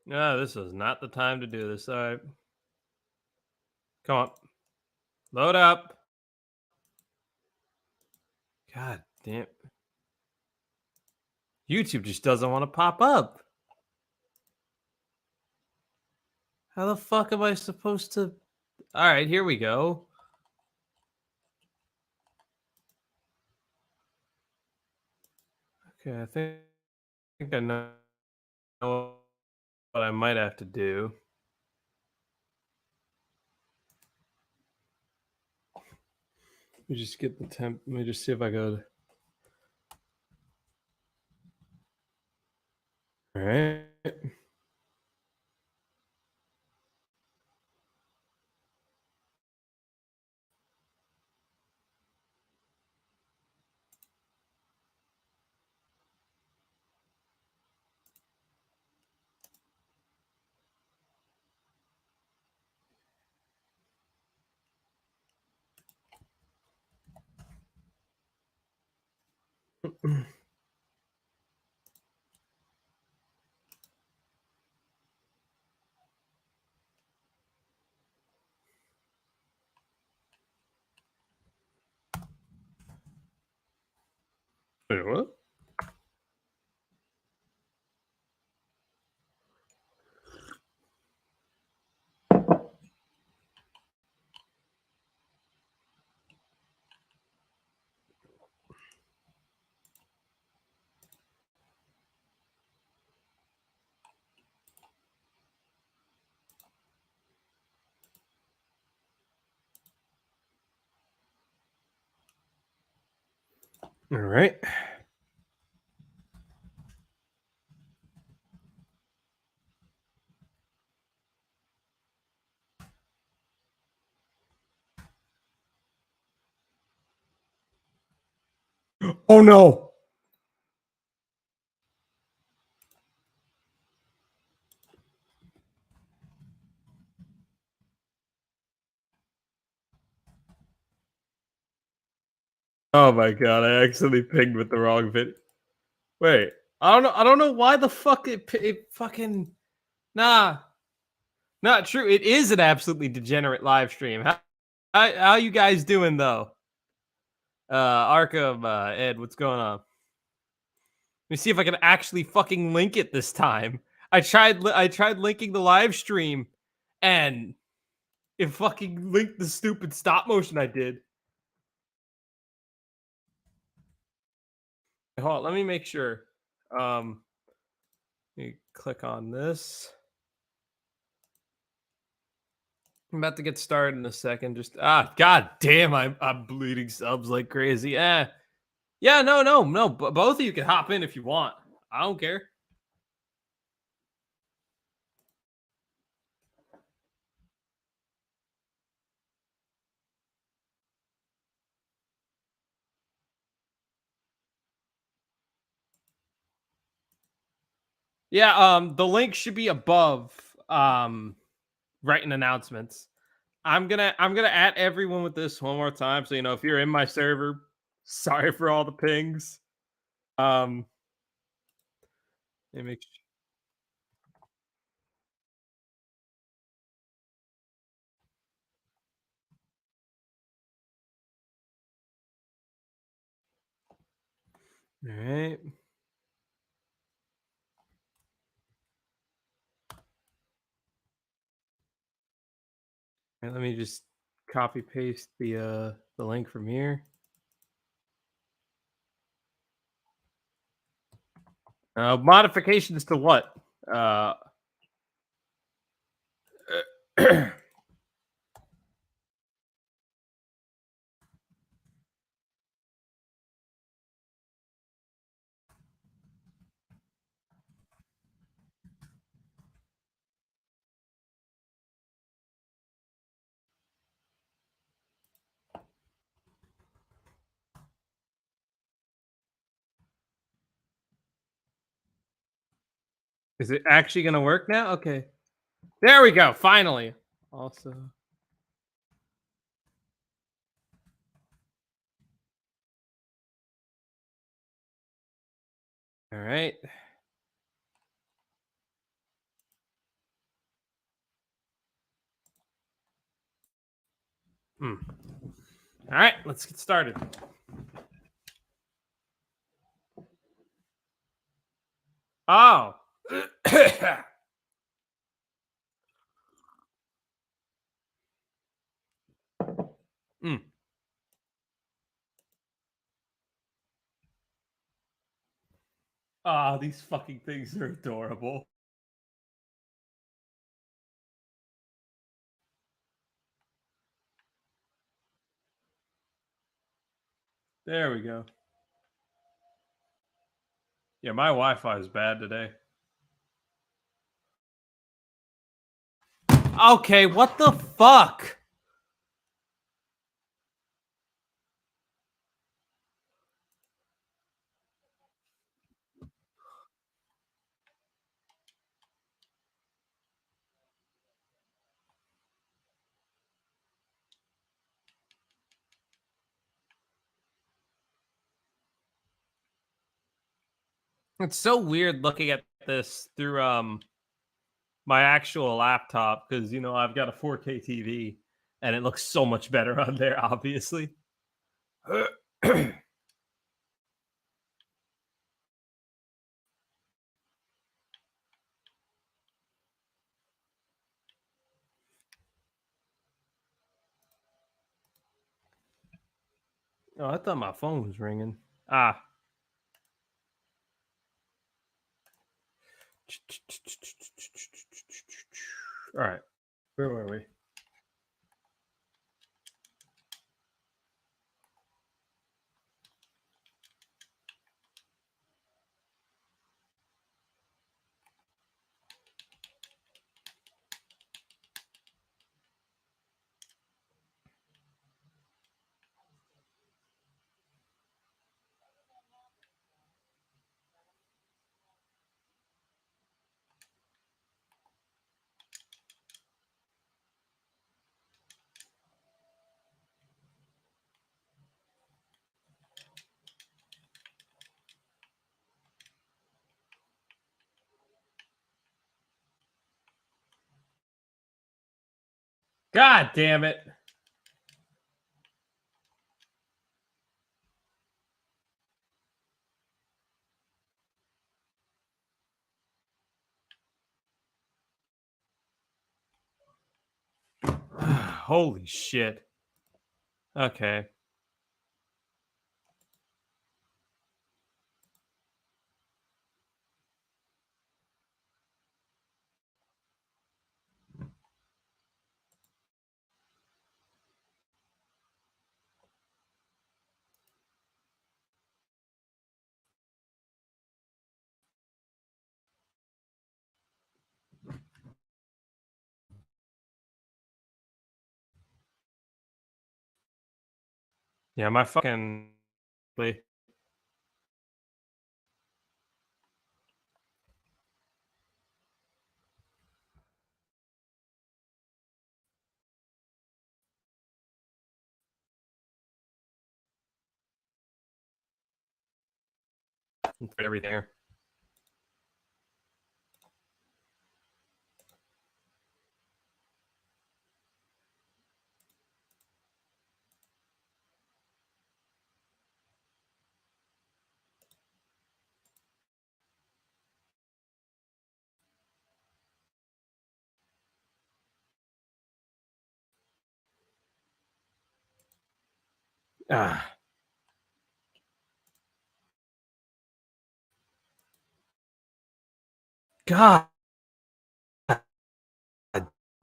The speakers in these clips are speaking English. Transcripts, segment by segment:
No, this is not the time to do this. All right. Come on. Load up. God damn. YouTube just doesn't want to pop up. How the fuck am I supposed to? All right, here we go. Okay, I think I know what I might have to do. Let me just get the temp. Let me just see if I go. All right. Wait, what? All right. Oh no. Oh my god! I accidentally pinged with the wrong vid. Wait, I don't know. I don't know why the fuck it fucking nah. Not true. It is an absolutely degenerate live stream. How you guys doing though? Arkham, Ed, what's going on? Let me see if I can actually fucking link it this time. I tried linking the live stream, and it fucking linked the stupid stop motion I did. Hold on, let me make sure. Let me click on this. I'm about to get started in a second. Just god damn, I'm bleeding subs like crazy. Yeah, no. Both of you can hop in if you want. I don't care. Yeah, the link should be above right in announcements. I'm gonna add everyone with this one more time. So if you're in my server, sorry for all the pings. Um let me make All right. And let me just copy paste the link from here. Modifications to what? Uh Is it actually gonna work now? Okay. There we go, finally. Also. All right. Hmm. All right, let's get started. Oh. Mm. Oh, these fucking things are adorable. There we go. Yeah, my Wi-Fi is bad today. Okay, what the fuck? It's so weird looking at this through my actual laptop because I've got a 4K TV and it looks so much better on there, obviously. Oh, I thought my phone was ringing. Ah. All right. Where were we? God damn it. Holy shit. Okay. Yeah, my fucking. Put everything there. Ah. God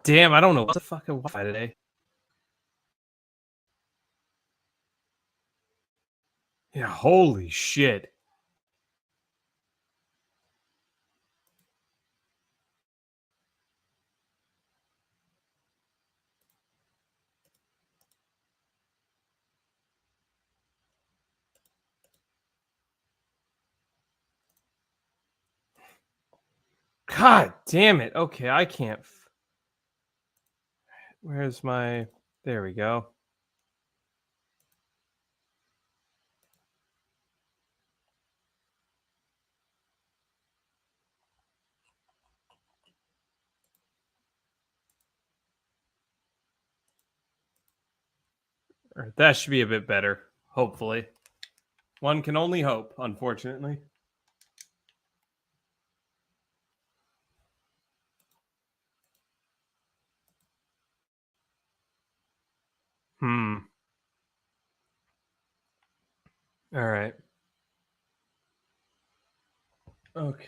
damn, I don't know what the fucking Wi-Fi today. Yeah, holy shit. God damn it. Okay, I can't. Where's my. There we go. That should be a bit better, hopefully. One can only hope, unfortunately. All right. Okay.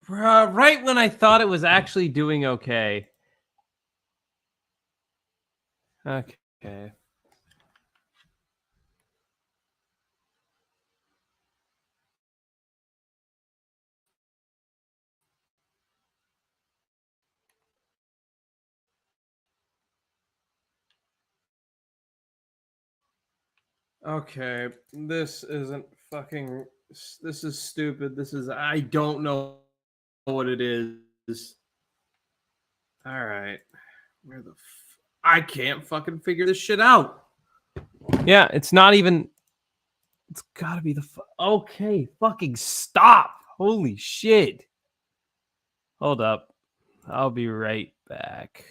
Right when I thought it was actually doing okay. Okay. Okay. This isn't fucking. This is stupid. This is. I don't know what it is. All right. Where the. I can't fucking figure this shit out. Yeah, it's not even. It's gotta be the. Okay, fucking stop. Holy shit. Hold up. I'll be right back.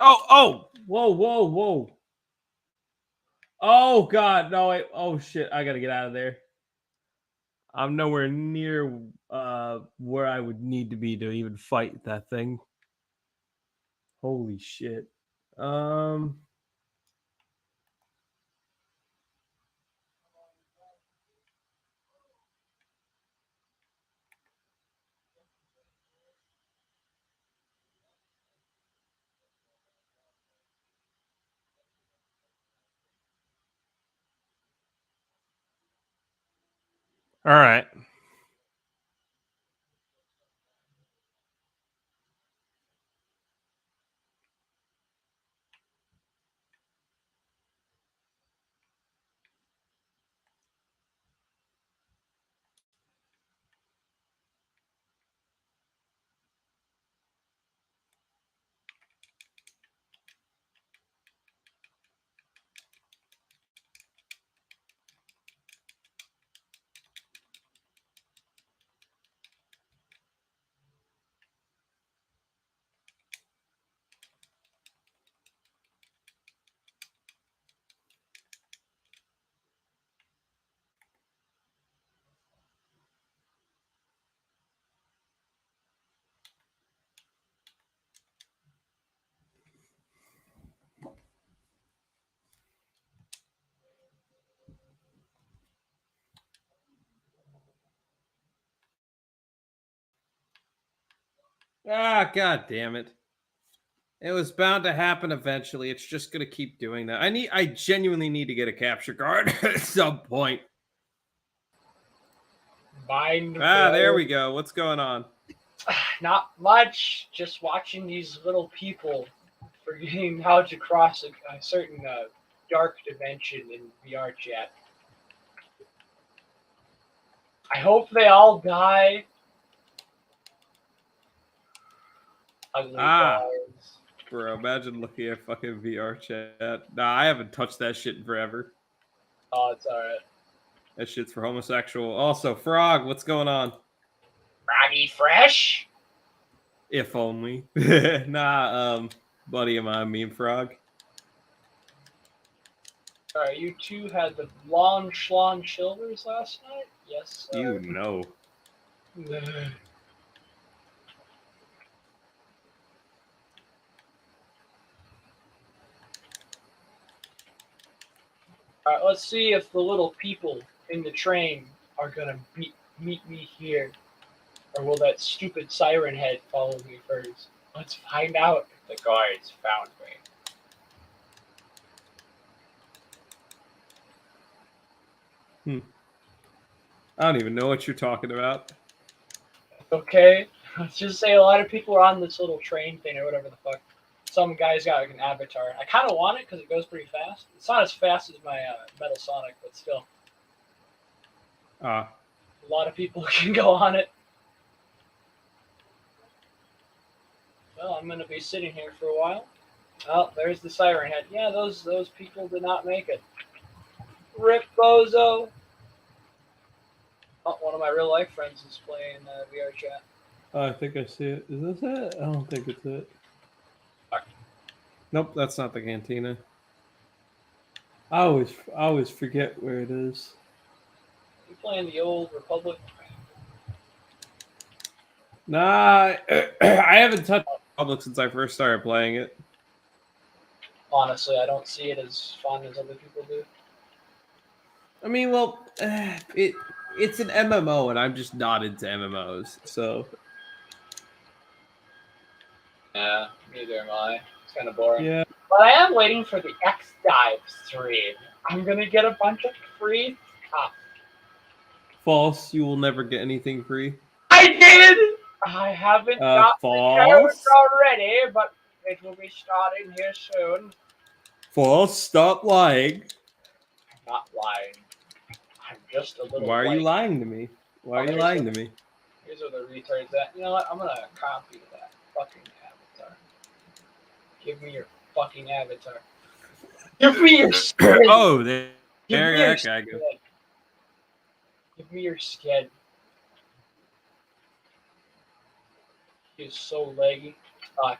Whoa. Oh god, no, oh shit, I gotta get out of there. I'm nowhere near where I would need to be to even fight that thing. Holy shit. Um all right. Ah, god damn it. It was bound to happen eventually. It's just gonna keep doing that. I genuinely need to get a capture card at some point. Mind There blown. we go. What's going on? Not much. Just watching these little people forgetting how to cross a certain dark dimension in VR chat. I hope they all die. Ugly guys. Bro, imagine looking at fucking VR chat. Nah, I haven't touched that shit in forever. Oh, it's alright. That shit's for homosexual. Also, Frog, what's going on? Froggy Fresh? If only. Buddy of mine, Meme Frog. Alright, you two had the blonde schlon shoulders last night? Yes, sir. You know. Alright, let's see if the little people in the train are gonna meet me here. Or will that stupid siren head follow me first? Let's find out if the guards found me. I don't even know what you're talking about. Okay? Let's just say a lot of people are on this little train thing or whatever the fuck. Some guy's got like an avatar. I kind of want it because it goes pretty fast. It's not as fast as my Metal Sonic, but still. Ah. A lot of people can go on it. Well, I'm going to be sitting here for a while. Oh, there's the siren head. Yeah, those people did not make it. Rip Bozo. Oh, one of my real life friends is playing VR chat. Oh, I think I see it. Is this it? I don't think it's it. Fuck. Nope, that's not the cantina. I always forget where it is. You playing the old Republic? Nah, I haven't touched Republic since I first started playing it. Honestly, I don't see it as fun as other people do. I mean, well, it's an MMO, and I'm just not into MMOs, so Yeah, neither am I. It's kind of boring. yeah. But I am waiting for the X Dive stream. I'm gonna get a bunch of free stuff. False. You will never get anything free. I did. I haven't got the character False. already, but it will be starting here soon. False. Stop lying. I'm not lying. I'm just a little. Why are you white. lying to me? Why are you lying to me? Here's where the retards at. You know what? I'm gonna copy that fucking avatar. Give me your fucking avatar. Give me your skin. Oh, there Give me that your guy skin. goes. Give me your skin. He's so leggy.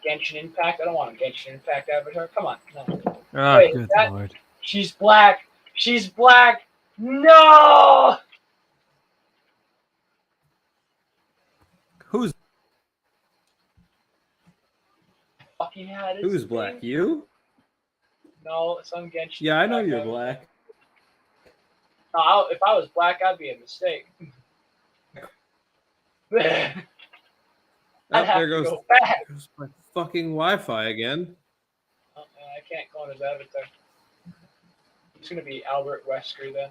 Genshin Impact. I don't want a Genshin Impact avatar. Come on, no. Oh, Wait, good that- lord. She's black. She's black. No. Who's Fucking who's black? You? No, some Genshin. Yeah, I know Impact you're avatar. black. No, if I was black, I'd be a mistake. I'd Oh, have there to goes, go back. goes my fucking Wi-Fi again. Oh, man, I can't go on his avatar. It's gonna be Albert Wesker then.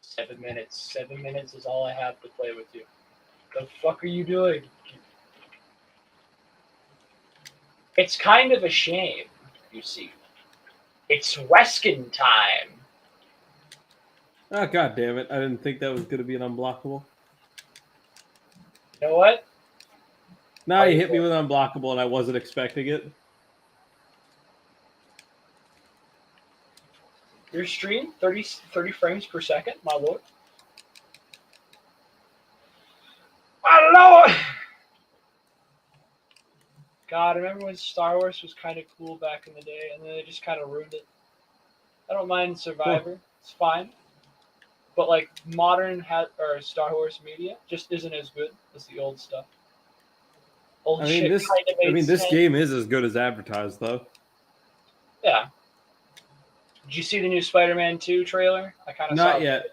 7 minutes. 7 minutes is all I have to play with you. The fuck are you doing? It's kind of a shame, you see. It's Weskin time. Oh, god damn it. I didn't think that was going to be an unblockable. You know what? Nah, you hit me with unblockable and I wasn't expecting it. Your stream, 30 frames per second, my lord. My lord! God, I remember when Star Wars was kind of cool back in the day, and then they just kind of ruined it. I don't mind Survivor; it's fine, but like modern or Star Wars media just isn't as good as the old stuff. Old shit kind of made this sense. game is as good as advertised, though. Yeah. Did you see the new Spider-Man 2 trailer? I kind of saw Not yet.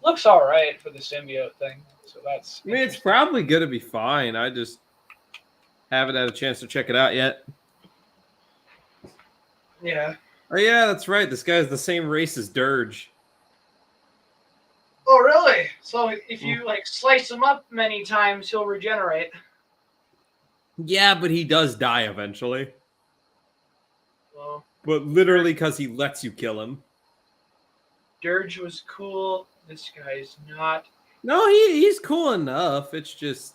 Looks all right for the symbiote thing, so that's. I mean, it's probably going to be fine. I just haven't had a chance to check it out yet. Yeah. Oh, yeah, that's right. This guy's the same race as Dirge. Oh, really? So if you like slice him up many times, he'll regenerate. Yeah, but he does die eventually. Well, But literally because he lets you kill him. Dirge was cool. This guy's not. No, he's cool enough. It's just...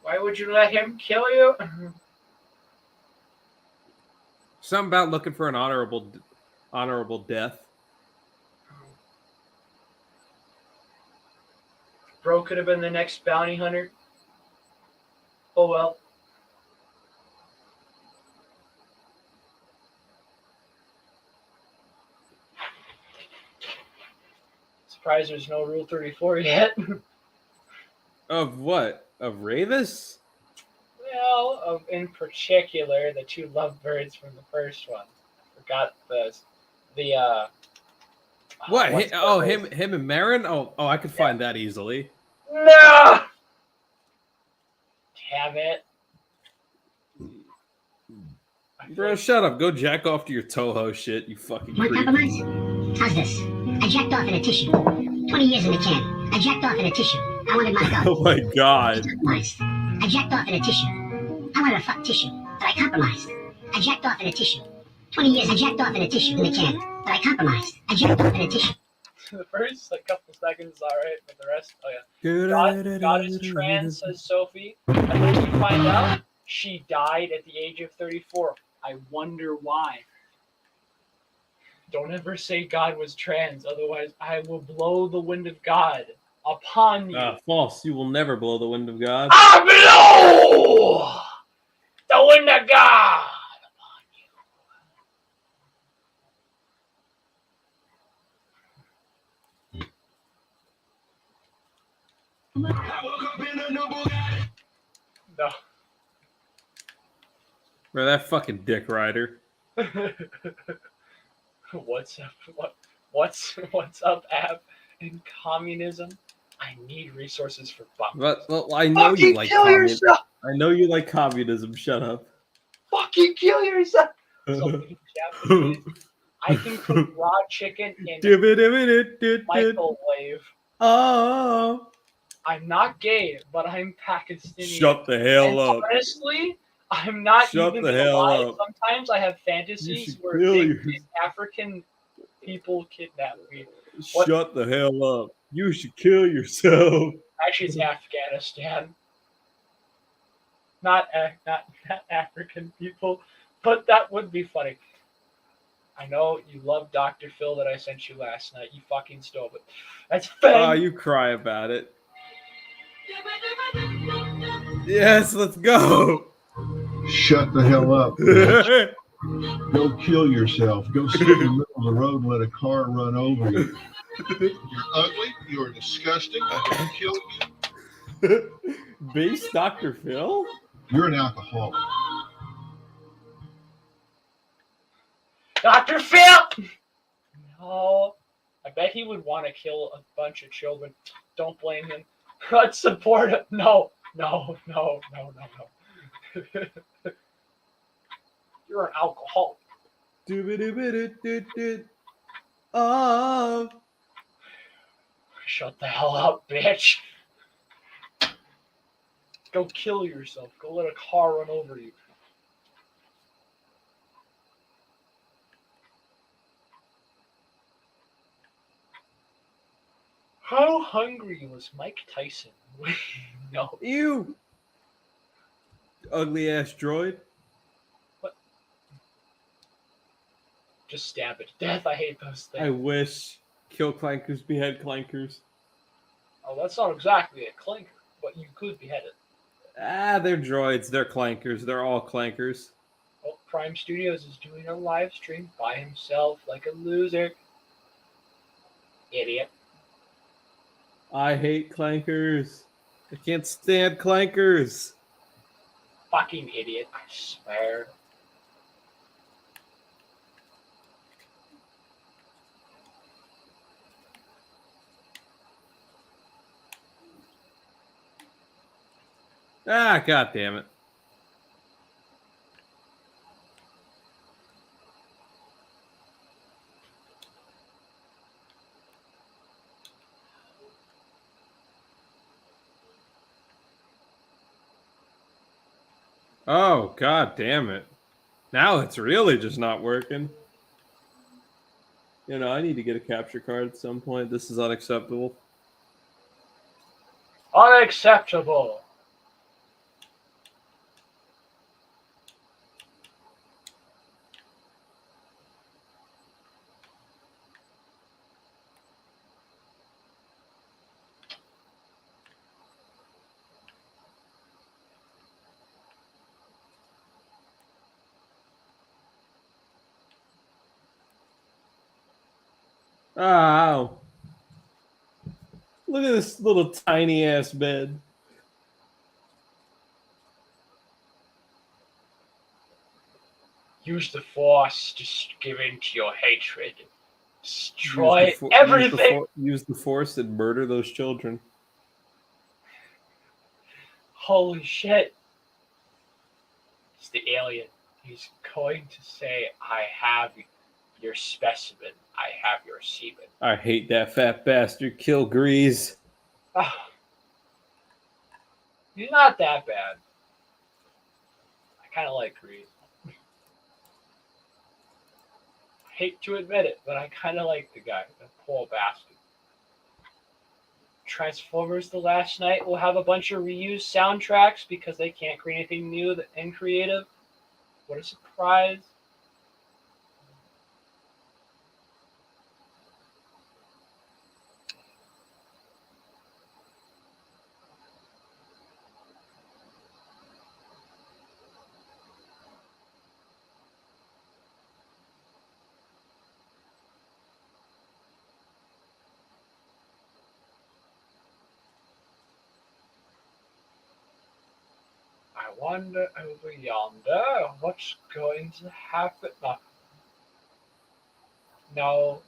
Why would you let him kill you? Something about looking for an honorable death. Bro could have been the next bounty hunter. Oh well. Surprised there's no Rule 34 yet. Of what? Of Ravis? Well, in particular, the two lovebirds from the first one. I forgot the What? what's Oh, the race? him and Marin? Oh, I could find that easily. No! Damn it. Bro, shut up. Go jack off to your Toho shit, you fucking Want creep. compromise? How's this? I jacked off in a tissue. 20 years in the can. I jacked off in a tissue. I wanted my God. Oh my god. Compromised. I jacked off in a tissue. I wanted a fuck tissue, but I compromised. I jacked off in a tissue. 20 years I jacked off in a tissue in the can, but I compromised. I jacked off in a tissue. The first couple seconds is alright, but the rest, oh yeah. God is trans, says Sophie. And then you find out she died at the age of 34. I wonder why. Don't ever say God was trans, otherwise I will blow the wind of God upon you. False. You will never blow the wind of God. I blow the wind of God upon you. No. Bro, that fucking dick rider. What's up? What's up, Ab? In communism, I need resources for bunkers. Well, I know you like kill communism. yourself. I know you like communism. Shut up. Fucking kill yourself. Something in Japanese. I can cook raw chicken in microwave. Oh. I'm not gay, but I'm Pakistani. Shut the hell up. Honestly, I'm not Shut even the gonna hell lie. up. Sometimes I have fantasies where kill big African people kidnap me. Shut the hell up. You should kill yourself. Actually, it's Afghanistan. Not African people, but that would be funny. I know you love Dr. Phil that I sent you last night. You fucking stole it. That's fake. Oh, you cry about it. Yes, let's go. Shut the hell up. Bitch. Go kill yourself. Go sit in the middle of the road and let a car run over you. You're ugly. You're disgusting. I can kill you. Base Dr. Phil? You're an alcoholic. Dr. Phil! No. I bet he would want to kill a bunch of children. Don't blame him. Let's support him. No. You're an alcoholic. Oh. Shut the hell up, bitch. Go kill yourself. Go let a car run over you. How hungry was Mike Tyson? No. You ugly ass droid. What? Just stab it to death. I hate those things. I wish. Kill clankers, behead clankers. Oh, that's not exactly a clinker, but you could behead it. They're droids. They're clankers. They're all clankers. Well, Prime Studios is doing a live stream by himself like a loser. Idiot. I hate clankers. I can't stand clankers. Fucking idiot, I swear. Ah, god damn it. Oh, god damn it. Now it's really just not working. You know, I need to get a capture card at some point. This is unacceptable. Unacceptable. Ow. Look at this little tiny ass bed. Use the force to give in to your hatred. Destroy everything. Use the force and murder those children. Holy shit. It's the alien. He's going to say, I have your specimen. I have your semen. I hate that fat bastard. Kill Grease. Oh. He's not that bad. I kind of like Grease. I hate to admit it, but I kind of like the guy. The poor bastard. Transformers The Last Night will have a bunch of reused soundtracks because they can't create anything new and creative. What a surprise. I wonder over yonder what's going to happen. No.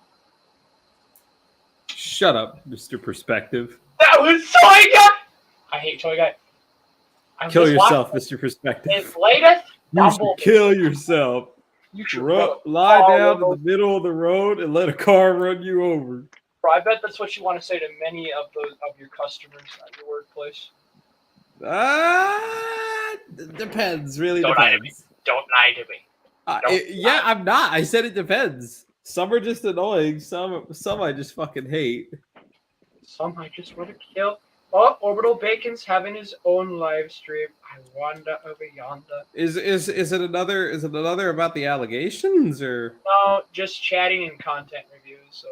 Shut up, Mr. Perspective. That was Toy Guy! I hate Toy Guy. Kill yourself, Mr. Perspective. His latest You should kill yourself. You should lie down in the middle of the road and let a car run you over. Bro, I bet that's what you want to say to many of your customers at your workplace. Depends. Really Don't lie to me. depends. Don't lie to me. Yeah, I'm not. I said it depends. Some are just annoying. Some I just fucking hate. Some I just want to kill. Oh, Orbital Bacon's having his own live stream. I wonder over yonder. Is it another about the allegations or no? Just chatting and content reviews. So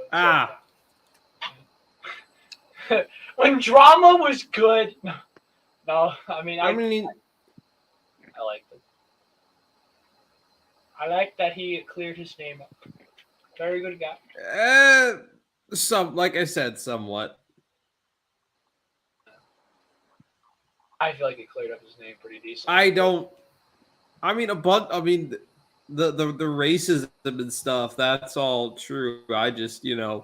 when drama was good. No, I mean I like it. I like that he cleared his name up. Very good guy. Like I said, somewhat. I feel like he cleared up his name pretty decent. The racism and stuff, that's all true. I just, the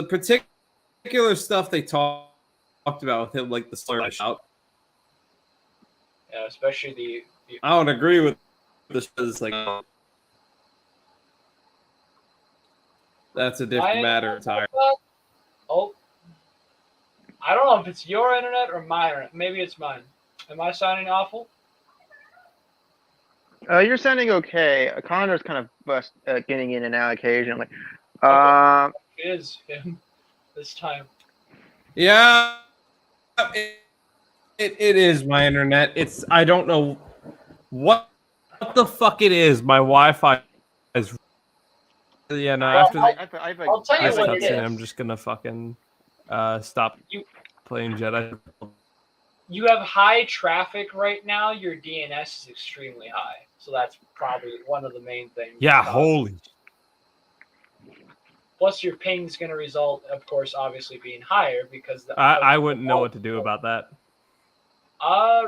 particular stuff they talked about with him, like the slur out. Yeah, especially the I don't agree with this. Like, that's a different matter entirely. Oh. I don't know if it's your internet or my internet. Maybe it's mine. Am I sounding awful? You're sounding okay. Connor's kind of getting in and out occasionally. It is him this time. Yeah, it is my internet. I don't know what the fuck it is. My Wi-Fi is. Yeah, no. After I'll tell you what it is. I'm just gonna fucking stop playing Jedi. You have high traffic right now. Your DNS is extremely high, so that's probably one of the main things. Yeah, holy. Plus, your ping is going to result, of course, obviously being higher because I wouldn't know what to do about that.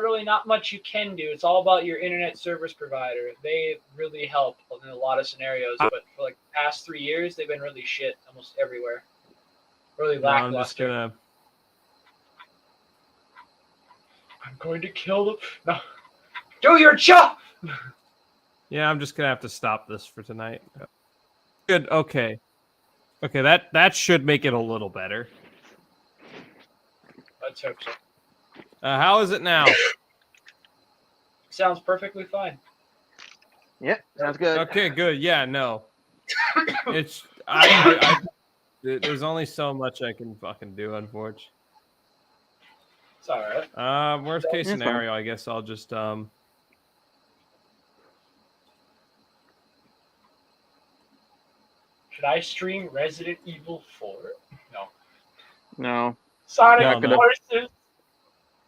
Really not much you can do. It's all about your internet service provider. They really help in a lot of scenarios, but for like the past 3 years, they've been really shit almost everywhere. Really lackluster. I'm going to kill them. No. Do your job! Yeah, I'm just going to have to stop this for tonight. Good, okay. Okay, that should make it a little better. Let's hope so. How is it now? Sounds perfectly fine. Yep, sounds good. Okay, good. Yeah, no. It's there's only so much I can fucking do, unfortunately. It's all right. Worst case scenario, I guess I'll just Should I stream Resident Evil 4? No. No. Sonic Forces.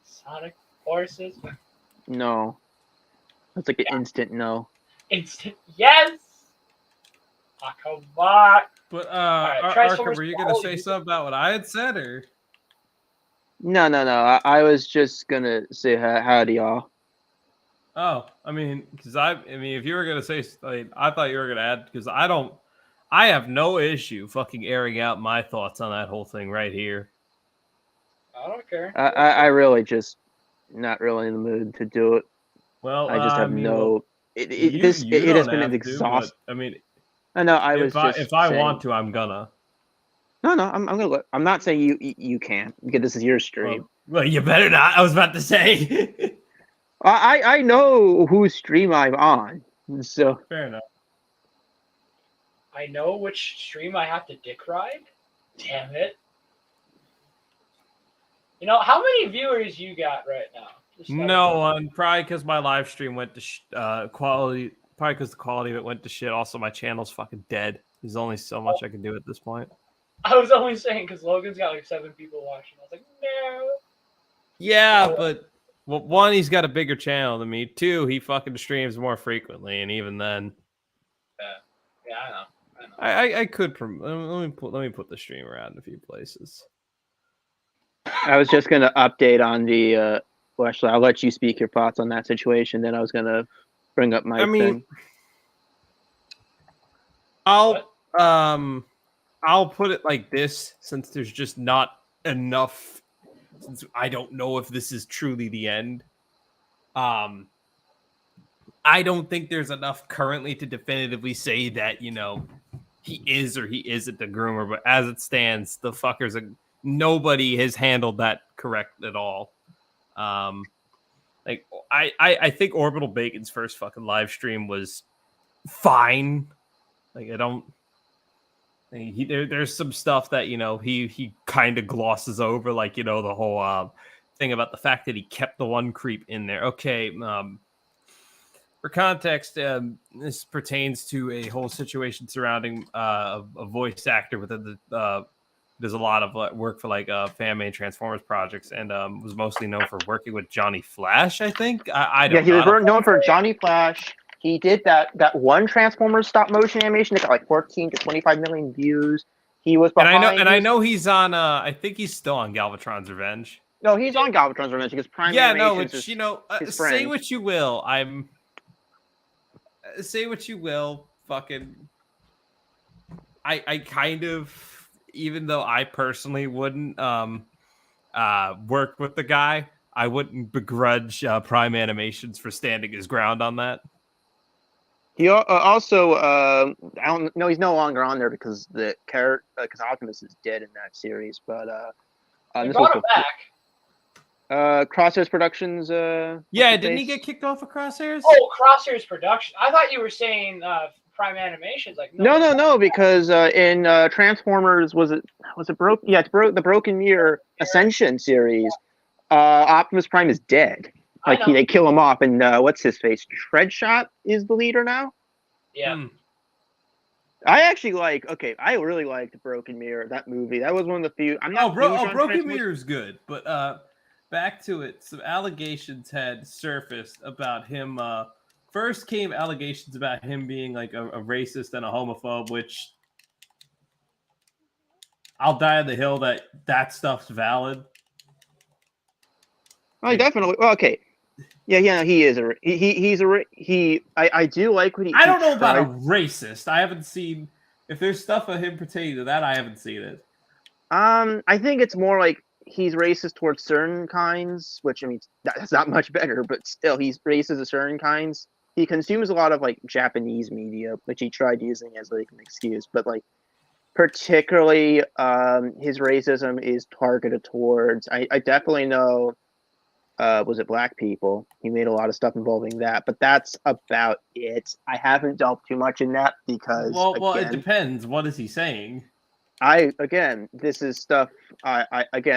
Sonic Forces. No. That's like an instant no. Instant yes. I come back. But right, Arkham, Transformers were you gonna quality. say something about what I had said, or? No. I was just gonna say howdy, y'all. Oh, I mean, because I mean, if you were gonna say, like, I thought you were gonna add, because I have no issue fucking airing out my thoughts on that whole thing right here. I don't care. I really just not really in the mood to do it. Well, I just I have mean, well, no. It has don't been an have to, but exhaust. I mean, I know. I was if just I saying. want to, I'm gonna. No. I'm gonna. I'm not saying you can't because this is your stream. Well, you better not. I was about to say. I know whose stream I'm on, so Fair enough. I know which stream I have to dick ride. Damn it. You know, how many viewers you got right now? Just No one, probably because my live stream went to quality. Probably because the quality of it went to shit. Also, my channel's fucking dead. There's only so much I can do at this point. I was only saying because Logan's got like 7 people watching. I was like, no. Yeah, but well, one, he's got a bigger channel than me. Two, he fucking streams more frequently, and even then, Yeah, I know. I could. Let me put the stream around in a few places. I was just gonna update on the. Well, actually, I'll let you speak your thoughts on that situation. Then I was gonna bring up my thing. I'll put it like this, since there's just not enough. Since I don't know if this is truly the end. I don't think there's enough currently to definitively say that, you know, he is or he isn't the groomer. But as it stands, the fuckers nobody has handled that correct at all. Like I think Orbital Bacon's first fucking live stream was fine. Like I don't. There's some stuff that, you know, he kind of glosses over, like, you know, the whole thing about the fact that he kept the one creep in there. Okay, for context, this pertains to a whole situation surrounding a voice actor within the. Does a lot of work for like fan-made Transformers projects, and was mostly known for working with Johnny Flash. I think I don't. Yeah, he was know. known for Johnny Flash. He did that one Transformers stop motion animation that got like 14 to 25 million views. He was behind. I know he's on. I think he's still on Galvatron's Revenge. No, he's on Galvatron's Revenge because Prime. Yeah, no, Animations it's, is you know, his say friend. what you will. Say what you will. Fucking. I kind of, even though I personally wouldn't work with the guy, I wouldn't begrudge Prime Animations for standing his ground on that. He also, I don't know, he's no longer on there because the character, because Optimus is dead in that series. But They this brought was him back. Crosshairs Productions. Yeah, didn't he get kicked off of Crosshairs? Oh, Crosshairs Production. I thought you were saying Prime Animations. Like No, because in Transformers, was it broke? Yeah, it's the Broken Mirror Ascension series. Optimus Prime is dead. Like they kill him off, and what's his face? Treadshot is the leader now. Yeah. I actually I really liked Broken Mirror, that movie. That was one of the few. Broken Mirror is good, but back to it. Some allegations had surfaced about him. First came allegations about him being like a racist and a homophobe, which I'll die on the hill that stuff's valid. Oh, definitely. Well, okay. Yeah, he is I do like what he. I don't know about a racist. I haven't seen. If there's stuff of him pertaining to that, I haven't seen it. I think it's more like he's racist towards certain kinds, which I mean that's not much better, but still he's racist to certain kinds. He consumes a lot of like Japanese media, which he tried using as like an excuse, but like particularly his racism is targeted towards. I definitely know. Was it black people? He made a lot of stuff involving that, but that's about it. I haven't delved too much in that because well, it depends. What is he saying? This is stuff. A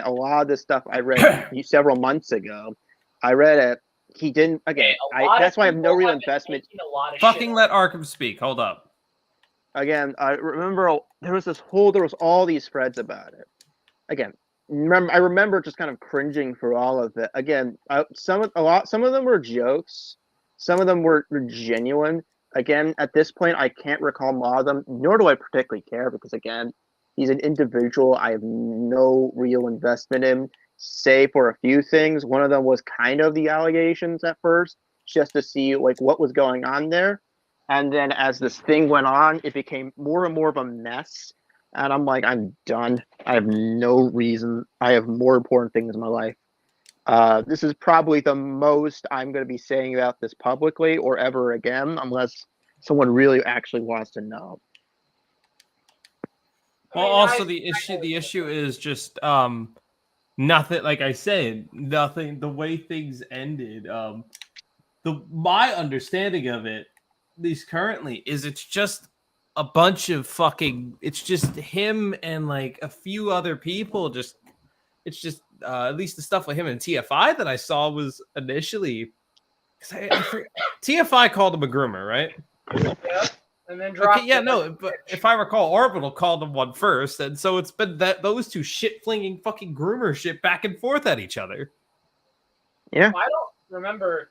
lot of this stuff I read several months ago. I read it. He didn't. Again, that's why I have no real investment. Fucking let Arkham speak. Hold up. Again, I remember there was all these threads about it. Again. I remember just kind of cringing for all of it. Again, some of them were jokes, some of them were genuine. again, at this point, I can't recall a lot of them, nor do I particularly care because, again, he's an individual I have no real investment in, save for a few things. One of them was kind of the allegations at first, just to see like what was going on there. And then as this thing went on, it became more and more of a mess. And I'm like, I'm done. I have no reason. I have more important things in my life. This is probably the most I'm going to be saying about this publicly or ever again, unless someone really actually wants to know. Well, also the issue is just nothing. Like I said, nothing. The way things ended, my understanding of it, at least currently, is it's just a bunch of fucking. It's just him and like a few other people. It's just at least the stuff with him and TFI that I saw was initially. TFI called him a groomer, right? Yeah. And then dropped. Okay, yeah, no, but if I recall, Orbital called him one first, and so it's been those two shit flinging fucking groomer shit back and forth at each other. Yeah, I don't remember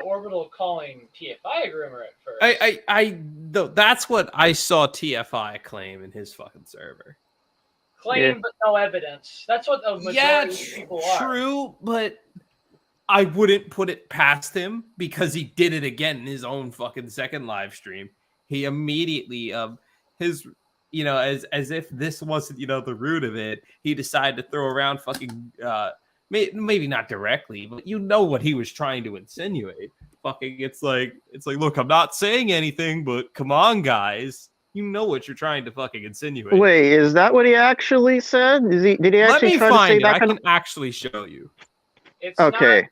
Orbital calling TFI a groomer at first. That's what I saw TFI claim in his fucking server. Claim, but no evidence. That's what the majority of people are. True, but I wouldn't put it past him because he did it again in his own fucking second live stream. He immediately as if this wasn't the root of it, he decided to throw around fucking maybe not directly, but what he was trying to insinuate. Fucking it's like look, I'm not saying anything, but come on guys, you know what you're trying to fucking insinuate. Wait, is that what he actually said? Did he actually try to say that? I can actually show you. It's okay.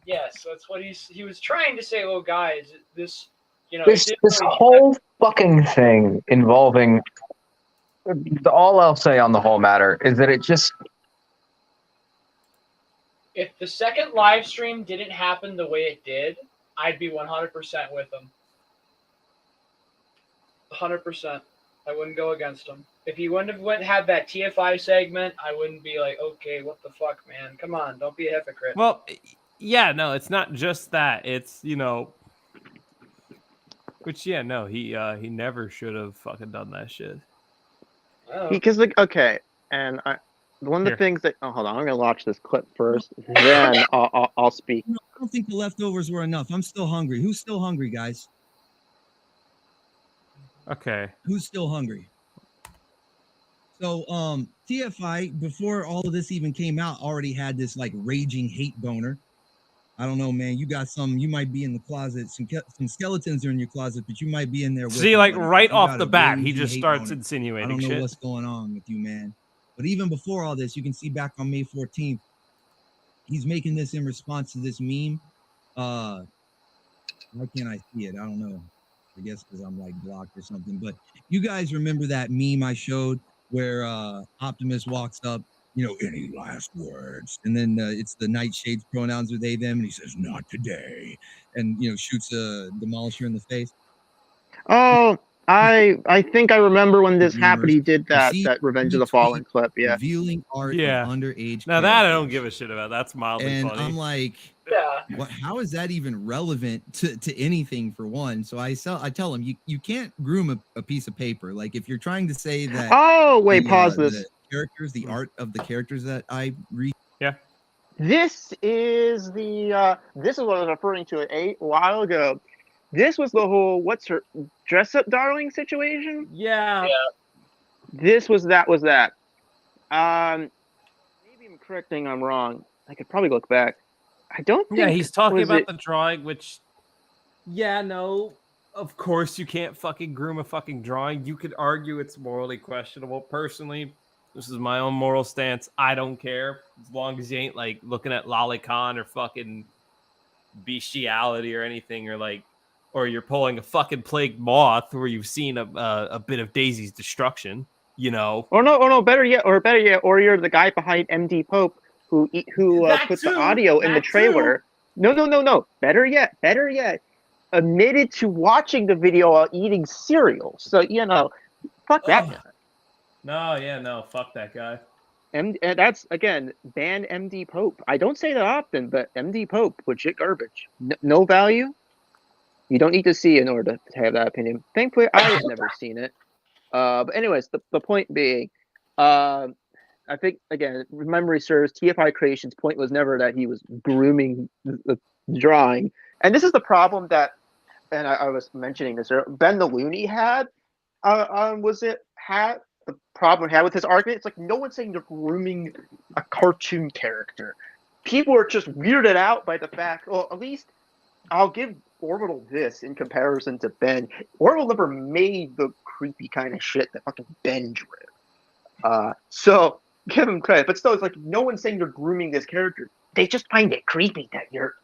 Yes, that's what he was trying to say. Oh, guys, this whole fucking thing involving all I'll say on the whole matter is that it just. If the second live stream didn't happen the way it did, I'd be 100% with him. 100%. I wouldn't go against him. If he wouldn't have had that TFI segment, I wouldn't be like, okay, what the fuck, man? Come on, don't be a hypocrite. Well, yeah, no, it's not just that. It's which he never should have fucking done that shit. Because okay, and one of the things that hold on, I'm gonna watch this clip first, then I'll speak. No, I don't think the leftovers were enough. I'm still hungry. Who's still hungry, guys? Okay. Who's still hungry? So TFI, before all of this even came out, already had this like raging hate boner. I don't know, man. You got you might be in the closet. Some skeletons are in your closet, but you might be in there with See, like right off the bat, he just starts boner. insinuating I don't know shit. what's going on with you, man. But even before all this, you can see back on May 14th, he's making this in response to this meme. Why can't I see it? I don't know. I guess because I'm like blocked or something. But you guys remember that meme I showed where Optimus walks up, any last words? And then it's the Nightshade's pronouns are they, them. And he says, not today. And, shoots a Demolisher in the face. Oh, I think I remember when this happened. He did that Revenge of the Fallen clip. Yeah. Revealing art of underage. Now that I don't give a shit about. That's mildly funny. And I'm like, how is that even relevant to anything for one? So I tell him you can't groom a piece of paper. Like if you're trying to say that. Oh wait, pause this. The art of the characters that I read. Yeah. This is what I was referring to a while ago. This was the whole what's her dress up darling situation. Yeah. This was that. Maybe I'm correcting. I'm wrong. I could probably look back. I don't think. Yeah, he's talking about the drawing, which. Yeah, no. Of course, you can't fucking groom a fucking drawing. You could argue it's morally questionable. Personally, this is my own moral stance. I don't care as long as you ain't like looking at lolicon or fucking bestiality or anything, or you're pulling a fucking plague moth where you've seen a bit of Daisy's destruction, Or no, better yet, or you're the guy behind MD Pope who put the audio in the trailer. Too. No. Better yet, admitted to watching the video while eating cereal. So fuck that guy. No, fuck that guy. And that's again ban MD Pope. I don't say that often, but MD Pope legit garbage. No value. You don't need to see it in order to have that opinion. Thankfully, I have never seen it. But anyways, the point being, I think again, if memory serves, TFI Creation's point was never that he was grooming the drawing, and this is the problem that, and I was mentioning this earlier, Ben the Looney had. The problem he had with his argument? It's like no one's saying they're grooming a cartoon character. People are just weirded out by the fact. Well, at least I'll give Orbital this in comparison to Ben. Orbital never made the creepy kind of shit that fucking Ben drew. So give him credit, but still, it's like no one's saying you're grooming this character. They just find it creepy that you're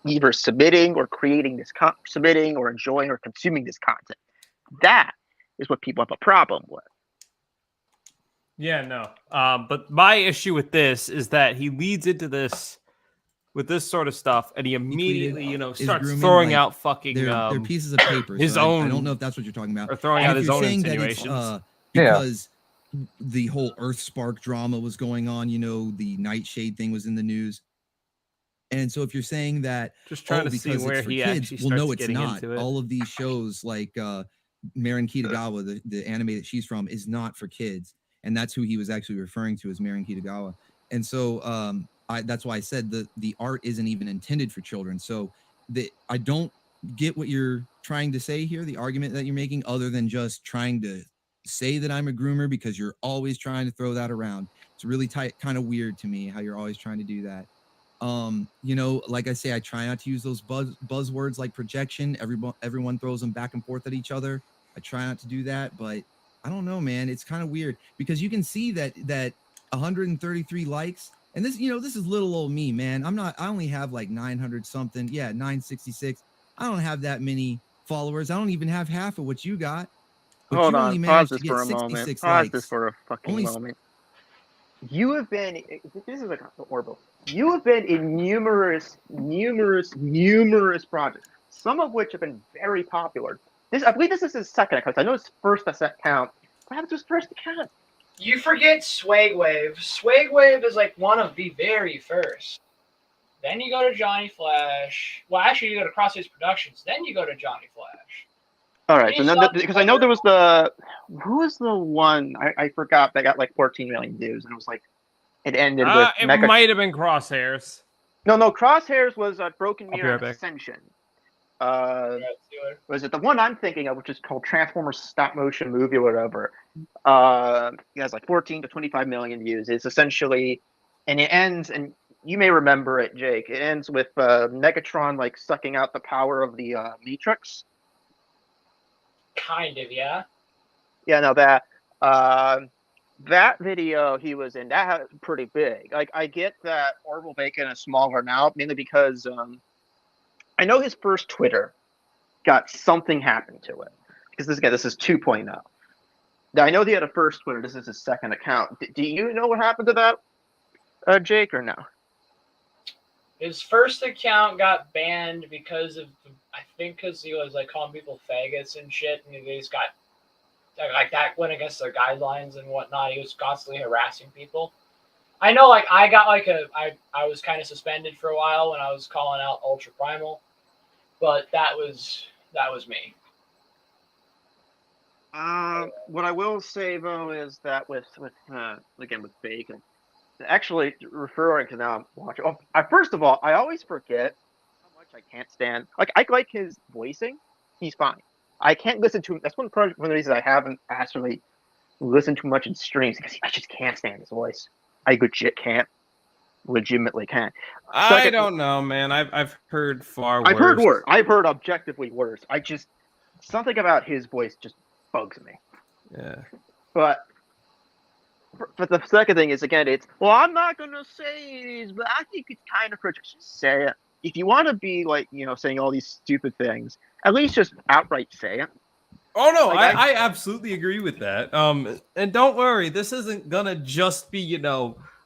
either submitting or creating this submitting or enjoying or consuming this content. That is what people have a problem with. Yeah, no. But my issue with this is that he leads into this with this sort of stuff, and he immediately, starts grooming, throwing out fucking they're pieces of paper. his so own. I don't know if that's what you're talking about. Or throwing And out if his you're own saying that it's, insinuations. because the whole Earth Spark drama was going on, the Nightshade thing was in the news. And so if you're saying that Just trying to see because where it's for he kids, actually well, no, starts it's getting not. into it. All of these shows like Marin Kitagawa, the anime that she's from, is not for kids. And that's who he was actually referring to as Marin Kitagawa. And so that's why I said the art isn't even intended for children. So I don't get what you're trying to say here, the argument that you're making, other than just trying to say that I'm a groomer, because you're always trying to throw that around. It's really kind of weird to me how you're always trying to do that. Like I say, I try not to use those buzzwords like projection. Everyone throws them back and forth at each other. I try not to do that, but I don't know, man. It's kind of weird because you can see that 133 likes, and this, this is little old me, man. I only have like 900 something. Yeah, 966. I don't have that many followers. I don't even have half of what you got. But Hold you on, only pause managed this to get for a moment. 66 Pause likes. this for a fucking Only moment. You have been. This is like horrible. You have been in numerous projects, some of which have been very popular. I believe this is his second account. I know his first account. Perhaps his first account. You forget Swagwave. Swagwave is like one of the very first. Then you go to Johnny Flash. Well, actually, you go to Crossface Productions. Then you go to Johnny Flash. All right, so because I know there was who was the one I forgot that got like 14 million views, and it was like it ended with it might have been Crosshairs. No, Crosshairs was Broken Mirror right Ascension. Was it the one I'm thinking of, which is called Transformers Stop Motion Movie or whatever? It has like 14 to 25 million views. It's essentially, and it ends, and you may remember it, Jake. It ends with Megatron like sucking out the power of the Matrix. Kind of, yeah. Yeah, no, that video he was in, that was pretty big. Like, I get that Orbital Bacon is smaller now, mainly because I know his first Twitter got something happened to it. Because this is 2.0. Now, I know he had a first Twitter. This is his second account. Do you know what happened to that, Jake, or no? His first account got banned because he was like calling people faggots and shit, and they just got like that went against their guidelines and whatnot. He was constantly harassing people. I know, like I got like I was kind of suspended for a while when I was calling out Ultra Primal, but that was me. What I will say though is that with Bacon, actually referring to now watching. First of all, I always forget how much I can't stand. Like I like his voicing; he's fine. I can't listen to him. That's one of the reasons I haven't actually listened to much in streams, because I just can't stand his voice. I legitimately can't. I don't know, man. I've heard far worse. I've heard worse. I've heard objectively worse. Something about his voice just bugs me. Yeah. But the second thing is, again, I'm not gonna say it is, but I think it's kind of just say it. If you want to be like, saying all these stupid things, at least just outright say it. Oh no, like, I absolutely agree with that. And don't worry, this isn't gonna just be,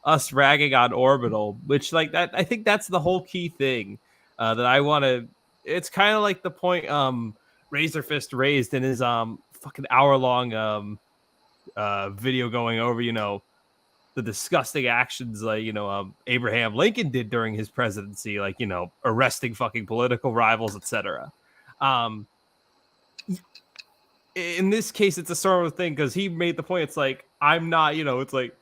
us ragging on Orbital, which like that. I think that's the whole key thing that I want to. It's kind of like the point Razor Fist raised in his fucking hour-long video going over, the disgusting actions like Abraham Lincoln did during his presidency, like arresting fucking political rivals, etc. In this case, it's a sort of thing because he made the point. It's like I'm not, it's like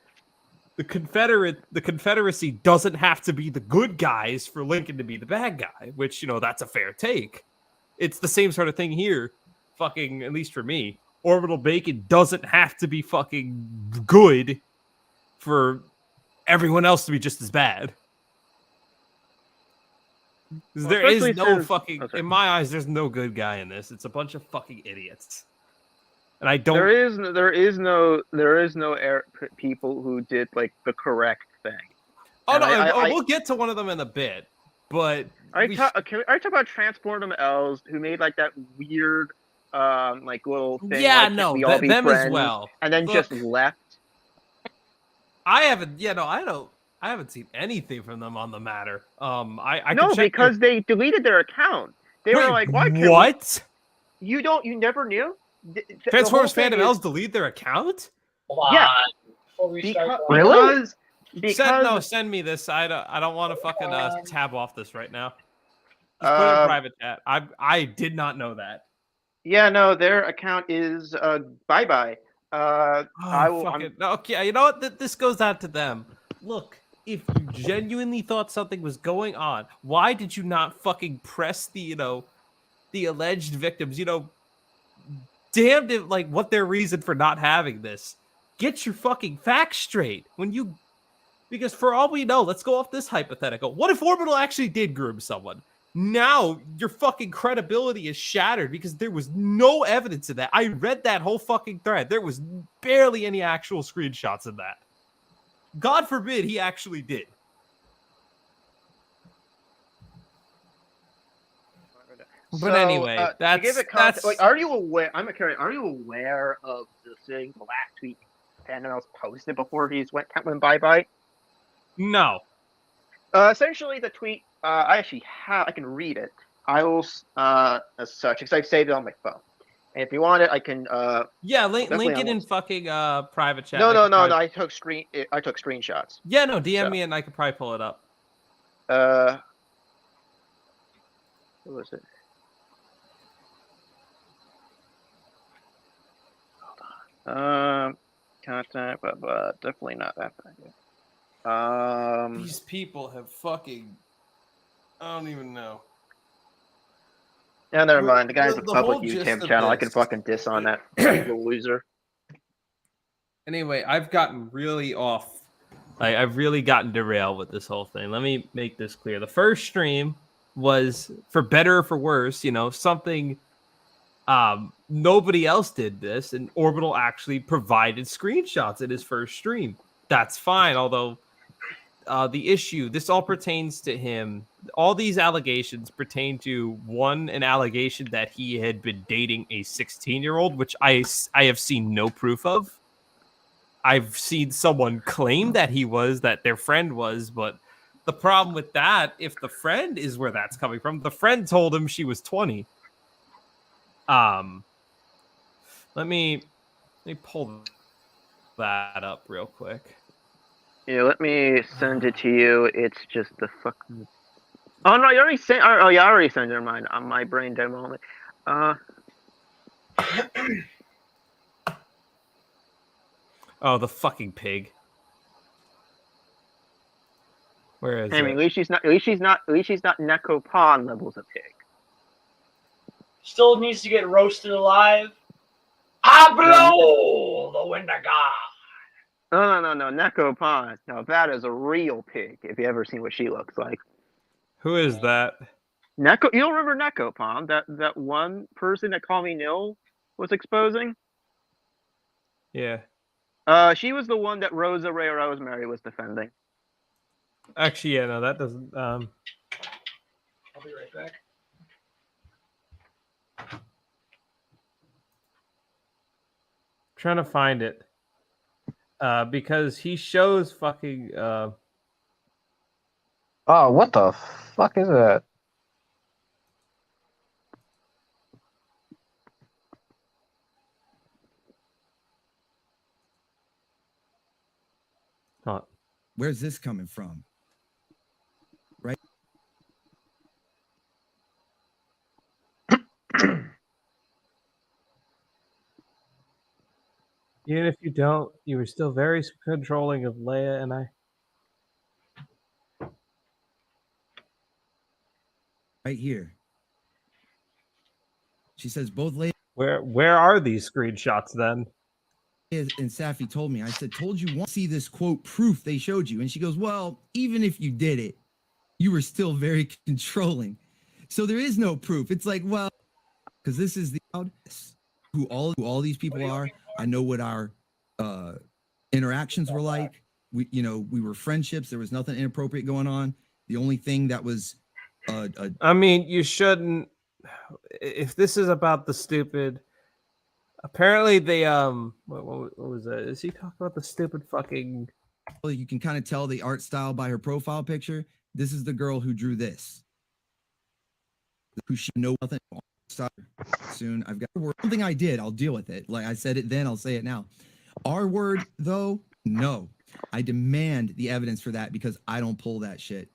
the Confederacy doesn't have to be the good guys for Lincoln to be the bad guy, which that's a fair take. It's the same sort of thing here. Fucking, at least for me, Orbital Bacon doesn't have to be fucking good for everyone else to be just as bad. Well, there is especially no since- fucking, oh, sorry. in my eyes, there's no good guy in this. It's a bunch of fucking idiots. And I don't. There is no people who did like the correct thing. Oh And no, we'll get to one of them in a bit. But I we talk about Transportum L's who made like that weird like little thing. yeah, like, no, we all be them friends, as well. and then Look, just left. I haven't. I haven't seen anything from them on the matter. I No, can check because they deleted their account. They were like, "Why can't what? you never knew?" Transformers Fandom L's delete their account? Hold Yeah. on. Before we start Because, going, Really? because Send me this. I don't want to fucking tab off this right now. Just put it in Um, private chat. I did not know that. yeah, no, their account is bye bye. Oh, I will. Okay, you know what? This goes out to them. Look, if you genuinely thought something was going on, why did you not fucking press the the alleged victims? Damned if like what their reason for not having this. Get your fucking facts straight because for all we know, let's go off this hypothetical. What if Orbital actually did groom someone? Now your fucking credibility is shattered because there was no evidence of that. I read that whole fucking thread. There was barely any actual screenshots of that. God forbid he actually did. But anyway, to give it context, like, are you aware? I'm curious. Are you aware of the thing the last tweet Fandom posted before he went bye bye? No. Essentially, the tweet. I actually have. I can read it. I will as such because I've saved it on my phone. And if you want it, I can. Yeah, link definitely it in almost- fucy private chat. No. Probably... I took screenshots. Yeah, no. DM me and I could probably pull it up. What was it? Contact, but definitely not that bad. These people have fucking. I don't even know. Yeah, never mind. The guy's a the public whole gist YouTube of channel. I can this- fucking diss on that little loser. Anyway, I've gotten really off. I've really gotten derailed with this whole thing. Let me make this clear. The first stream was for better or for worse, something nobody else did this, and Orbital actually provided screenshots in his first stream. That's fine, although the issue, this all pertains to him. All these allegations pertain to an allegation that he had been dating a 16-year-old, which I have seen no proof of. I've seen someone claim that their friend was, but the problem with that, if the friend is where that's coming from, the friend told him she was 20. Let me pull that up real quick. Yeah, let me send it to you. It's just the fucking. Oh no, you already sent. Oh yeah, I already sent it. Mine on my brain dead moment. Oh, the fucking pig. Where is I mean, it? at least she's not Neko Pawn levels of pig. still needs to get roasted alive. I blow the winter god. No, Neko Pawn. No, that is a real pig. If you ever seen what she looks like. Who is that? Neko, you don't remember Neko Pawn? That one person that Call Me Nil was exposing? Yeah. She was the one that Rosa Ray Rosemary was defending. Actually, yeah, no, that doesn't. I'll be right back. Trying to find it. Because he shows fucking. Oh, what the fuck is that? Hold Where's this coming from? Right? Even if you don't, you were still very controlling of Leia and I. Right here. She says both Leia Where are these screenshots then? and Safi told me. I said, told you once, see this quote proof they showed you. And she goes, well, even if you did it, you were still very controlling. So there is no proof. It's like, well, because this is who all these people are. I know what our interactions were like. We were friendships. There was nothing inappropriate going on. The only thing that was I mean, you shouldn't. If this is about the stupid, apparently they what was that? Is he talking about the stupid fucking? you can kind of tell the art style by her profile picture. This is the girl who drew this. Who she know nothing. Soon I've got something I did. I'll deal with it. Like I said it then, I'll say it now. Our word though, no. I demand the evidence for that because I don't pull that shit.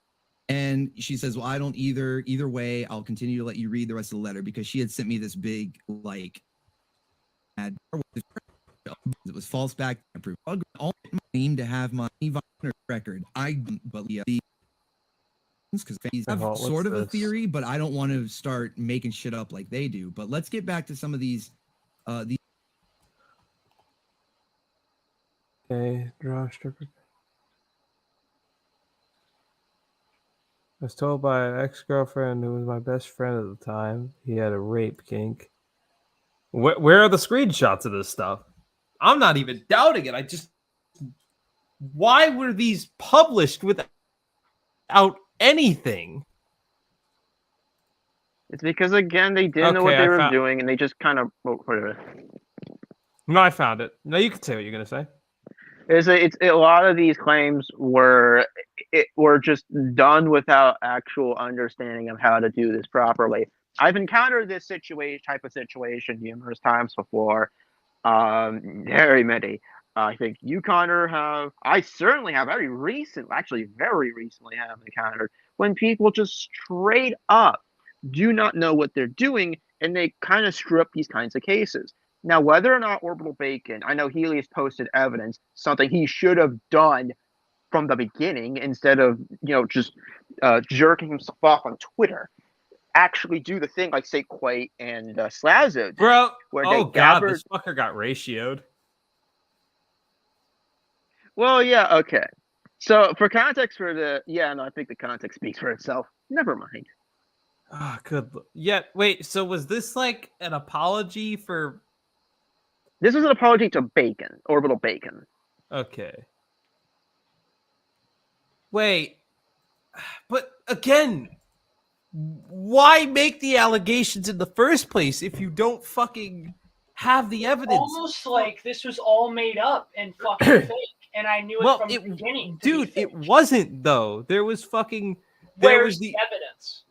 And she says, well, I don't either. Either way, I'll continue to let you read the rest of the letter because she had sent me this big, like, ad. It was false back proof. All claim to have my record. I don't believe because they have sort of a theory, but I don't want to start making shit up like they do. But let's get back to some of these. Okay, draw stripper. I was told by an ex-girlfriend who was my best friend at the time he had a rape kink. Where are the screenshots of this stuff? I'm not even doubting it. I just... Why were these published without anything? It's because, again, they didn't know what they were doing, and they just kind of... whatever. No, I found it. No, you can say what you're going to say. It's a lot of these claims were just done without actual understanding of how to do this properly. I've encountered this type of situation numerous times before. Very many. I think you, Connor, have. I certainly have. Very recently have encountered when people just straight up do not know what they're doing, and they kind of screw up these kinds of cases. Now, whether or not Orbital Bacon, I know Helios posted evidence, something he should have done from the beginning instead of, just jerking himself off on Twitter. Actually do the thing like, say, Quate and Slazo did. Bro, where this fucker got ratioed. Well, yeah, okay. So, for context I think the context speaks for itself. Never mind. Ah, good. Yeah, wait, so was this like an apology for... This was an apology to Bacon, Orbital Bacon. Okay. Wait. But again, why make the allegations in the first place if you don't fucking have the evidence? Almost like this was all made up and fucking fake, and I knew it from the beginning. Dude, it wasn't though. There was fucking... Where's the evidence?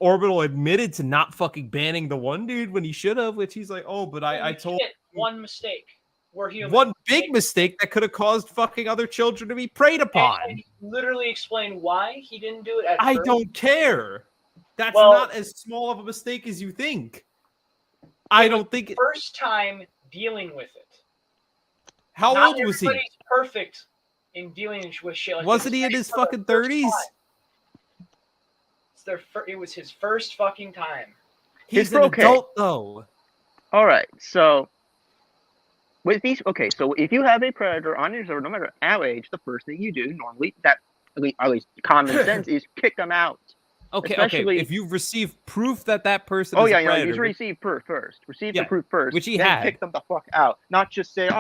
Orbital admitted to not fucking banning the one dude when he should have, which he's like, oh, but I told... One mistake. We're human. One big mistake that could have caused fucking other children to be preyed upon. And literally explain why he didn't do it at first. I don't care. That's not as small of a mistake as you think. I don't think... First time dealing with it. How old was he? Everybody's perfect in dealing with shit like Wasn't he in his fucking 30s? It was his first fucking time. He's an adult, though. All right, so with these, so if you have a predator on your server, no matter our age, the first thing you do normally, at least common sense, is kick them out. Okay. If you've received proof that person is a predator, you receive proof first. The proof first, which he then had. Kick them the fuck out. Not just say,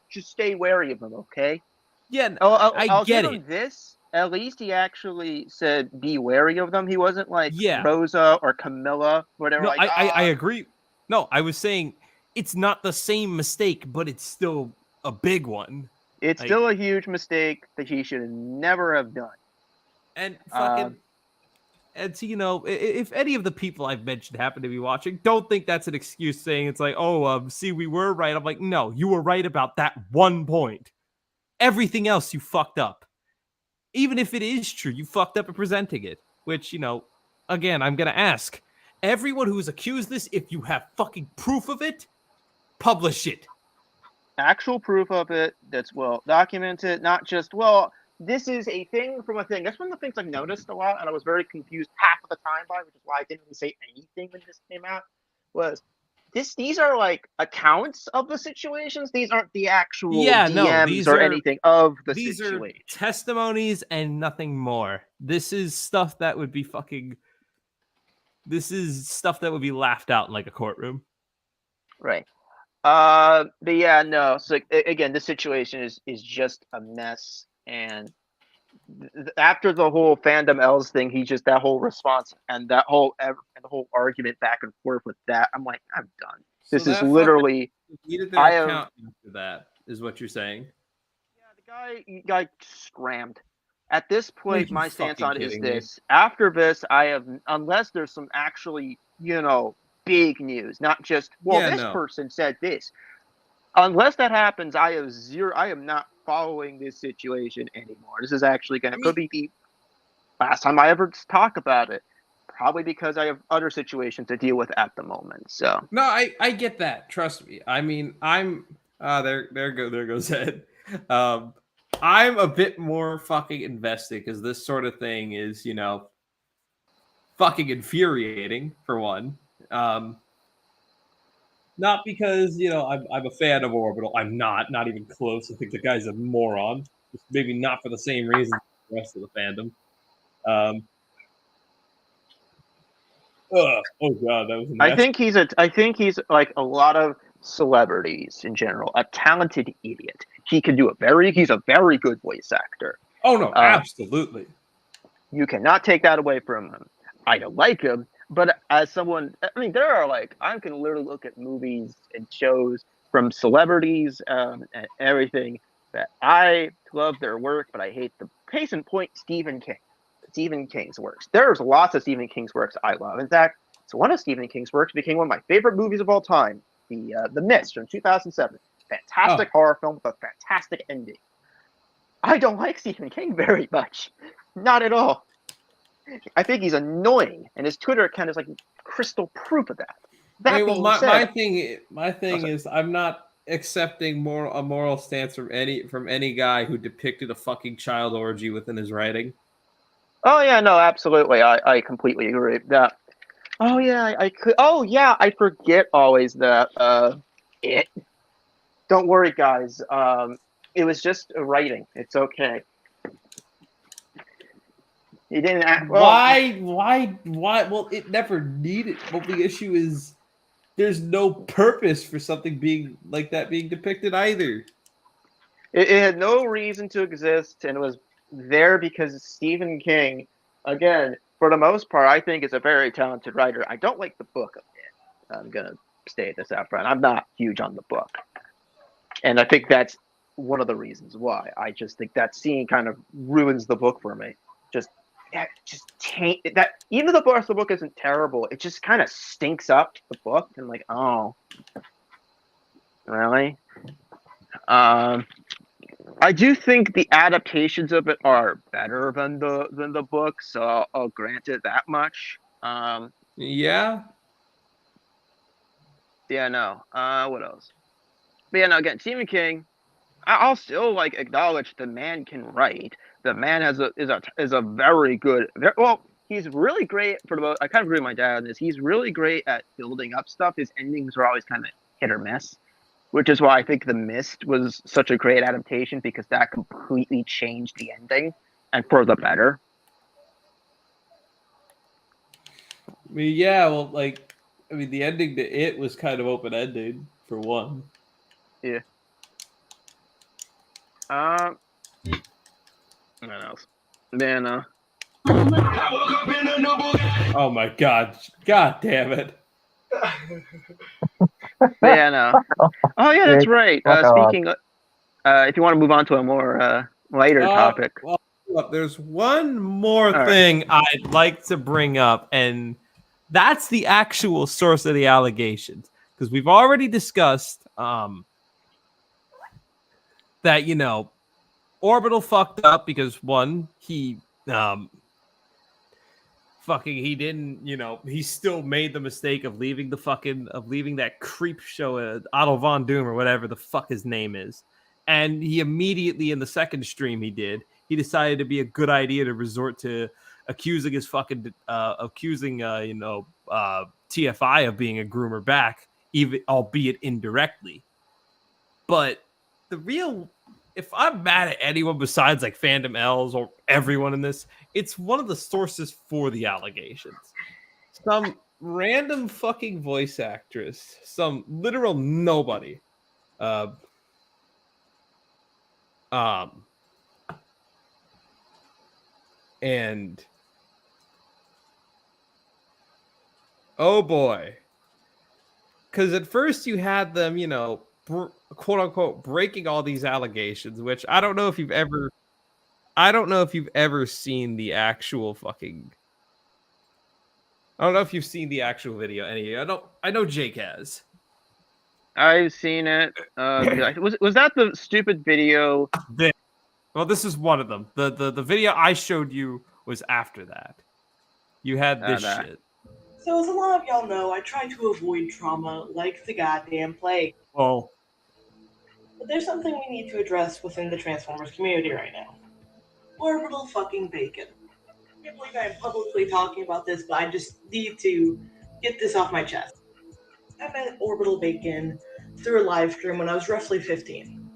just stay wary of them, okay? Yeah, I'll get it. This. At least he actually said, be wary of them. He wasn't like Rosa or Camilla, whatever. No, I agree. No, I was saying it's not the same mistake, but it's still a big one. It's still a huge mistake that he should never have done. And fucking... And so, if any of the people I've mentioned happen to be watching, don't think that's an excuse saying it's like, oh, see, we were right. I'm like, no, you were right about that one point. Everything else you fucked up. Even if it is true, you fucked up at presenting it. Which, again, I'm going to ask everyone who's accused this, if you have fucking proof of it, publish it. Actual proof of it that's well documented, not just, well, this is a thing from a thing. That's one of the things I've noticed a lot, and I was very confused half of the time by, which is why I didn't really say anything when this came out, was these are like accounts of the situations. These aren't the actual DMs or anything of the these situation. Are testimonies and nothing more. This is stuff that would be laughed out in like a courtroom. Right. But yeah, no. So again, this situation is just a mess, and after the whole fandom L's thing, he just that whole response and the whole argument back and forth with that. I'm like, I'm done. This is literally. Needed their account after that, is what you're saying. Yeah, the guy scrammed. At this point, my stance on it is this: me? after this, I have, unless there's some actually, big news, not just person said this. Unless that happens, I am not following this situation anymore. This is actually could be the last time I ever talk about it. Probably because I have other situations to deal with at the moment. So no, I get that. Trust me. I mean, I'm there goes Ed. I'm a bit more fucking invested because this sort of thing is, fucking infuriating for one. Not because, I'm a fan of Orbital. I'm not even close. I think the guy's a moron. Just maybe not for the same reason as the rest of the fandom. Oh god, that was a mess. I think he's like a lot of celebrities in general, a talented idiot. He's a very good voice actor. Oh no, absolutely. You cannot take that away from him. I don't like him, but as someone, I mean, there are I can literally look at movies and shows from celebrities and everything that I love their work, but I hate the case in point. Stephen King's works. There's lots of Stephen King's works I love. In fact, so one of Stephen King's works became one of my favorite movies of all time, The Mist from 2007. Fantastic horror film with a fantastic ending. I don't like Stephen King very much. Not at all. I think he's annoying, and his Twitter account is like crystal proof of that. My thing is I'm not accepting a moral stance from any guy who depicted a fucking child orgy within his writing. Oh yeah, no, absolutely. I completely agree with that. Oh yeah, I forget always that it. Don't worry, guys. It was just a writing. It's okay. He didn't act well. Why? Well, it never needed. Well, the issue is there's no purpose for something being like that being depicted either. It had no reason to exist, and it was there because Stephen King, again, for the most part, I think is a very talented writer. I don't like the book of it. I'm gonna state this out front. I'm not huge on the book, and I think that's one of the reasons why. I just think that scene kind of ruins the book for me. Just taint that. Even though the rest of the book isn't terrible, it just kind of stinks up the book. And like, oh, really? I do think the adaptations of it are better than the book, so I'll grant it that much. Yeah. Yeah, no. What else? But yeah, no. Again, Stephen King. I'll still acknowledge the man can write. The man is a very good. He's really great for the most. I kind of agree with my dad on this. He's really great at building up stuff. His endings are always kind of hit or miss, which is why I think The Mist was such a great adaptation because that completely changed the ending and for the better. I mean, yeah. Well, the ending to it was kind of open ended for one. Yeah. What else? Man, oh my god. God damn it. Yeah, no. Oh yeah, that's right. Speaking of, if you want to move on to a more lighter topic. Well, Look, there's one more All right. thing I'd like to bring up, and that's the actual source of the allegations. Because we've already discussed that, you know, Orbital fucked up because one, he he didn't, you know, he still made the mistake of leaving that creep show, Otto Von Doom or whatever the fuck his name is. And he immediately, in the second stream he decided to be a good idea to resort to accusing TFI of being a groomer back, even albeit indirectly. But if I'm mad at anyone besides like Fandom L's or everyone in this, it's one of the sources for the allegations. Some random fucking voice actress, some literal nobody. And oh boy. Because at first you had them, you know, quote unquote breaking all these allegations, which I don't know if you've ever seen the actual I don't know if you've seen the actual video. I know Jake has. I've seen it. Was that the stupid video? Well, this is one of them. The video I showed you was after that. You had this shit. So as a lot of y'all know, I try to avoid trauma like the goddamn plague. Oh. But there's something we need to address within the Transformers community right now. Orbital fucking bacon. I can't believe I'm publicly talking about this, but I just need to get this off my chest. I met Orbital Bacon through a live stream when I was roughly 15.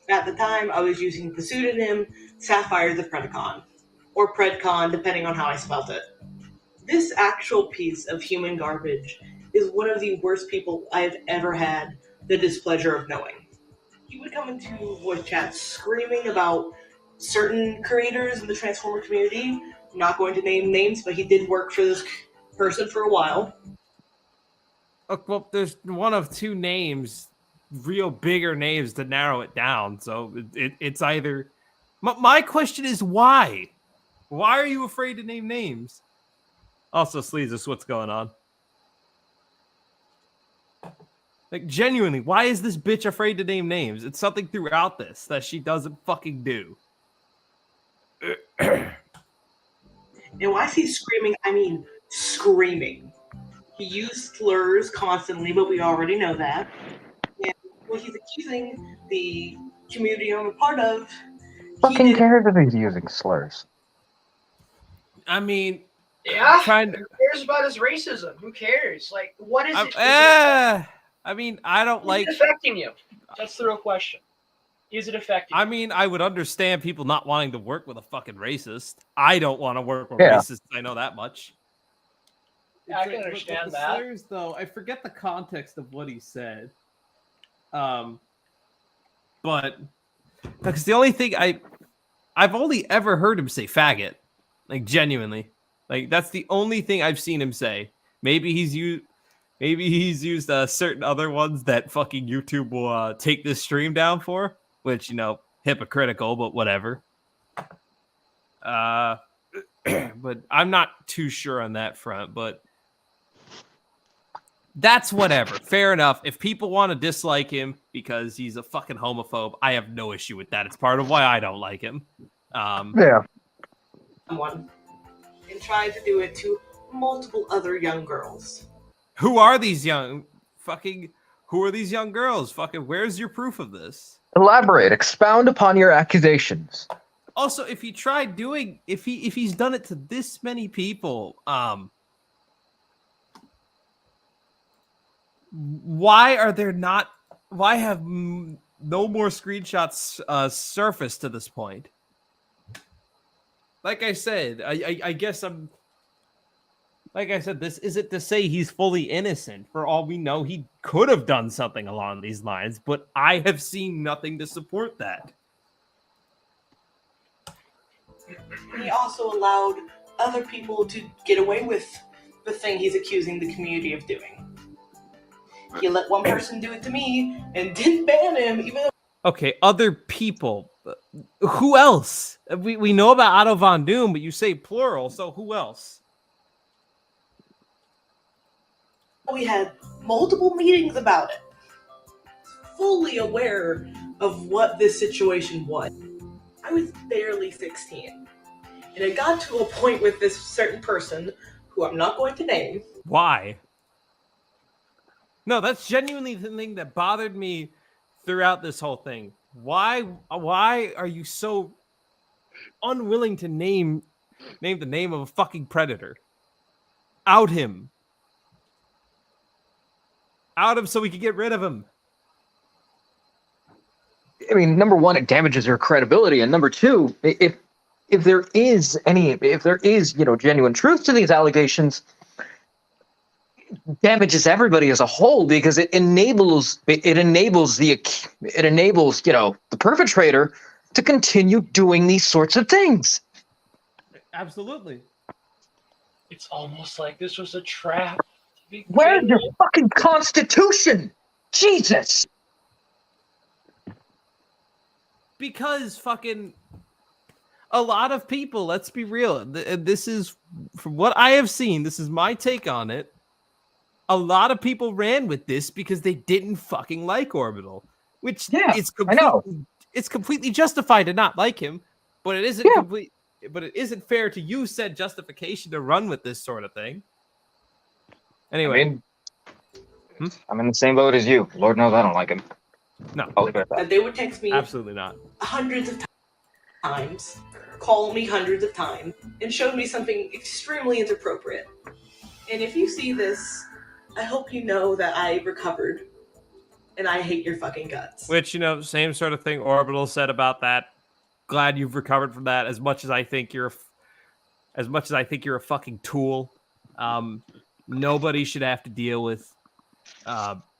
At the time, I was using the pseudonym Sapphire the Predacon, or Predcon, depending on how I spelt it. This actual piece of human garbage is one of the worst people I've ever had the displeasure of knowing. He would come into voice chats screaming about certain creators in the Transformer community. I'm not going to name names, but he did work for this person for a while. Well, there's one of two names, real bigger names to narrow it down. So it's either... My question is why? Why are you afraid to name names? Also, Sleezus, what's going on? Like, genuinely, why is this bitch afraid to name names? It's something throughout this that she doesn't fucking do. And when I say screaming, I mean screaming. He used slurs constantly, but we already know that. And when he's accusing the community I'm a part of... Fucking cares if he's using slurs. I mean... Yeah, who cares about his racism? Who cares? Like, what is it? I mean, I don't like... Is it affecting you? That's the real question. Is it affecting you? I mean, I would understand people not wanting to work with a fucking racist. I don't want to work with racists. I know that much. Yeah, I can understand that. Slurs, though, I forget the context of what he said. But because the only thing I've only ever heard him say faggot, like genuinely, like that's the only thing I've seen him say. Maybe he's used certain other ones that fucking YouTube will take this stream down for, which, you know, hypocritical, but whatever. But I'm not too sure on that front, but that's whatever. Fair enough. If people want to dislike him because he's a fucking homophobe, I have no issue with that. It's part of why I don't like him. Yeah. Someone and tried to do it to multiple other young girls. Who are these young girls? Fucking, where's your proof of this? Elaborate. Expound upon your accusations. Also, if he tried doing, if he's done it to this many people, why have no more screenshots surfaced to this point? Like I said, I guess like I said, this isn't to say he's fully innocent. For all we know, he could have done something along these lines, but I have seen nothing to support that. He also allowed other people to get away with the thing he's accusing the community of doing. He let one person do it to me and didn't ban him, even though... Okay, other people. Who else? We know about Otto von Doom, but you say plural, so who else? We had multiple meetings about it, fully aware of what this situation was. I was barely 16, and it got to a point with this certain person, who I'm not going to name. Why? No, that's genuinely the thing that bothered me throughout this whole thing. Why are you so unwilling to name the name of a fucking predator? Out him so we can get rid of him. I mean, number one, it damages her credibility, and number two, if there is genuine truth to these allegations, damages everybody as a whole, because it enables the perpetrator to continue doing these sorts of things. Absolutely. It's almost like this was a trap. Where's your fucking constitution? Jesus. Because fucking a lot of people, let's be real, this is, from what I have seen, this is my take on it. A lot of people ran with this because they didn't fucking like Orbital, which is completely justified to not like him, but it isn't but it isn't fair to use said justification to run with this sort of thing. Anyway, I'm in the same boat as you. Lord knows I don't like him. No, that they would text me absolutely not. hundreds of times, call me hundreds of times, and show me something extremely inappropriate. And if you see this, I hope you know that I recovered, and I hate your fucking guts. Which, same sort of thing Orbital said about that. Glad you've recovered from that. As much as I think you're a fucking tool, nobody should have to deal with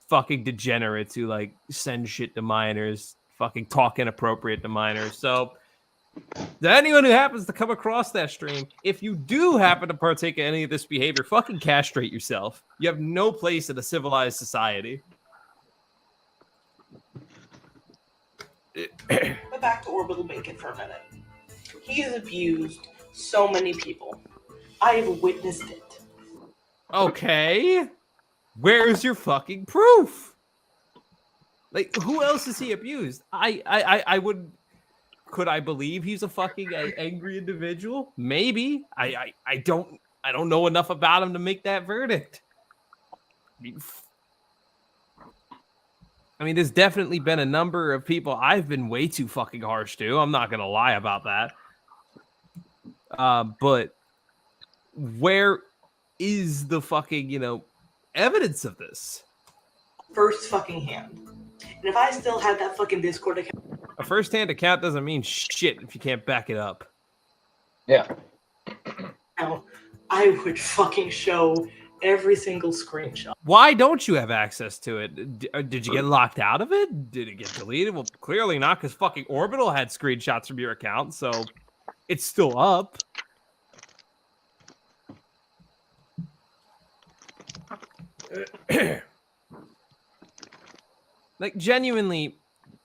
fucking degenerates who like send shit to minors, fucking talk inappropriate to minors. So to anyone who happens to come across that stream, if you do happen to partake in any of this behavior, fucking castrate yourself. You have no place in a civilized society. But back to Orbital Bacon for a minute. He has abused so many people. I have witnessed it. Okay. Where's your fucking proof? Like, who else has he abused? Could I believe he's a fucking angry individual? Maybe. I don't know enough about him to make that verdict. I mean, there's definitely been a number of people I've been way too fucking harsh to. I'm not gonna lie about that. But where is the fucking, evidence of this? First fucking hand. And if I still had that fucking Discord account... A first-hand account doesn't mean shit if you can't back it up. Yeah. Now, I would fucking show every single screenshot. Why don't you have access to it? Did you get locked out of it? Did it get deleted? Well, clearly not, because fucking Orbital had screenshots from your account, so it's still up. Like, genuinely,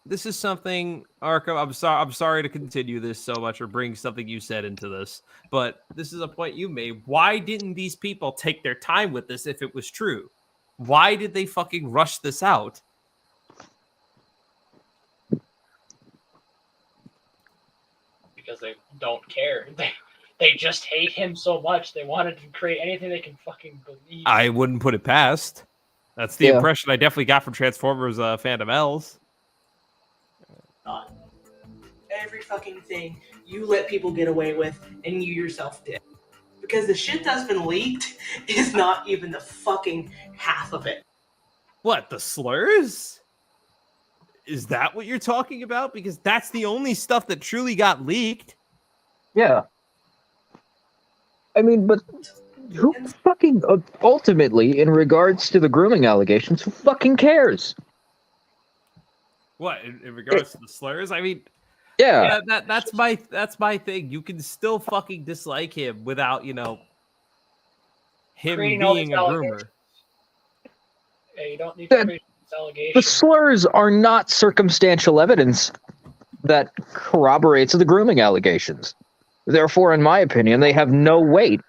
this is something, Arkham, I'm sorry to continue this so much or bring something you said into this, but this is a point you made. Why didn't these people take their time with this if it was true? Why did they fucking rush this out? Because they don't care. They just hate him so much. They wanted to create anything they can fucking believe. I wouldn't put it past. That's the impression I definitely got from Transformers Phantom L's. Not every fucking thing you let people get away with, and you yourself did. Because the shit that's been leaked is not even the fucking half of it. What, the slurs? Is that what you're talking about? Because that's the only stuff that truly got leaked. Yeah. I mean, but who fucking, ultimately, in regards to the grooming allegations, who fucking cares? What, in regards to the slurs? I mean, yeah, that's my thing. You can still fucking dislike him without, him Creating all being these a allegations. groomer. Yeah, you don't need to create these allegations. the slurs are not circumstantial evidence. that corroborates the grooming allegations. Therefore, in my opinion, they have no weight.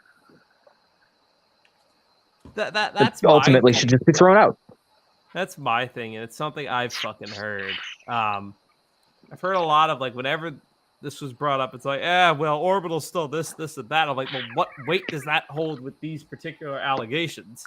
That's Ultimately my should thing. just be thrown out. That's my thing, and it's something I've fucking heard. I've heard a lot of like whenever this was brought up, it's like, well, Orbital's still this, and that. I'm like, well, what weight does that hold with these particular allegations?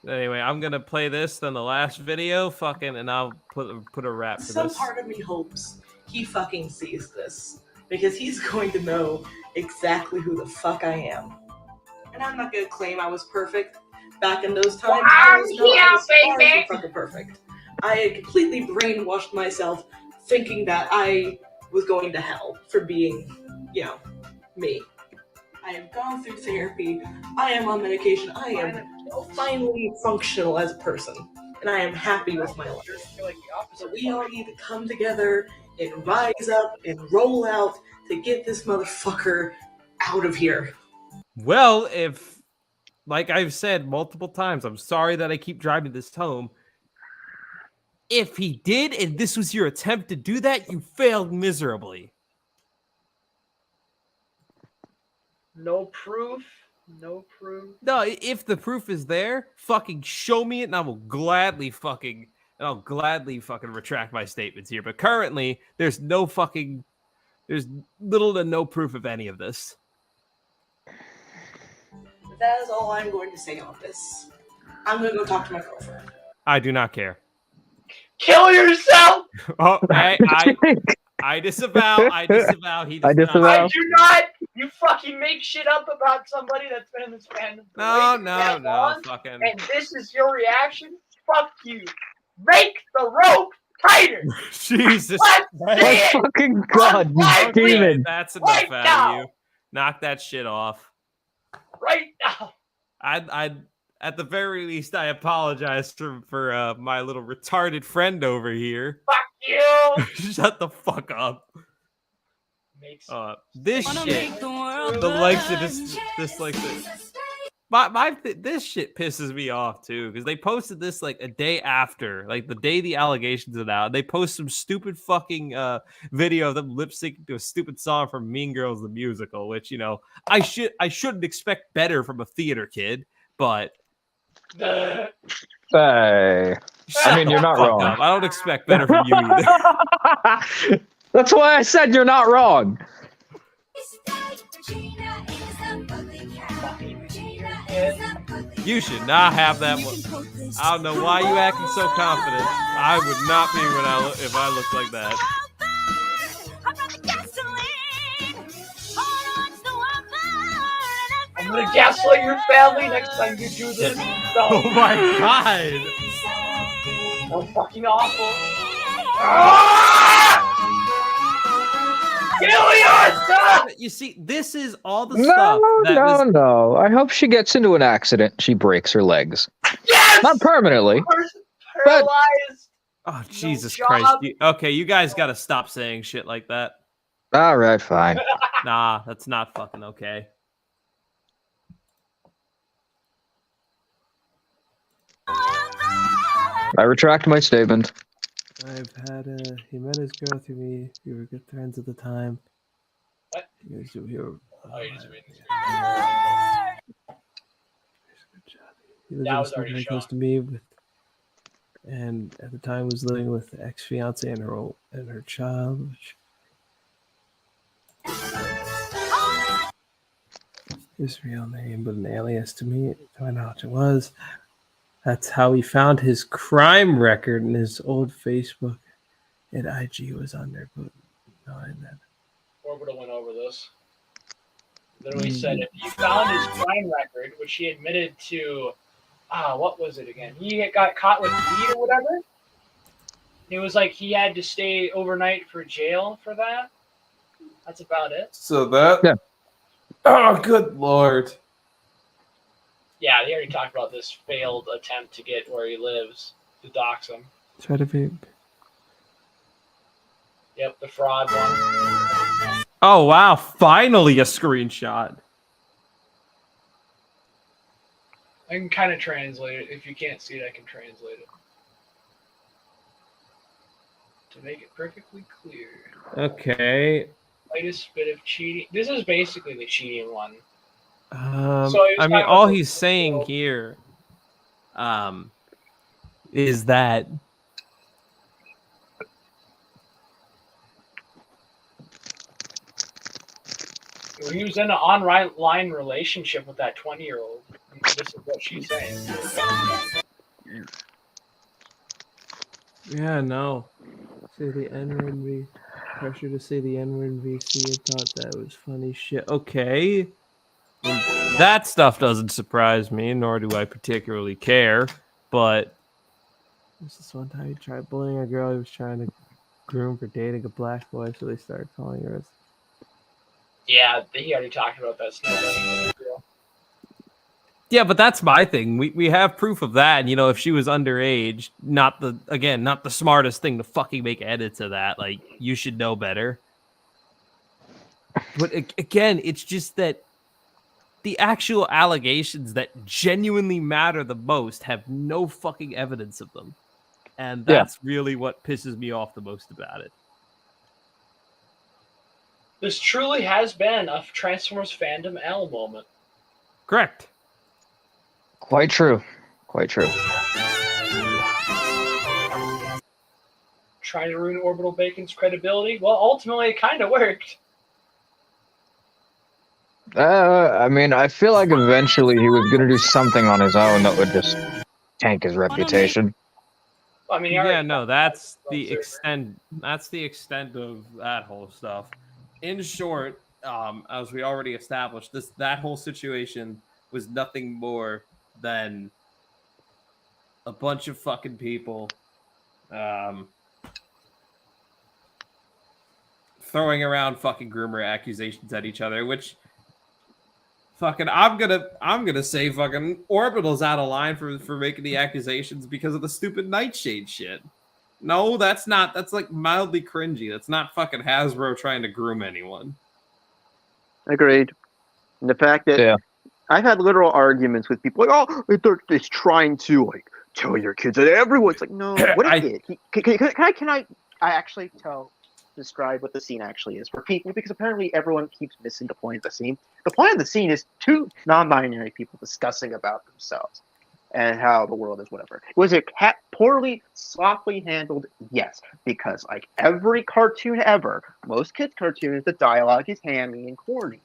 Anyway, I'm gonna play this, then the last video, fucking, and I'll put a wrap to Some this. part of me hopes he fucking sees this, because he's going to know exactly who the fuck I am. And I'm not gonna claim I was perfect. Back in those times, I was far from fucking perfect. I had completely brainwashed myself thinking that I was going to hell for being, me. I have gone through therapy. I am on medication. I am finally functional as a person. And I am happy with my life. So we all need to come together and rise up and roll out to get this motherfucker out of here. Well, if, like I've said multiple times, I'm sorry that I keep driving this home. If he did, and this was your attempt to do that, you failed miserably. No proof. No proof. No, if the proof is there, fucking show me it, and I'll gladly fucking retract my statements here. But currently, there's little to no proof of any of this. That is all I'm going to say on this. I'm going to go talk to my girlfriend. I do not care. Kill yourself! Oh, I disavow. I disavow. He does I disavow. I do not! You fucking make shit up about somebody that's been in this fandom. No, fucking. And this is your reaction? Fuck you. Make the rope tighter! Jesus. Let's see it! Fucking God, you Okay, demon. That's enough Right out now. of you. Knock that shit off. Right now! I at the very least, I apologize for my little retarded friend over here. Fuck you! Shut the fuck up. This shit, the likes of this like this. This shit pisses me off too, because they posted this like a day after, like the day the allegations are out. They post some stupid fucking video of them lip syncing to a stupid song from Mean Girls the musical, which I shouldn't expect better from a theater kid, but Hey, I mean, you're not wrong. I don't expect better from you either. That's why I said you're not wrong. You should not have that one. I don't know why you acting so confident. I would not be if I looked like that. I'm gonna gaslight your family next time you do this. Oh my god! So fucking awful. Ah! Kill yourself! You see, this is all the stuff. No. I hope she gets into an accident. She breaks her legs. Yes! Not permanently. Paralyzed. Oh, Jesus job. Christ. Okay, you guys gotta stop saying shit like that. All right, fine. Nah, that's not fucking okay. I retract my statement. I've had he met his girl through me. We were good friends at the time. What? You guys do here. Oh, you just reading this. He lived That in was a already very close shown. to me, and at the time was living with the ex-fiance and her child. His real name, but an alias to me. To my knowledge, it was. That's how he found his crime record in his old Facebook and IG was on there, but no, I didn't. Orbital went over this. Literally said if you found his crime record, which he admitted to, what was it again? He got caught with weed or whatever. It was like he had to stay overnight for jail for that. That's about it. So that. Yeah. Oh, good lord. Yeah, they already talked about this failed attempt to get where he lives, to dox him. Try to be. Yep, the fraud one. Oh wow! Finally, a screenshot. I can kind of translate it. If you can't see it, I can translate it. To make it perfectly clear, Okay. latest bit of cheating. This is basically the cheating one. So he I was mean, talking all about he's saying here, is that he was in an online relationship with that 20-year-old. This is what she's saying. yeah, no. Say the N-word in V. Pressure to say the N-word in VC and thought that was funny shit. Okay. That stuff doesn't surprise me, nor do I particularly care. But this one time he tried bullying a girl he was trying to groom for dating a black boy, so they started calling her. Yeah, he already talked about that snowboarding girl. Yeah, but that's my thing. We have proof of that, and if she was underage, not the smartest thing to fucking make edits of that. Like, you should know better. But again, it's just that the actual allegations that genuinely matter the most have no fucking evidence of them. And that's really what pisses me off the most about it. This truly has been a Transformers fandom L moment. Correct. Quite true. Quite true. Trying to ruin Orbital Bacon's credibility? Well, ultimately, it kind of worked. I mean, I feel like eventually he was going to do something on his own that would just tank his reputation. I mean, Yeah, no, that's the extent. That's the extent of that whole stuff. In short, as we already established, that whole situation was nothing more than a bunch of fucking people throwing around fucking groomer accusations at each other, which fucking I'm gonna say fucking Orbital's out of line for making the accusations because of the stupid Nightshade shit. No, that's like mildly cringy. That's not fucking Hasbro trying to groom anyone. Agreed. And the fact that I've had literal arguments with people like, oh, it's trying to like tell your kids that everyone's like, no, what it did. Can I actually describe what the scene actually is for people, because apparently everyone keeps missing the point of the scene. The point of the scene is two non-binary people discussing about themselves and how the world is whatever. Was it poorly, sloppily handled? Yes, because like every cartoon ever, most kids' cartoons, the dialogue is hammy and corny.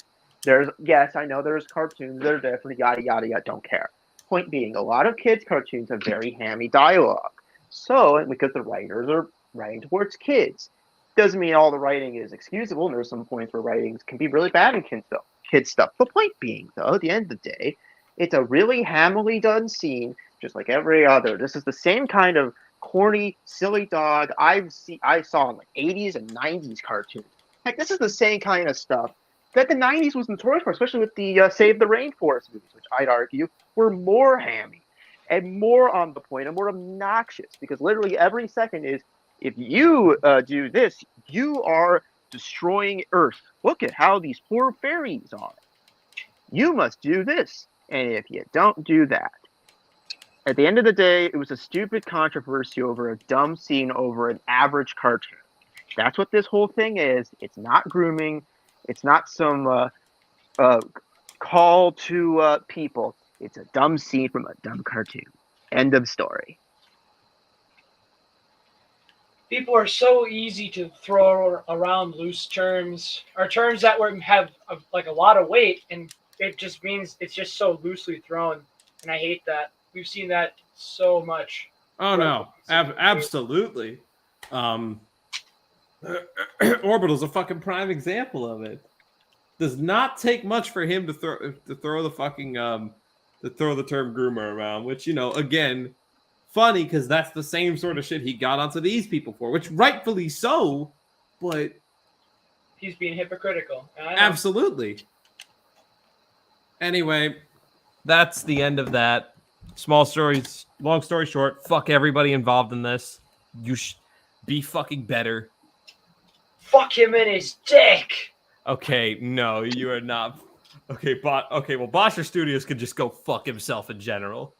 Yes, I know there's cartoons that are different, yada yada yada. Don't care. Point being, a lot of kids' cartoons have very hammy dialogue. So because the writers are writing towards kids, doesn't mean all the writing is excusable. And there's some points where writings can be really bad in kids stuff. The point being, though, at the end of the day, it's a really hammily done scene, just like every other. This is the same kind of corny, silly dog I saw in like 80s and 90s cartoons. Heck, this is the same kind of stuff that the 90s was notorious for, especially with the Save the Rainforest movies, which I'd argue were more hammy and more on the point and more obnoxious, because literally every second is, if you do this, you are destroying Earth. Look at how these poor fairies are. You must do this. And if you don't do that, at the end of the day, it was a stupid controversy over a dumb scene over an average cartoon. That's what this whole thing is. It's not grooming. It's not some call to people. It's a dumb scene from a dumb cartoon. End of story. People are so easy to throw around loose terms, or terms that have like a lot of weight, and it just means it's just so loosely thrown, and I hate that. We've seen that so much. Oh no, absolutely. Orbital's a fucking prime example of it. Does not take much for him to throw the fucking to throw the term groomer around, which again, funny because that's the same sort of shit he got onto these people for, which rightfully so, but he's being hypocritical. Absolutely. Anyway, that's the end of that. Long story short, fuck everybody involved in this. You be fucking better. Fuck him in his dick. Okay, no, you are not. Okay, well, Boscher Studios could just go fuck himself in general.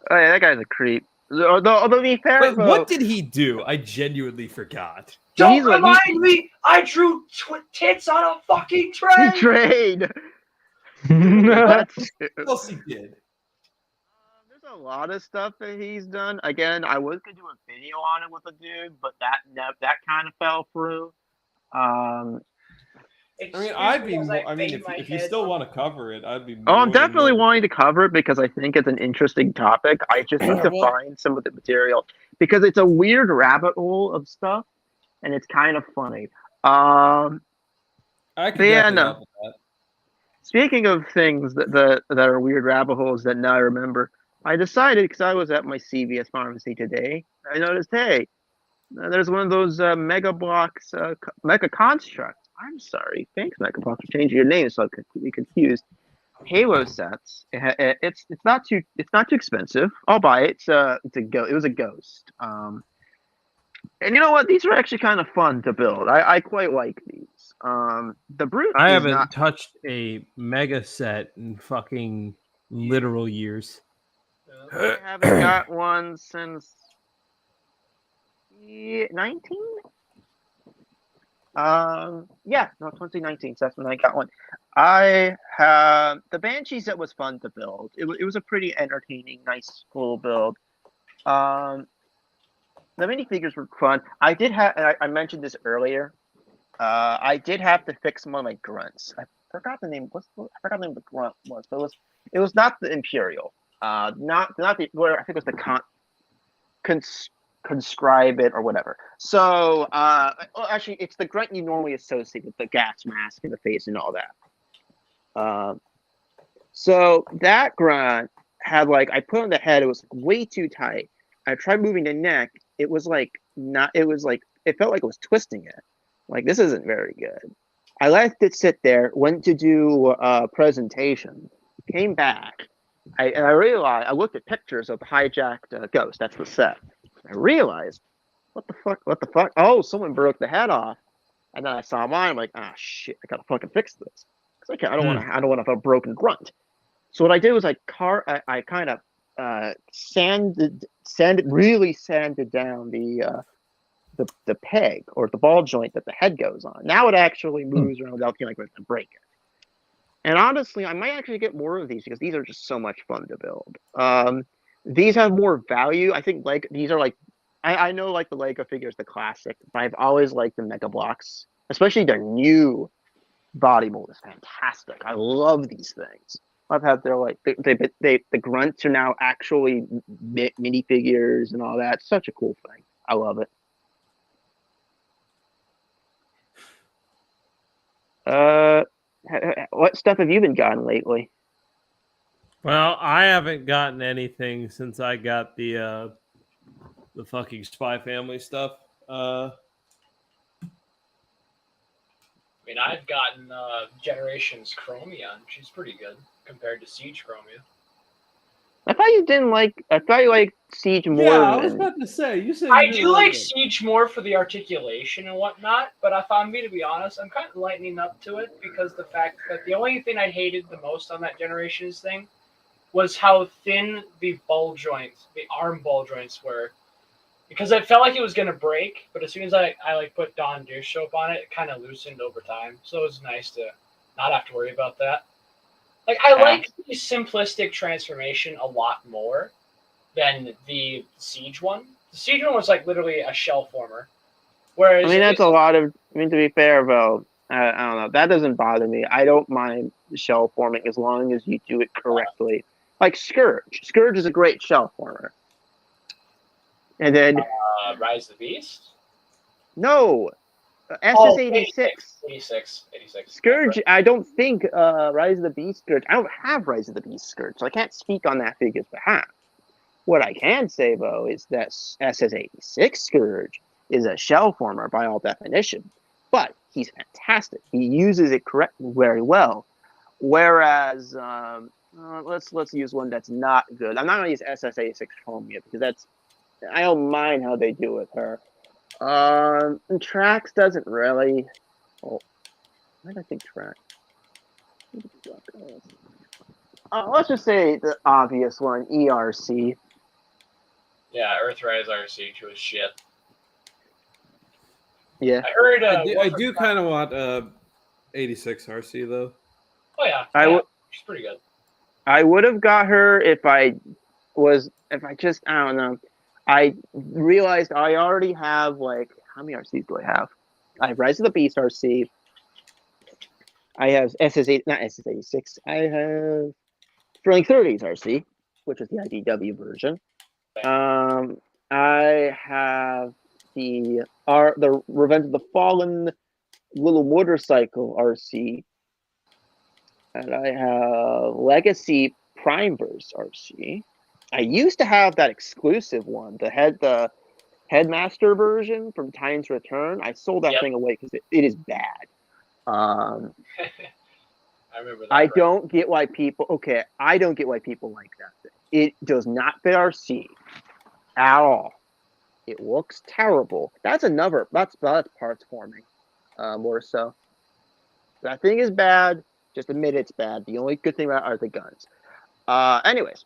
Oh yeah, that guy's a creep. Although to be fair, Wait, though, what did he do? I genuinely forgot. Don't He's like- remind me! I drew tits on a fucking he train! trade. What else he did? There's a lot of stuff that he's done. Again, I was gonna do a video on it with a dude, but that kind of fell through. I mean, I'd be more. I mean, if you still want to cover it, I'd be. Oh, I'm more than definitely willing. wanting to cover it because I think it's an interesting topic. I just need to Well- find some of the material because it's a weird rabbit hole of stuff, and it's kind of funny. I could But yeah, definitely no. help with that. Speaking of things that are weird rabbit holes that now I remember, I decided because I was at my CVS pharmacy today, I noticed, hey, there's one of those Mega Blocks, Mega Construct. I'm sorry, thanks Mega Blocks for changing your name so I could be confused. Halo sets. It's not too expensive. I'll buy it. It was a ghost. And you know what? These are actually kind of fun to build. I quite like these. The brute. I is haven't not, touched a mega set in fucking literal years. I haven't got one since 19. Yeah, no, 2019. So that's when I got one. I have the Banshee set was fun to build. It was a pretty entertaining, nice little build. The minifigures were fun. I did have. I mentioned this earlier. I did have to fix one of my grunts. I forgot the name. I forgot the name of the grunt was, but it was not the Imperial. Not the where I think it was the conscribe it or whatever. So well, actually, it's the grunt you normally associate with the gas mask in the face and all that. So that grunt had I put on the head. It was way too tight. I tried moving the neck. It was not. It was it felt like it was twisting it. This isn't very good. I let it sit there. Went to do a presentation. Came back. I realized I looked at pictures of the hijacked ghost. That's the set. I realized, what the fuck? What the fuck? Oh, someone broke the head off. And then I saw mine. I'm like, ah, shit! I gotta fucking fix this. Cause I don't want to. I don't want to have a broken grunt. So what I did was I kind of really sanded down the peg or the ball joint that the head goes on. Now it actually moves around without feeling like we're gonna break it. And honestly, I might actually get more of these because these are just so much fun to build. These have more value. I think these are I know the Lego figures, the classic, but I've always liked the Mega Blocks, especially their new body mold is fantastic. I love these things. I've had their the grunts are now actually minifigures and all that. Such a cool thing. I love it. What stuff have you been gotten lately? Well, I haven't gotten anything since I got the fucking Spy Family stuff. I mean, I've gotten Generations Chromium. She's pretty good compared to Siege Chromium. I thought you didn't like. I thought you liked Siege more. Yeah, I was about to say. You said I do like Siege more for the articulation and whatnot, but if I'm to be honest, I'm kind of lightening up to it because the fact that the only thing I hated the most on that Generations thing was how thin the ball joints, the arm ball joints were. Because I felt like it was going to break, but as soon as I put Don Deersoap on it, it kind of loosened over time. So it was nice to not have to worry about that. I like the simplistic transformation a lot more than the Siege one. The Siege one was literally a shell former. Whereas that's a lot of. To be fair, though, I don't know. That doesn't bother me. I don't mind shell forming as long as you do it correctly. Like Scourge. Scourge is a great shell former. And then Rise of the Beast? No. SS86. 86. Scourge, I don't think Rise of the Beast Scourge. I don't have Rise of the Beast Scourge, so I can't speak on that figure's behalf. What I can say, though, is that SS86 Scourge is a shell former by all definition, but he's fantastic. He uses it very well. Whereas, let's use one that's not good. I'm not going to use SS86 Chromia because I don't mind how they do with her. And Trax doesn't really. Oh, why did I think Trax? Let's just say the obvious one, ERC. Yeah, Earthrise RC was shit. Yeah. I heard. I do kind of want 86 RC though. Oh yeah, I would. she's pretty good. I would have got her if I don't know. I realized I already have like how many RCs do I have? I have Rise of the Beast RC. I have SS8, not SS86. I have Thrilling 30s RC, which is the IDW version. I have the Revenge of the Fallen little motorcycle RC, and I have Legacy Primeverse RC. I used to have that exclusive one, the Headmaster version from Time's Return. I sold that thing away because it is bad. I remember that. I don't get why people like that thing. It does not fit RC at all. It looks terrible. That's parts forming, more so. That thing is bad. Just admit it's bad. The only good thing about it are the guns. Anyways,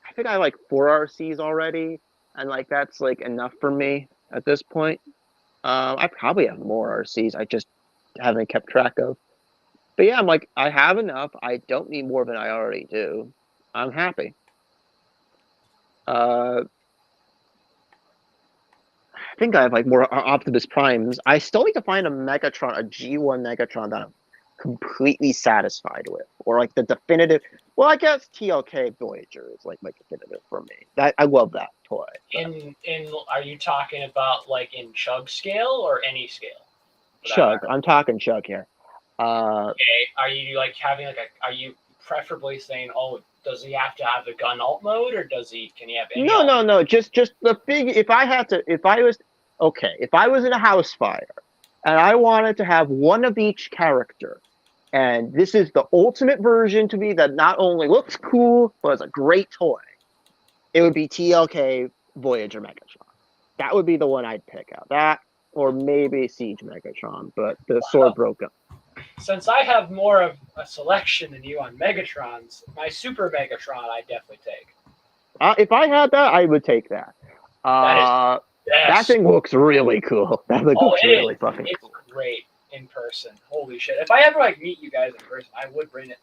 I think I like 4 RCs already, and like that's like enough for me at this point. I probably have more RCs. I just haven't kept track of. But yeah, I'm like, I have enough. I don't need more than I already do. I'm happy. I think I have like more Optimus Primes. I still need to find a Megatron, a G1 Megatron that I'm completely satisfied with, or like the definitive. Well, I guess TLK Voyager is like my definitive for me. I love that toy. In are you talking about like in chug scale or any scale? Chug. I'm talking chug here. Okay. Are you like having like are you preferably saying, oh, does he have to have the gun alt mode, or can he have any? No. Just the figure. If I was in a house fire and I wanted to have one of each character, and this is the ultimate version to me that not only looks cool but is a great toy, it would be TLK Voyager Megatron. That would be the one I'd pick out. That, or maybe Siege Megatron, but the sword broke up. Since I have more of a selection than you on Megatrons, my Super Megatron I'd definitely take. If I had that, I would take that. That thing looks really cool. That looks really fucking cool. It's great in person. Holy shit! If I ever like meet you guys in person, I would bring it.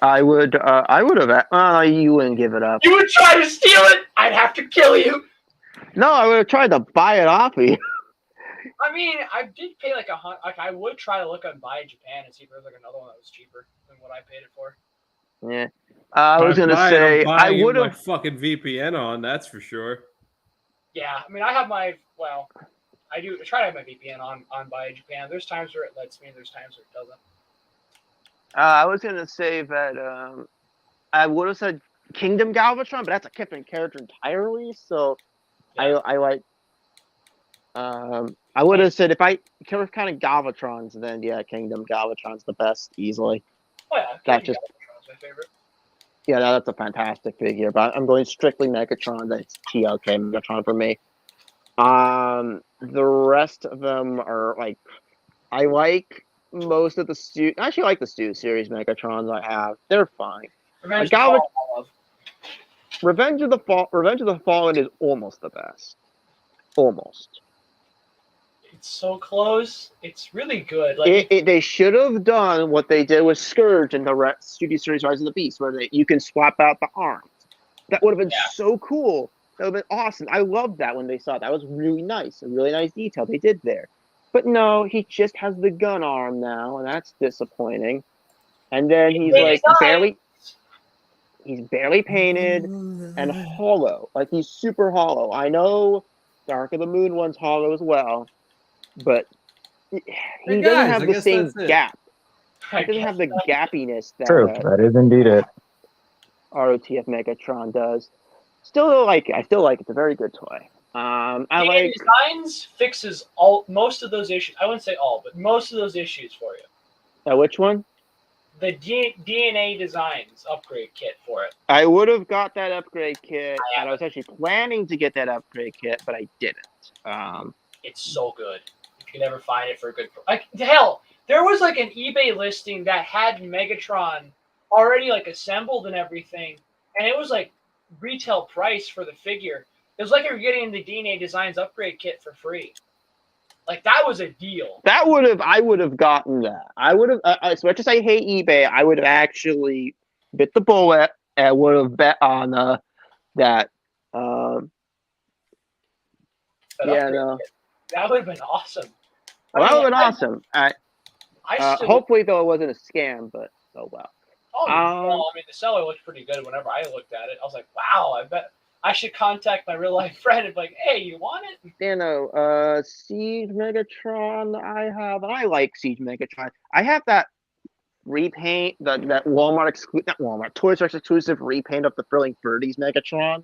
I would have. You wouldn't give it up. You would try to steal it. I'd have to kill you. No, I would have tried to buy it off of you. I mean, I did pay like I would try to look on Buy Japan and see if there was like another one that was cheaper than what I paid it for. Yeah, I was gonna say I would have fucking VPN on. That's for sure. Yeah, I mean, I have I do try to have my VPN on Buy Japan. There's times where it lets me, there's times where it doesn't. I was gonna say that I would have said Kingdom Galvatron, but that's a different character entirely. So yeah. I like. I would have said if I kind of Galvatrons, then yeah, Kingdom Galvatron's the best easily. Oh yeah, Galvatron's my favorite. Yeah, that's a fantastic figure, but I'm going strictly Megatron. That's TLK Megatron for me. The rest of them are like, I like most of the I actually like the Stu series Megatrons I have. They're fine. Revenge of the Fallen is almost the best. Almost. It's so close. It's really good. Like they should have done what they did with Scourge in the Studio Series Rise of the Beast, where you can swap out the arms. That would have been so cool. That would have been awesome. I loved that when they saw it. That was really nice. A really nice detail they did there. But no, he just has the gun arm now, and that's disappointing. And then he's barely painted and hollow. Like he's super hollow. I know Dark of the Moon one's hollow as well. But he doesn't have the same gap. He doesn't have the gappiness that True, that is indeed it. ROTF Megatron does. I still like it. It's a very good toy. Designs fixes most of those issues. I wouldn't say all, but most of those issues for you. Which one? The DNA Designs upgrade kit for it. I would have got that upgrade kit, and I was actually planning to get that upgrade kit, but I didn't. It's so good. You can never find it for a good hell, there was like an eBay listing that had Megatron already like assembled and everything, and it was like retail price for the figure. It was like you were getting the DNA Designs upgrade kit for free. Like that was a deal. I would have gotten that. I would have, as much as I hate eBay, I would have actually bit the bullet and would have bet on that. That Yeah, upgrade no. kit. That would have been awesome. Well, that would have been awesome. I still, hopefully, though, it wasn't a scam, but oh well. well, I mean, the seller looked pretty good whenever I looked at it. I was like, wow, I bet I should contact my real life friend and be like, hey, you want it? You know, Siege Megatron I have, and I like Siege Megatron. I have that repaint, that Walmart exclusive, not Walmart, Toys R Us exclusive repaint of the Thrilling 30s Megatron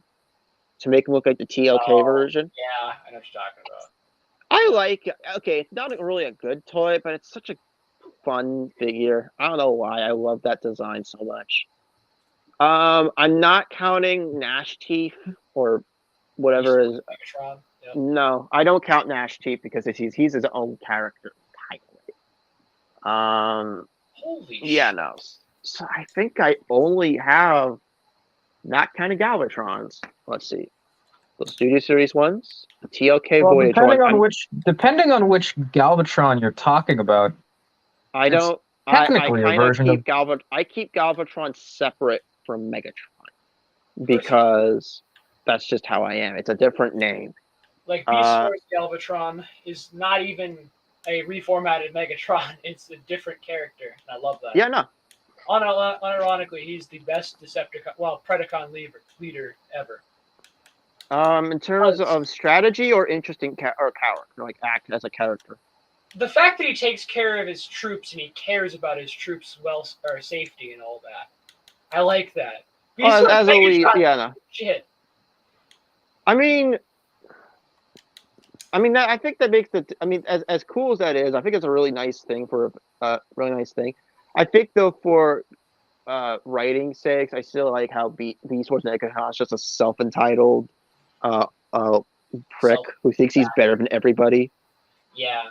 to make him look like the TLK version. Yeah, I know what you're talking about. I like, okay, it's not really a good toy, but it's such a fun figure. I don't know why I love that design so much. I'm not counting Gnash Teeth or whatever is. Megatron. Yep. No, I don't count Gnash Teeth because he's his own character entirely. Holy yeah, shit. no. So I think I only have that kind of Galvatrons. Let's see. The Studio Series ones, the TLK Well, Voyage depending one. depending on which Galvatron you're talking about, I don't. technically I a version keep of I keep Galvatron separate from Megatron because that's just how I am. It's a different name. Like Beast Force Galvatron is not even a reformatted Megatron. It's a different character. I love that. Yeah, no. Unironically, he's the best Decepticon, well, Predacon leader ever. In terms of strategy or interesting or character, like act as a character. The fact that he takes care of his troops and he cares about his troops' or safety and all that, I like that. As a lead, yeah, no. Shit. I mean, I think that makes the. I mean, as cool as that is, I think it's a really nice thing for really nice thing. I think though for writing sakes, I still like how Beast Wars Megatron is just a self-entitled prick who thinks he's better than everybody. Yeah,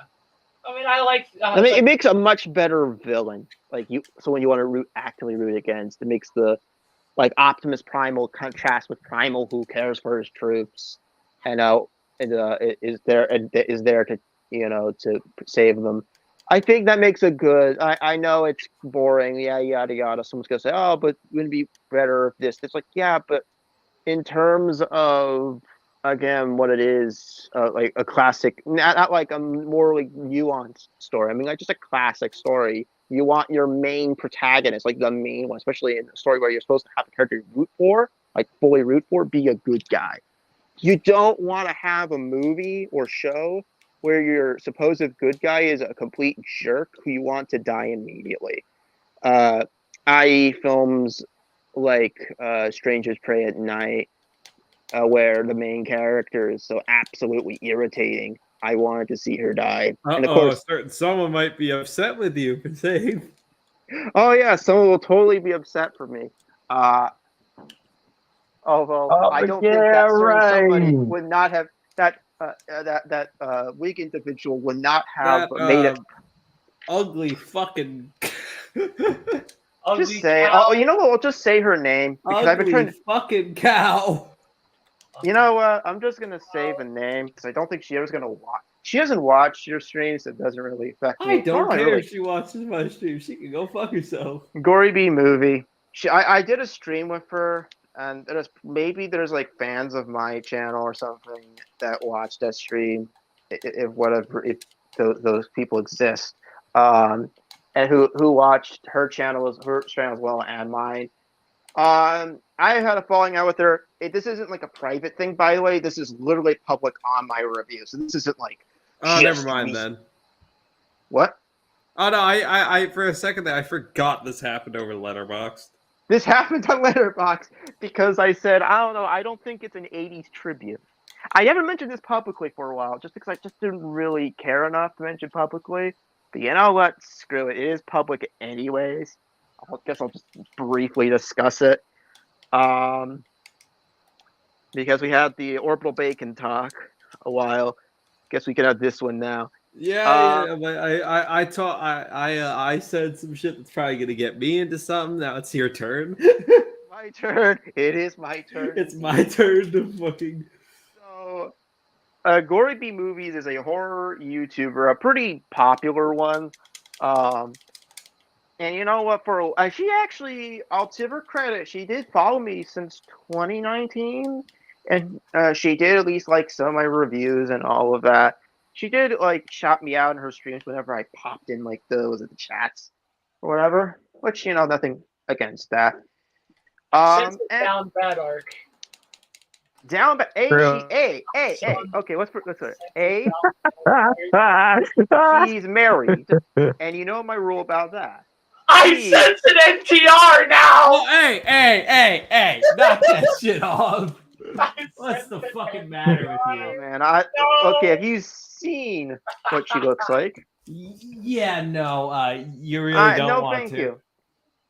I mean, I like. I mean, it makes a much better villain. Like so when you want to actively root against, it makes the Optimus Primal contrast with Primal, who cares for his troops, and is there to to save them. I think that makes a good. I know it's boring, yeah, yada yada. Someone's gonna say, oh, but wouldn't it be better if this? It's like, yeah, but in terms of again what it is, like a classic, not like a morally nuanced story. I mean, like just a classic story. You want your main protagonist, like the main one, especially in a story where you're supposed to have a character you root for, like fully root for, be a good guy. You don't want to have a movie or show where your supposed good guy is a complete jerk who you want to die immediately. I.e. films like Strangers Prey at Night, where the main character is so absolutely irritating. I wanted to see her die. And of course, someone might be upset with you for saying. Oh yeah, someone will totally be upset for me. Although I don't think that somebody would not have that weak individual would not have made it. Ugly fucking. Just say, oh, you know what? We'll just say her name because I've been trying. Fucking cow. You know what? I'm just gonna say the name because I don't think she ever's gonna watch. She doesn't watch your streams. It doesn't really affect me. I don't care if she watches my stream. She can go fuck herself. Gory B movie. I did a stream with her, and there's like fans of my channel or something that watch that stream, if those people exist, and who watched her channel as well and mine. I had a falling out with her. This isn't like a private thing, by the way. This is literally public on my review. So this isn't like. Oh, never mind then. What? Oh no, I for a second there I forgot this happened over Letterboxd. This happened on Letterboxd because I said, I don't know, I don't think it's an 80s tribute. I never mentioned this publicly for a while, just because I just didn't really care enough to mention publicly. But you know what? Screw it. It is public anyways. I guess I'll just briefly discuss it. Because we had the Orbital Bacon talk a while. Guess we can have this one now. Yeah, but I said some shit that's probably gonna get me into something. Now it's your turn. my turn. It is my turn. It's my turn to fucking. So, Gory B Movies is a horror YouTuber, a pretty popular one. And you know what? For she actually, I'll give her credit. She did follow me since 2019, and she did at least like some of my reviews and all of that. She did like shout me out in her streams whenever I popped in like the chats or whatever. Which nothing against that. Since it's And down bad arc. down, but True. A. Okay, let's put A. She's married, and you know my rule about that. I sense an NTR now. Oh, hey! Knock that shit off. What's the fucking matter with Oh, you? man, okay. Have you seen what she looks like? Yeah, no, you really don't no, want thank to. you.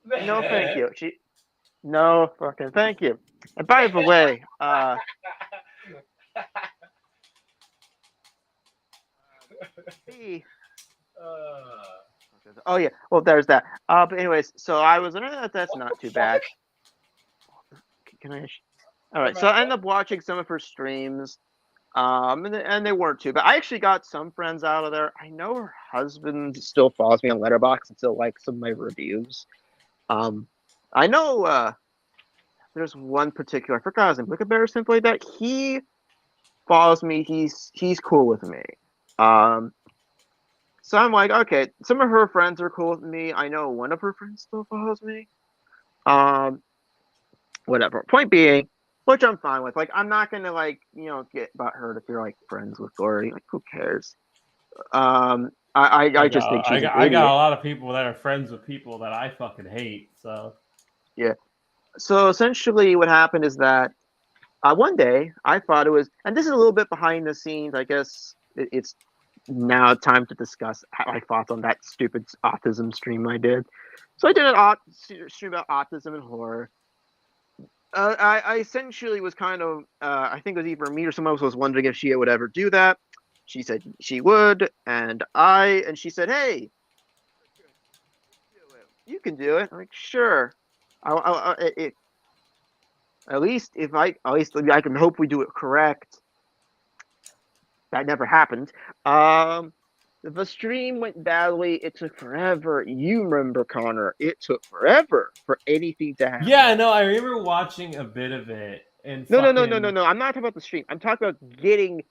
No, thank you. No fucking thank you. And by the way, oh yeah, well there's that. But anyways, so I was that's not too bad. Can I? All right, so I ended up watching some of her streams. And they weren't too bad. I actually got some friends out of there. I know her husband still follows me on Letterboxd and still likes some of my reviews. I know there's one particular, I forgot his name, Look at Bear, something like that. He follows me. He's cool with me. So I'm like, okay, some of her friends are cool with me. I know one of her friends still follows me. Whatever. Point being, which I'm fine with. Like, I'm not gonna get butthurt if you're like friends with Gory. Like, who cares? I just think she's an I idiot. got a lot of people that are friends with people that I fucking hate. So yeah. So essentially, what happened is that one day I thought it was, and this is a little bit behind the scenes. I guess it's now time to discuss my thoughts on that stupid autism stream I did. So I did an stream about autism and horror. I essentially was kind of, I think it was either me or someone else was wondering if she would ever do that. She said she would, and she said, "Hey, you can do it." I'm like, "Sure." At least I can hope we do it correct. That never happened. The stream went badly. It took forever. You remember, Connor? It took forever for anything to happen. yeah, no, I remember watching a bit of it. And No. I'm not talking about the stream. I'm talking about getting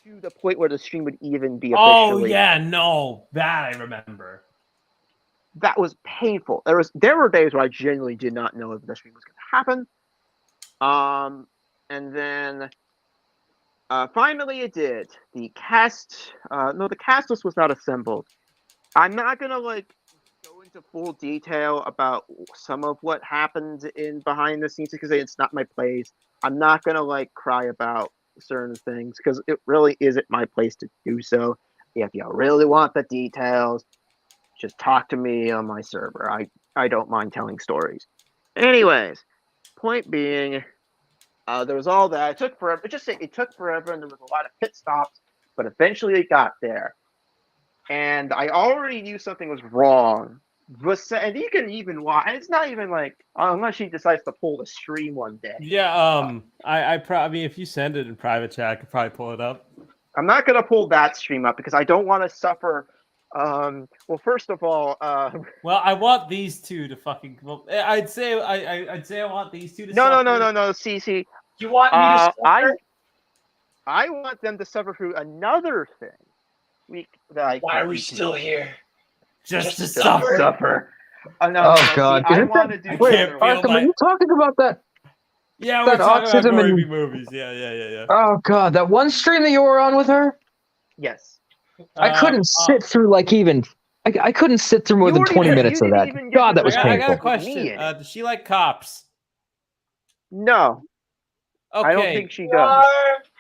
to the point where the stream would even be officially. Oh yeah, no, that I remember. That was painful. There were days where I genuinely did not know if the stream was going to happen. And then finally it did. The cast list was not assembled. I'm not gonna go into full detail about some of what happened in behind the scenes because it's not my place. I'm not gonna cry about certain things because it really isn't my place to do so. If you really want the details, just talk to me on my server. I don't mind telling stories. Anyways, point being, there was all that. It took forever. It took forever, and there was a lot of pit stops, but eventually it got there. And I already knew something was wrong. And you can even watch. And it's not even unless she decides to pull the stream one day. Yeah. I probably if you send it in private chat, I could probably pull it up. I'm not gonna pull that stream up because I don't want to suffer. Well, first of all, well, I want these two to fucking. Well, I'd say I want these two to. No. See. You want me to suffer? I want them to suffer through another thing. Why are we still here? Just to suffer. No, God! See, I want to do. Wait, Arkham, are you talking about that? Yeah, that we're talking about autism Gory and movies. Yeah. Oh God, that one stream that you were on with her. Yes. I couldn't sit through I couldn't sit through more than 20 minutes of that. God, that was I painful. got a question. Does she like cops? No. Okay. I don't think she does.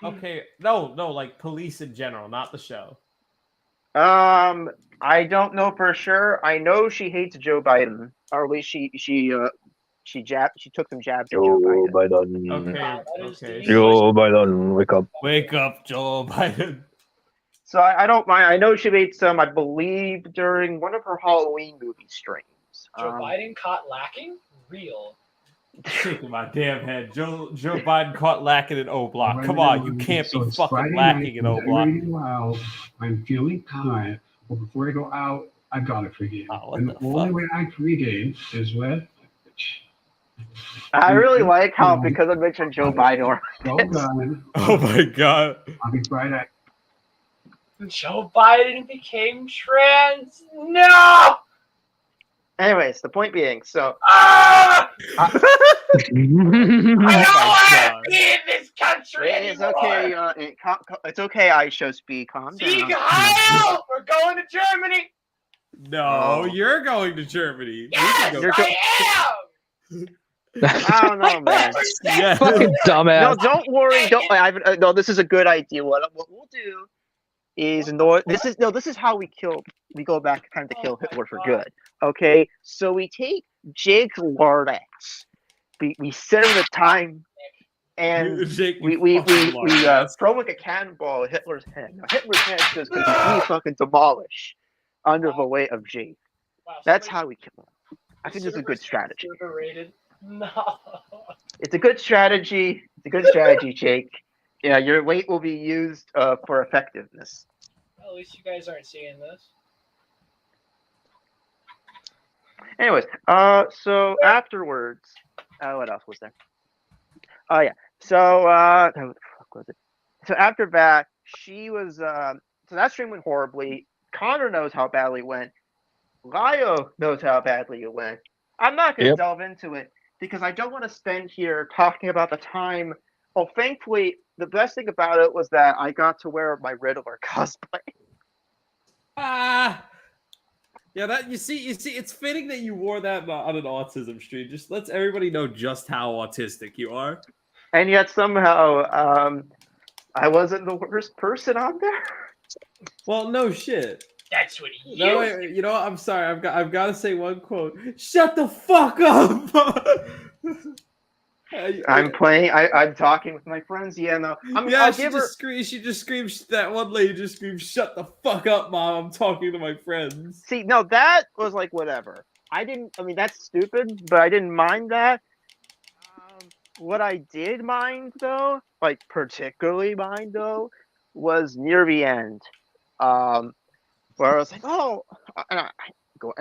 Okay. No, like police in general, not the show. I don't know for sure. I know she hates Joe Biden, or at least she took some jabs at Joe Biden. Okay. Joe Biden, wake up. Wake up, Joe Biden. So I don't mind. I know she made some, I believe, during one of her Halloween movie streams. Joe Biden caught lacking? Real. Shaking my damn head. Joe Biden caught lacking in O Block. Right Come on, you now, can't so be it's fucking Friday lacking night, in I'm O getting Block. ready to go out. I'm feeling tired, but before I go out, I gotta forgive. Oh, what And the the only fuck? way I forgive is with. I really like how because I mentioned Joe Biden or Well done. Oh my god. I'll be Friday. Joe Biden became trans. No! anyways, the point being, so Ah! I Oh my don't want God. to be in this country it's anymore. okay. It's okay. I show speed. Calm Sieg down. Heil! We're going to Germany. No, Oh. you're going to Germany. We Yes, can go. You're I am. I don't know, man. Yeah. Fucking No, dumbass. don't worry. Don't. No, this is a good idea. What we'll do is this is how we kill. We go back in time to kill Hitler for good. Okay, so we take Jake's lard ass. We set him the time, and Jake, we you fucking lard ass. throw like a cannonball at Hitler's head. Now Hitler's head just completely fucking demolish under the weight of Jake. Wow, That's somebody- how we kill him. I think this is a good strategy. Overrated. No. It's a good strategy. It's a good strategy, Jake. Yeah, your weight will be used for effectiveness. Well, at least you guys aren't seeing this. Anyways, so afterwards, what else was there? Oh yeah, so what the fuck was it? So after that, she was so that stream went horribly. Connor knows how badly it went. Lio knows how badly it went. I'm not going to Yep. delve into it because I don't want to spend here talking about the time. Well, thankfully, the best thing about it was that I got to wear my Riddler cosplay. Ah. Yeah, that you see, it's fitting that you wore that on an autism stream. Just lets everybody know just how autistic you are. And yet somehow, I wasn't the worst person on there. Well, no shit. That's what you. No, wait, you know what? I'm sorry. I've got to say one quote. Shut the fuck up. I'm playing. I'm talking with my friends. Yeah, no. I'll she give her. she just screams. That one lady just screams, "Shut the fuck up, mom! I'm talking to my friends." See, no, that was like whatever. I mean, that's stupid, but I didn't mind that. What I did mind, though, like particularly mind, though, was near the end, where I was like, oh, and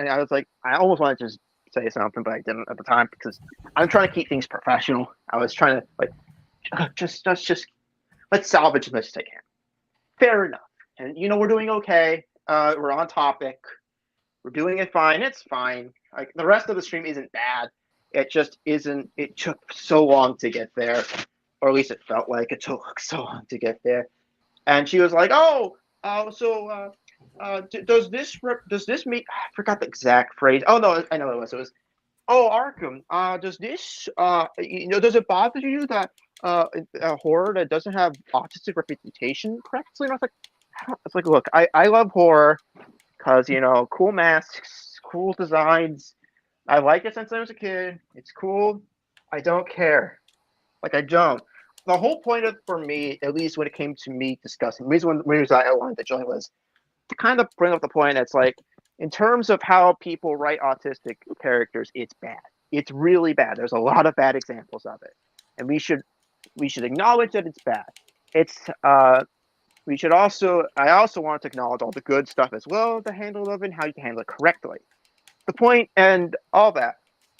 I was like, I almost wanted to just say something, but I didn't at the time because I'm trying to keep things professional. I was trying to like, just let's salvage as much as I can. Fair enough, and we're doing okay. We're on topic. We're doing it fine. It's fine. Like the rest of the stream isn't bad. It just isn't. It took so long to get there, or at least it felt like it took so long to get there. And she was like, "Oh, does this mean?" I forgot the exact phrase. Oh no, I know what it was. It was, "Oh, Arkham, does this does it bother you that a horror that doesn't have autistic representation correctly?" And I was like, look, I love horror because cool masks, cool designs. I like it since I was a kid. It's cool. I don't care. Like, I don't. The whole point of, for me, at least when it came to me discussing, the reason I wanted to join was to kind of bring up the point that's like, in terms of how people write autistic characters, it's bad. It's really bad. There's a lot of bad examples of it. And we should acknowledge that it's bad. I also want to acknowledge all the good stuff as well, the handle of it, and how you can handle it correctly. The point and all that.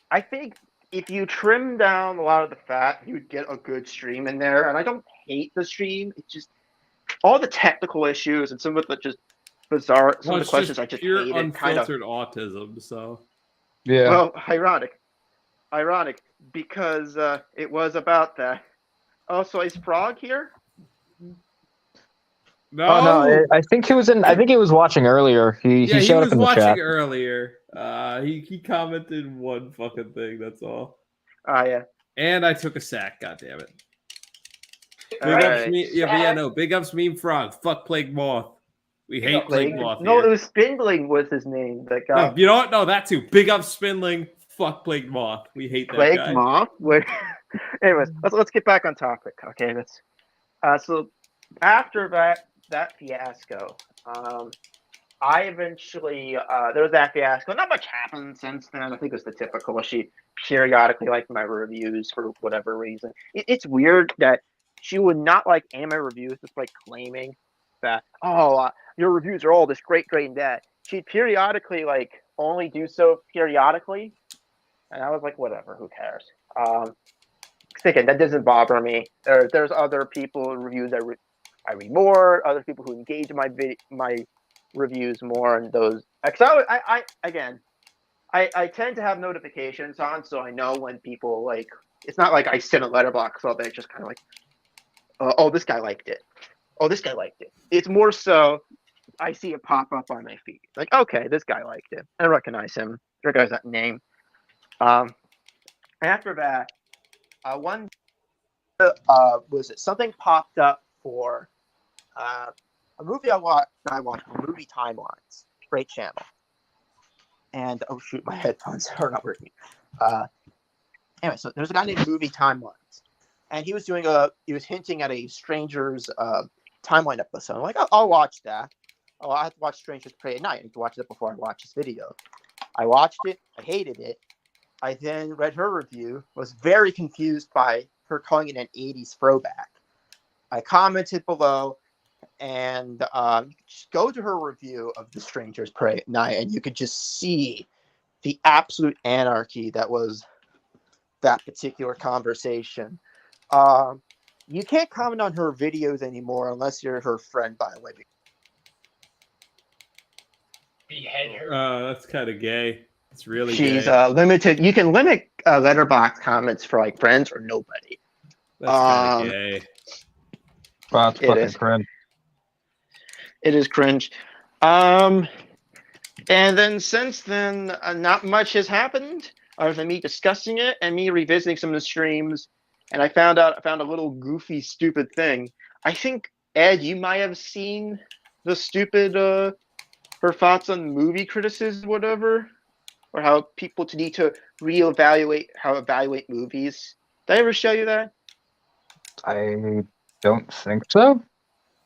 I think if you trim down a lot of the fat, you'd get a good stream in there. And I don't hate the stream. It's just all the technical issues and some of the just bizarre, some of the questions I just pure hated. unfiltered autism. So Yeah. Well, ironic, because it was about that. Oh, so is Frog here? no, Oh no, I think he was in. I think he was watching earlier. He showed up in the watching chat. earlier. He commented one fucking thing. That's all. Yeah. And I took a sack. God damn it. Big All ups right. me. Yeah, but yeah, no. Big ups Meme Frog. Fuck Plague Moth. We hate Plague Moth. No, here. it was Spindling was his name. That guy. No, you know what? No, that too. Big up Spindling. Fuck Plague Moth. We hate that Plague guy. Moth. Anyways, let's get back on topic. Okay, so after that fiasco, I eventually there was that fiasco. Not much happened since then. I think it was the typical. She periodically liked my reviews for whatever reason. It's weird that she would not like anime reviews, just like claiming that your reviews are all this great, and that. She'd periodically like only do so periodically, and I was like, whatever, who cares? Again, that doesn't bother me. There's other people reviews that I read more. Other people who engage in my reviews more, and those. Because I tend to have notifications on, so I know when people like. It's not like I sit in Letterboxd all day. It's just kind of like, oh, this guy liked it. Oh, this guy liked it. It's more so I see it pop up on my feed. Like, okay, this guy liked it. I recognize him. I recognize that name. After that, one was it something popped up for a movie I watched Movie Timelines. Great channel. And oh shoot, my headphones are not working. Anyway, so there's a guy named Movie Timelines, and he was hinting at a Stranger's timeline episode. I'm like, I'll watch that. Oh, I have to watch Strangers Prey at Night. I need to watch it before I watch this video. I watched it. I hated it. I then read her review. Was very confused by her calling it an 80s throwback. I commented below, and just go to her review of The Strangers Prey at Night, and you could just see the absolute anarchy that was that particular conversation. You can't comment on her videos anymore unless you're her friend, by the way. Behead her. That's kind of gay. It's really She's gay. limited. You can limit letterbox comments for like friends or nobody. That's kind of gay. Wow, it's fucking cringe. It is cringe. And then since then, not much has happened other than me discussing it and me revisiting some of the streams. And I found a little goofy, stupid thing. I think, Ed, you might have seen the stupid, her thoughts on movie criticism, whatever, or how people need to evaluate movies. Did I ever show you that? I don't think so.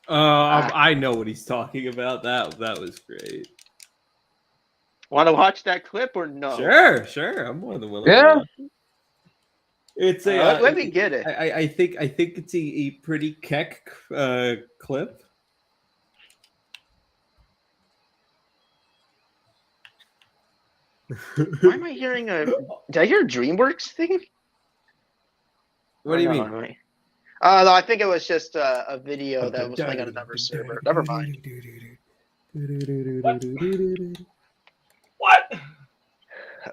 I know what he's talking about. That was great. Want to watch that clip or no? Sure. I'm more than willing. Yeah. To watch it. It's a. Let me get it. I think it's a pretty keck clip. Why am I hearing did I hear a DreamWorks thing? What do you mean? No, I think it was just a video that was playing on another server. Never mind. What?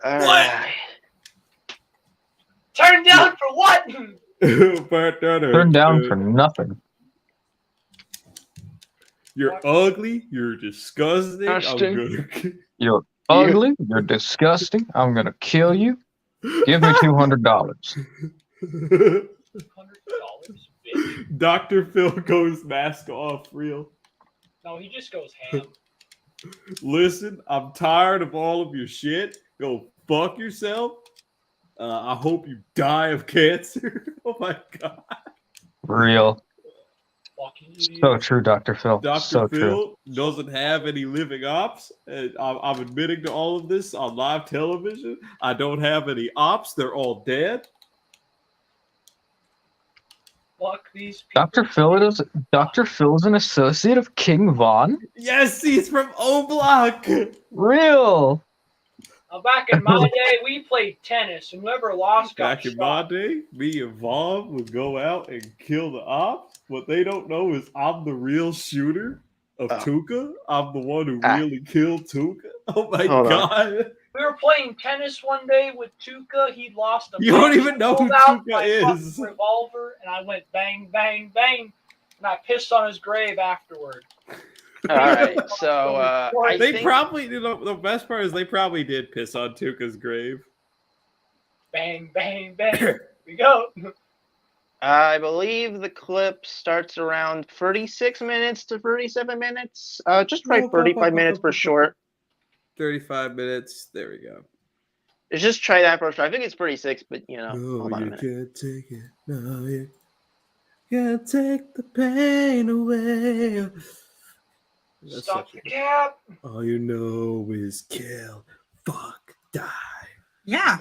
What? Turn down for what? Turn down for nothing. You're ugly. You're disgusting. You're ugly. You're disgusting. I'm gonna kill you. Give me $200. $100, Dr. Phil goes mask off. Real. No, he just goes ham. Listen, I'm tired of all of your shit. Go fuck yourself. I hope you die of cancer. Oh my god. Real. So true, Dr. Phil. Dr. So Phil true. doesn't have any living ops. And I'm admitting to all of this on live television. I don't have any ops. They're all dead. Fuck these people. Dr. Phil is an associate of King Von? Yes, he's from O Block. Real. Now, back in my day, we played tennis, and whoever lost got Back in my day, me and Vaughn would go out and kill the ops. What they don't know is I'm the real shooter of Tuca. I'm the one who really killed Tuca. Oh my god. We were playing tennis one day with Tuca. He lost a You don't even know who Tuca is. Revolver, and I went bang, bang, bang, and I pissed on his grave afterward. All right, so probably, the best part is they probably did piss on Tuca's grave. Bang, bang, bang. Here we go. I believe the clip starts around 36 minutes to 37 minutes. Just try 35 minutes for short. 35 minutes. There we go. Just try that for short. I think it's 36, but hold on a minute. Can't take it. No, you can't take the pain away. That's Stop such the cap. all you know is kill, fuck, die. Yeah.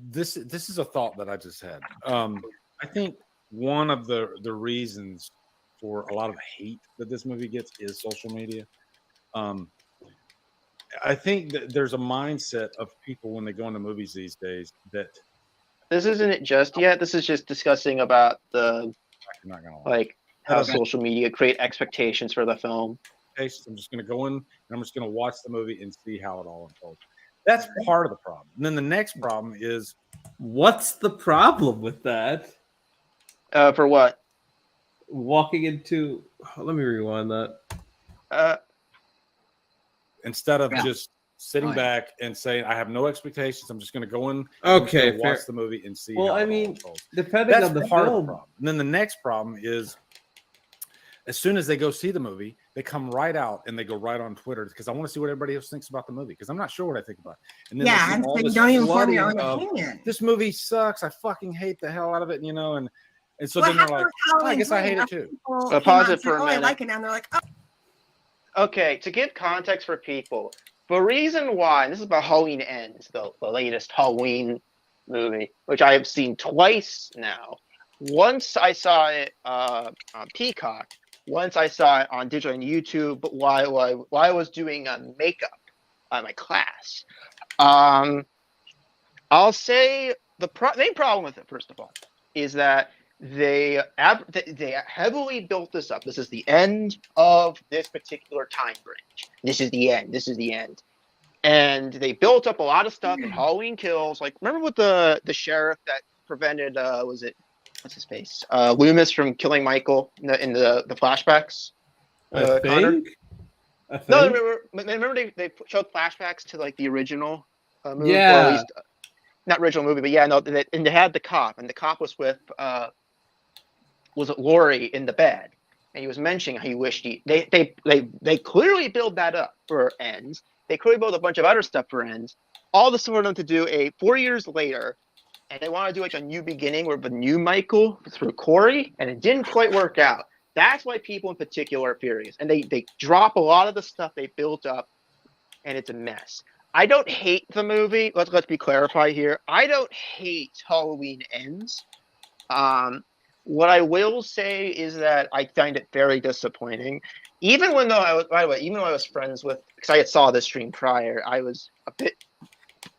This is a thought that I just had. I think one of the reasons for a lot of hate that this movie gets is social media. I think that there's a mindset of people when they go into movies these days that This isn't it just yet. This is just discussing about the I'm not gonna lie. how social media create expectations for the film. I'm just going to go in and I'm just going to watch the movie and see how it all unfolds. That's part of the problem. And then the next problem is, what's the problem with that? For what? Walking into. Let me rewind that. Instead of just sitting back and saying, "I have no expectations. I'm just going to go in, okay, watch the movie and see." Well, how I it all mean, unfolds. depending That's on the part film. of the problem. And then the next problem is, as soon as they go see the movie, they come right out and they go right on Twitter because I want to see what everybody else thinks about the movie because I'm not sure what I think about it. And then Yeah, and so you don't even form your own opinion. This movie sucks. I fucking hate the hell out of it, you know. And so Well, then they're like, I guess I hate it too. Pause it for a I minute. like it now. And they're like, oh. Okay, to give context for people, the reason why, and this is about Halloween Ends, the latest Halloween movie, which I have seen twice now. Once I saw it on Peacock. Once I saw it on digital and YouTube while I was doing makeup on my class. I'll say the main problem with it, first of all, is that they heavily built this up. This is the end of this particular time range. This is the end. This is the end. And they built up a lot of stuff in Halloween Kills. Like, remember with the sheriff that prevented, was it, what's his face? Loomis from killing Michael in the flashbacks? I think. No, remember they showed flashbacks to like the original movie? Yeah. Or at least, not original movie, but yeah, no, and they had the cop, and the cop was with, was it Lori in the bed? And he was mentioning how he wished they clearly build that up for Ends. They clearly build a bunch of other stuff for Ends. All this for them to do 4 years later, and they want to do like a new beginning with a new Michael through Corey, and it didn't quite work out. That's why people in particular are furious, and they drop a lot of the stuff they built up, and it's a mess. I don't hate the movie. Let's be clarified here. I don't hate Halloween Ends. What I will say is that I find it very disappointing. Even when I was friends with, because I had saw this stream prior, I was a bit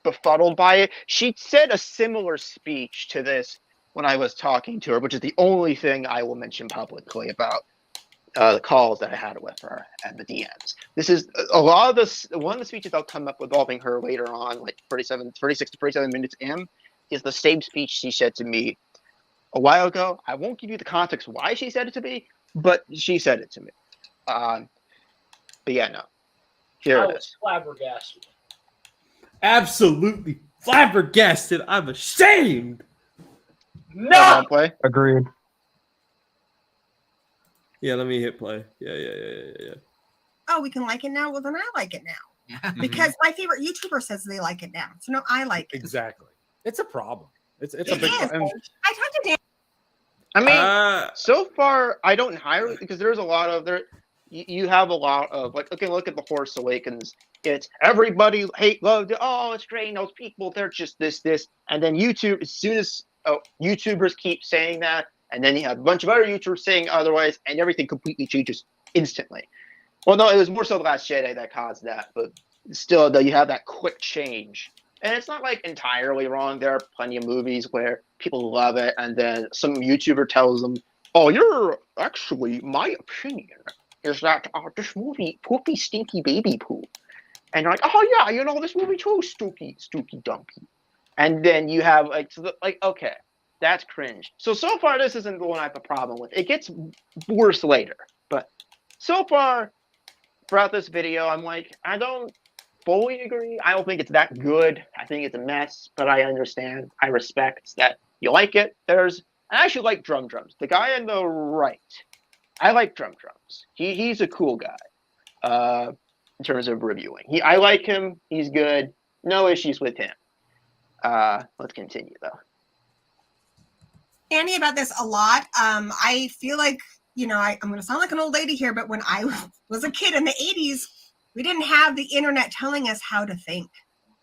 befuddled by it. She said a similar speech to this when I was talking to her, which is the only thing I will mention publicly about the calls that I had with her and the DMs. This is a lot of this. One of the speeches I'll come up involving her later on, like 36 to 37 minutes in, is the same speech she said to me a while ago. I won't give you the context why she said it to me, but she said it to me. But yeah, no. Here it is. Flabbergasted. Absolutely flabbergasted. I'm ashamed. No. Play. Agreed. Yeah, let me hit play. Yeah. Oh, we can like it now? Well, then I like it now. Because my favorite YouTuber says they like it now. So no, I like it. Exactly. It's a problem. It's a It big is. problem. I talked to Dan. I mean, so far I don't hire because there's a lot of there. You have a lot of like, okay, look at The Force Awakens. It's everybody loved it. Oh, it's great. Those people, they're just this, and then YouTube. As soon as YouTubers keep saying that, and then you have a bunch of other YouTubers saying otherwise, and everything completely changes instantly. Well, no, it was more so The Last Jedi that caused that, but still, though, you have that quick change. And it's not like entirely wrong. There are plenty of movies where people love it, and then some YouTuber tells them, "Oh, you're actually, my opinion is that this movie poopy stinky baby poo," and you're like, "Oh yeah, you know this movie too, stooky dumpy," and then you have like okay, that's cringe. So far this isn't the one I have a problem with. It gets worse later, but so far throughout this video, I'm like, I don't fully agree. I don't think it's that good. I think it's a mess, but I understand. I respect that you like it. I actually like Drum Drums. The guy on the right, I like Drum Drums. He's a cool guy in terms of reviewing. I like him. He's good. No issues with him. Let's continue though. Andy about this a lot. I feel like I'm going to sound like an old lady here, but when I was a kid in the 80s, we didn't have the internet telling us how to think.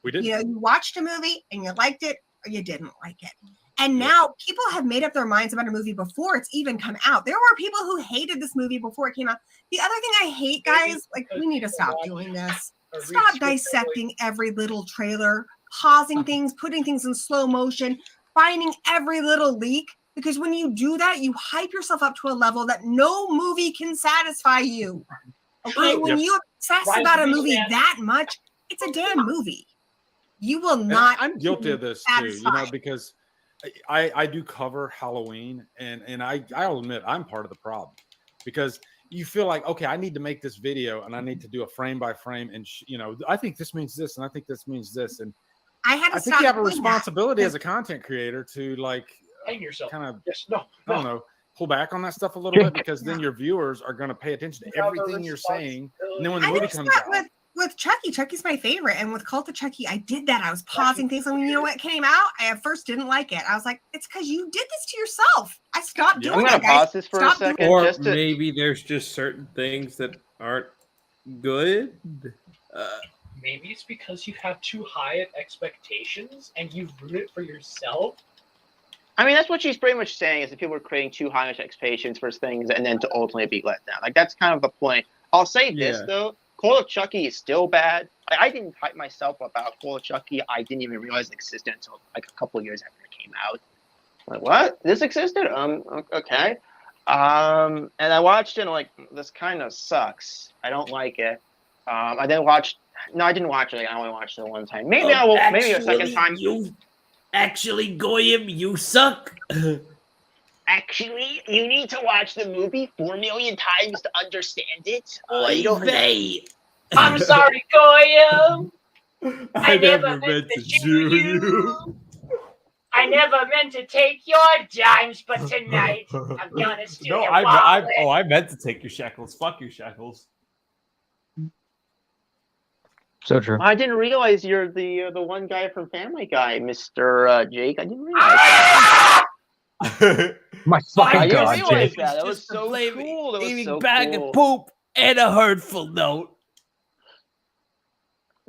We did. You watched a movie and you liked it or you didn't like it. And now people have made up their minds about a movie before it's even come out. There were people who hated this movie before it came out. The other thing I hate, guys, like, we need to stop doing this. Stop dissecting every little trailer, pausing things, putting things in slow motion, finding every little leak. Because when you do that, you hype yourself up to a level that no movie can satisfy you. Okay? When you obsess about a movie that much, it's a damn movie. You will not. I'm guilty of this too, because I do cover Halloween, and I'll admit I'm part of the problem, because you feel like, okay, I need to make this video and I need to do a frame by frame, and I think this means this, and I think this means this, and I think you have a responsibility as a content creator to hang yourself, kind of I don't know, pull back on that stuff a little bit, because then your viewers are going to pay attention to everything you're saying, and then when the movie comes out. With Chucky's my favorite, and with Cult of Chucky, I did that. I was pausing things, and you know what came out? I at first didn't like it. I was like, "It's because you did this to yourself." I stopped doing it. I'm gonna pause this for a second. Or maybe there's just certain things that aren't good. Maybe it's because you have too high of expectations and you ruin it for yourself. I mean, that's what she's pretty much saying, is that people are creating too high expectations for things and then to ultimately be let down. Like, that's kind of the point. I'll say this, though. Call of Chucky is still bad. I didn't hype myself about Call of Chucky. I didn't even realize it existed until like a couple of years after it came out. Like, what? This existed? Okay. And I watched it and like, this kind of sucks. I don't like it. I didn't watch. No, I didn't watch it. I only watched it one time. Maybe I will. Maybe a second time. Actually, Goyim, you suck. Actually, you need to watch the movie 4 million times to understand it. I'm sorry, Goyim. I never meant to shoot you. I never meant to take your dimes, but tonight I'm gonna steal your wallet. I meant to take your shekels. Fuck your shekels. So true. I didn't realize you're the one guy from Family Guy, Mr. Jake. I didn't realize. My fucking God, I didn't realize Jake. that. That was so cool. That was Eating so bag cool. of poop and a hurtful note.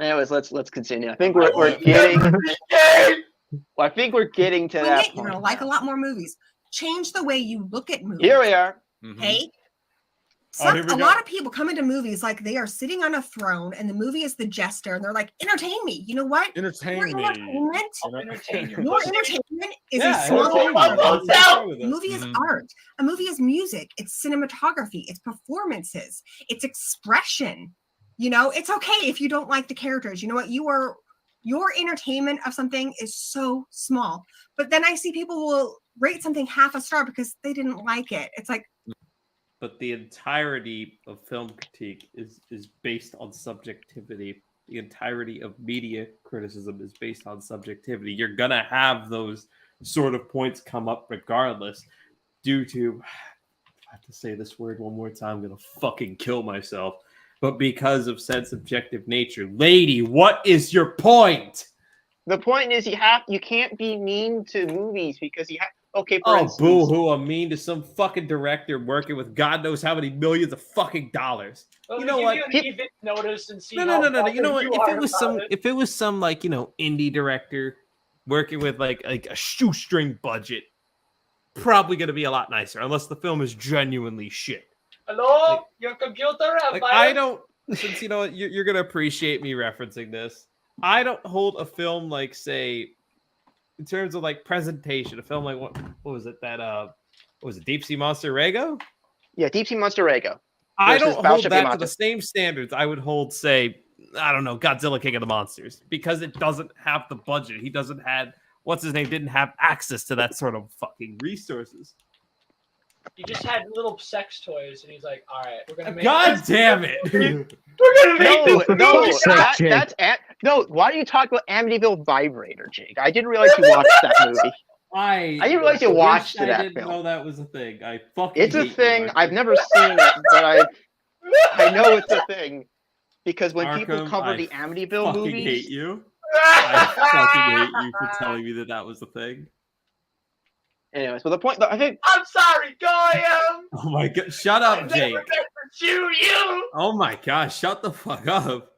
Anyways, let's continue. I think we're getting. I think we're getting to that You're point. gonna like a lot more movies. Change the way you look at movies. Here we are. Hey. Here we A go. lot of people come into movies like they are sitting on a throne and the movie is the jester and they're like, entertain me. You know what? Entertain Your me. entertainment is Yeah, a small entertain part. me. A movie is art. A movie is music. It's cinematography. It's performances. It's expression. It's okay if you don't like the characters. You know what? Your entertainment of something is so small. But then I see people will rate something half a star because they didn't like it. It's like, But the entirety of film critique is based on subjectivity. The entirety of media criticism is based on subjectivity. You're gonna have those sort of points come up regardless, due to, I have to say this word one more time, I'm gonna fucking kill myself. But because of said subjective nature. Lady, what is your point? The point is you can't be mean to movies because you have. Okay, for Oh, instance, boo-hoo, I'm mean to some fucking director working with God knows how many millions of fucking dollars. Well, You know give what? you an even notice and see. No. You know what? If it was some like, indie director working with like a shoestring budget, probably gonna be a lot nicer, unless the film is genuinely shit. Hello, your computer. Like, I don't, since you're gonna appreciate me referencing this. I don't hold a film like, say, in terms of like presentation, a film like what was it that what was it, Deep Sea Monster Rego? Yeah, Deep Sea Monster Rego. I don't hold that to the same standards I would hold, say, I don't know, Godzilla King of the Monsters, because it doesn't have the budget. He doesn't have, didn't have access to that sort of fucking resources. He just had little sex toys, and he's like, "All right, we're gonna make." God damn it! We're gonna make No. Why do you talk about Amityville Vibrator, Jake? I didn't realize you watched that movie. I didn't realize you watched that I didn't film. know that was a thing. I fucking. It's a hate thing. you, I've never seen it, but I know it's a thing because when people Arkham, cover I the Amityville fucking movies, hate you. I fucking hate you for telling me that was a thing. Anyways, but the point, I think. I'm sorry, Goyam. Oh my god! Shut up, I Jake. never meant to chew you. Oh my gosh! Shut the fuck up.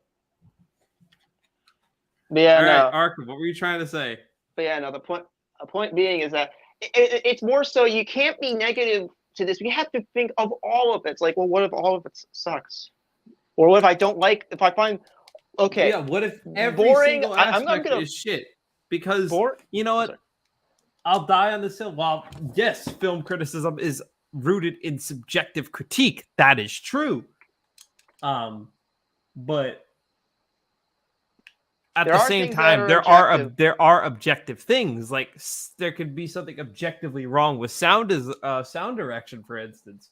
But yeah, All no. right, Arkham, what were you trying to say? But yeah, no. The point being is that it's more so you can't be negative to this. We have to think of all of it. It's like, well, what if all of it sucks? Or what if I don't like? If I find okay, Yeah. What if every boring? single I'm aspect gonna is shit? Because you know Oh, what? sorry. I'll die on this hill. While yes, film criticism is rooted in subjective critique. That is true. But at There the are same things that time, are there are objective things. Like there could be something objectively wrong with sound direction, for instance.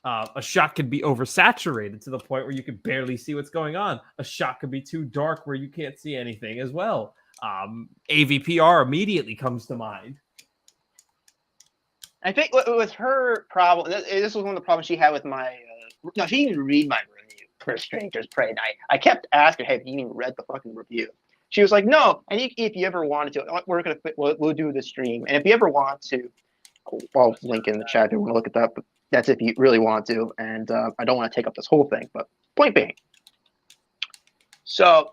A shot could be oversaturated to the point where you can barely see what's going on. A shot could be too dark where you can't see anything as well. AVPR immediately comes to mind. I think with her problem, this was one of the problems she had with my. No, she didn't even read my review for Stranger's Prey. And I kept asking, "Have you even read the fucking review?" She was like, "No." And if you ever wanted to, we'll do the stream. And if you ever want to, I'll link in the chat if you want to look at that. But that's if you really want to. And I don't want to take up this whole thing. But point being, so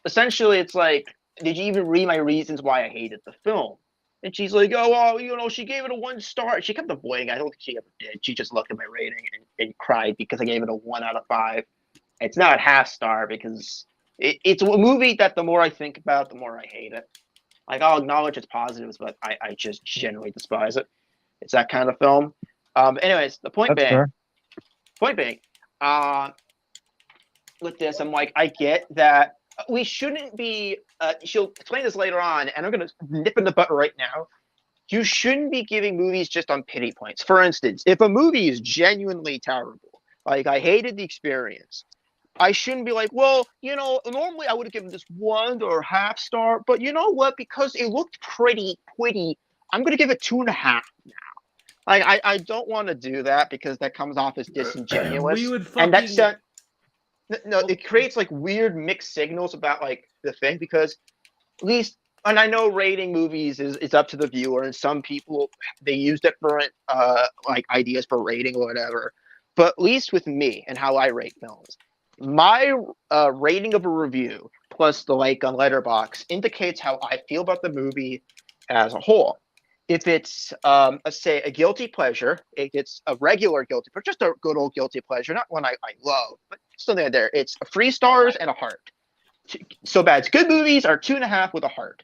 essentially, it's like, did you even read my reasons why I hated the film? And she's like, oh, well, you know, she gave it a 1 star. She kept avoiding. I don't think she ever did. She just looked at my rating and cried because I gave it a 1 out of 5. It's not a half star because it's a movie that the more I think about, the more I hate it. Like, I'll acknowledge its positives, but I just generally despise it. It's that kind of film. Anyways, the point being, with this, I'm like, I get that we shouldn't be, she'll explain this later on, and I'm going to nip in the butt right now. You shouldn't be giving movies just on pity points. For instance, if a movie is genuinely terrible, like I hated the experience, I shouldn't be like, well, you know, normally I would have given this 1 or half star, but you know what? Because it looked pretty, I'm going to give it 2.5 now. Like, I don't want to do that because that comes off as disingenuous. We would and fucking... that's no, it creates like weird mixed signals about like the thing because at least, and I know rating movies is up to the viewer, and some people they use different like ideas for rating or whatever. But at least with me and how I rate films, my rating of a review plus the like on Letterboxd indicates how I feel about the movie as a whole. If it's, say, a guilty pleasure, it gets a regular guilty pleasure, just a good old guilty pleasure, not one I love, but something like there. It's 3 stars and a heart. So bad. Good movies are 2.5 with a heart.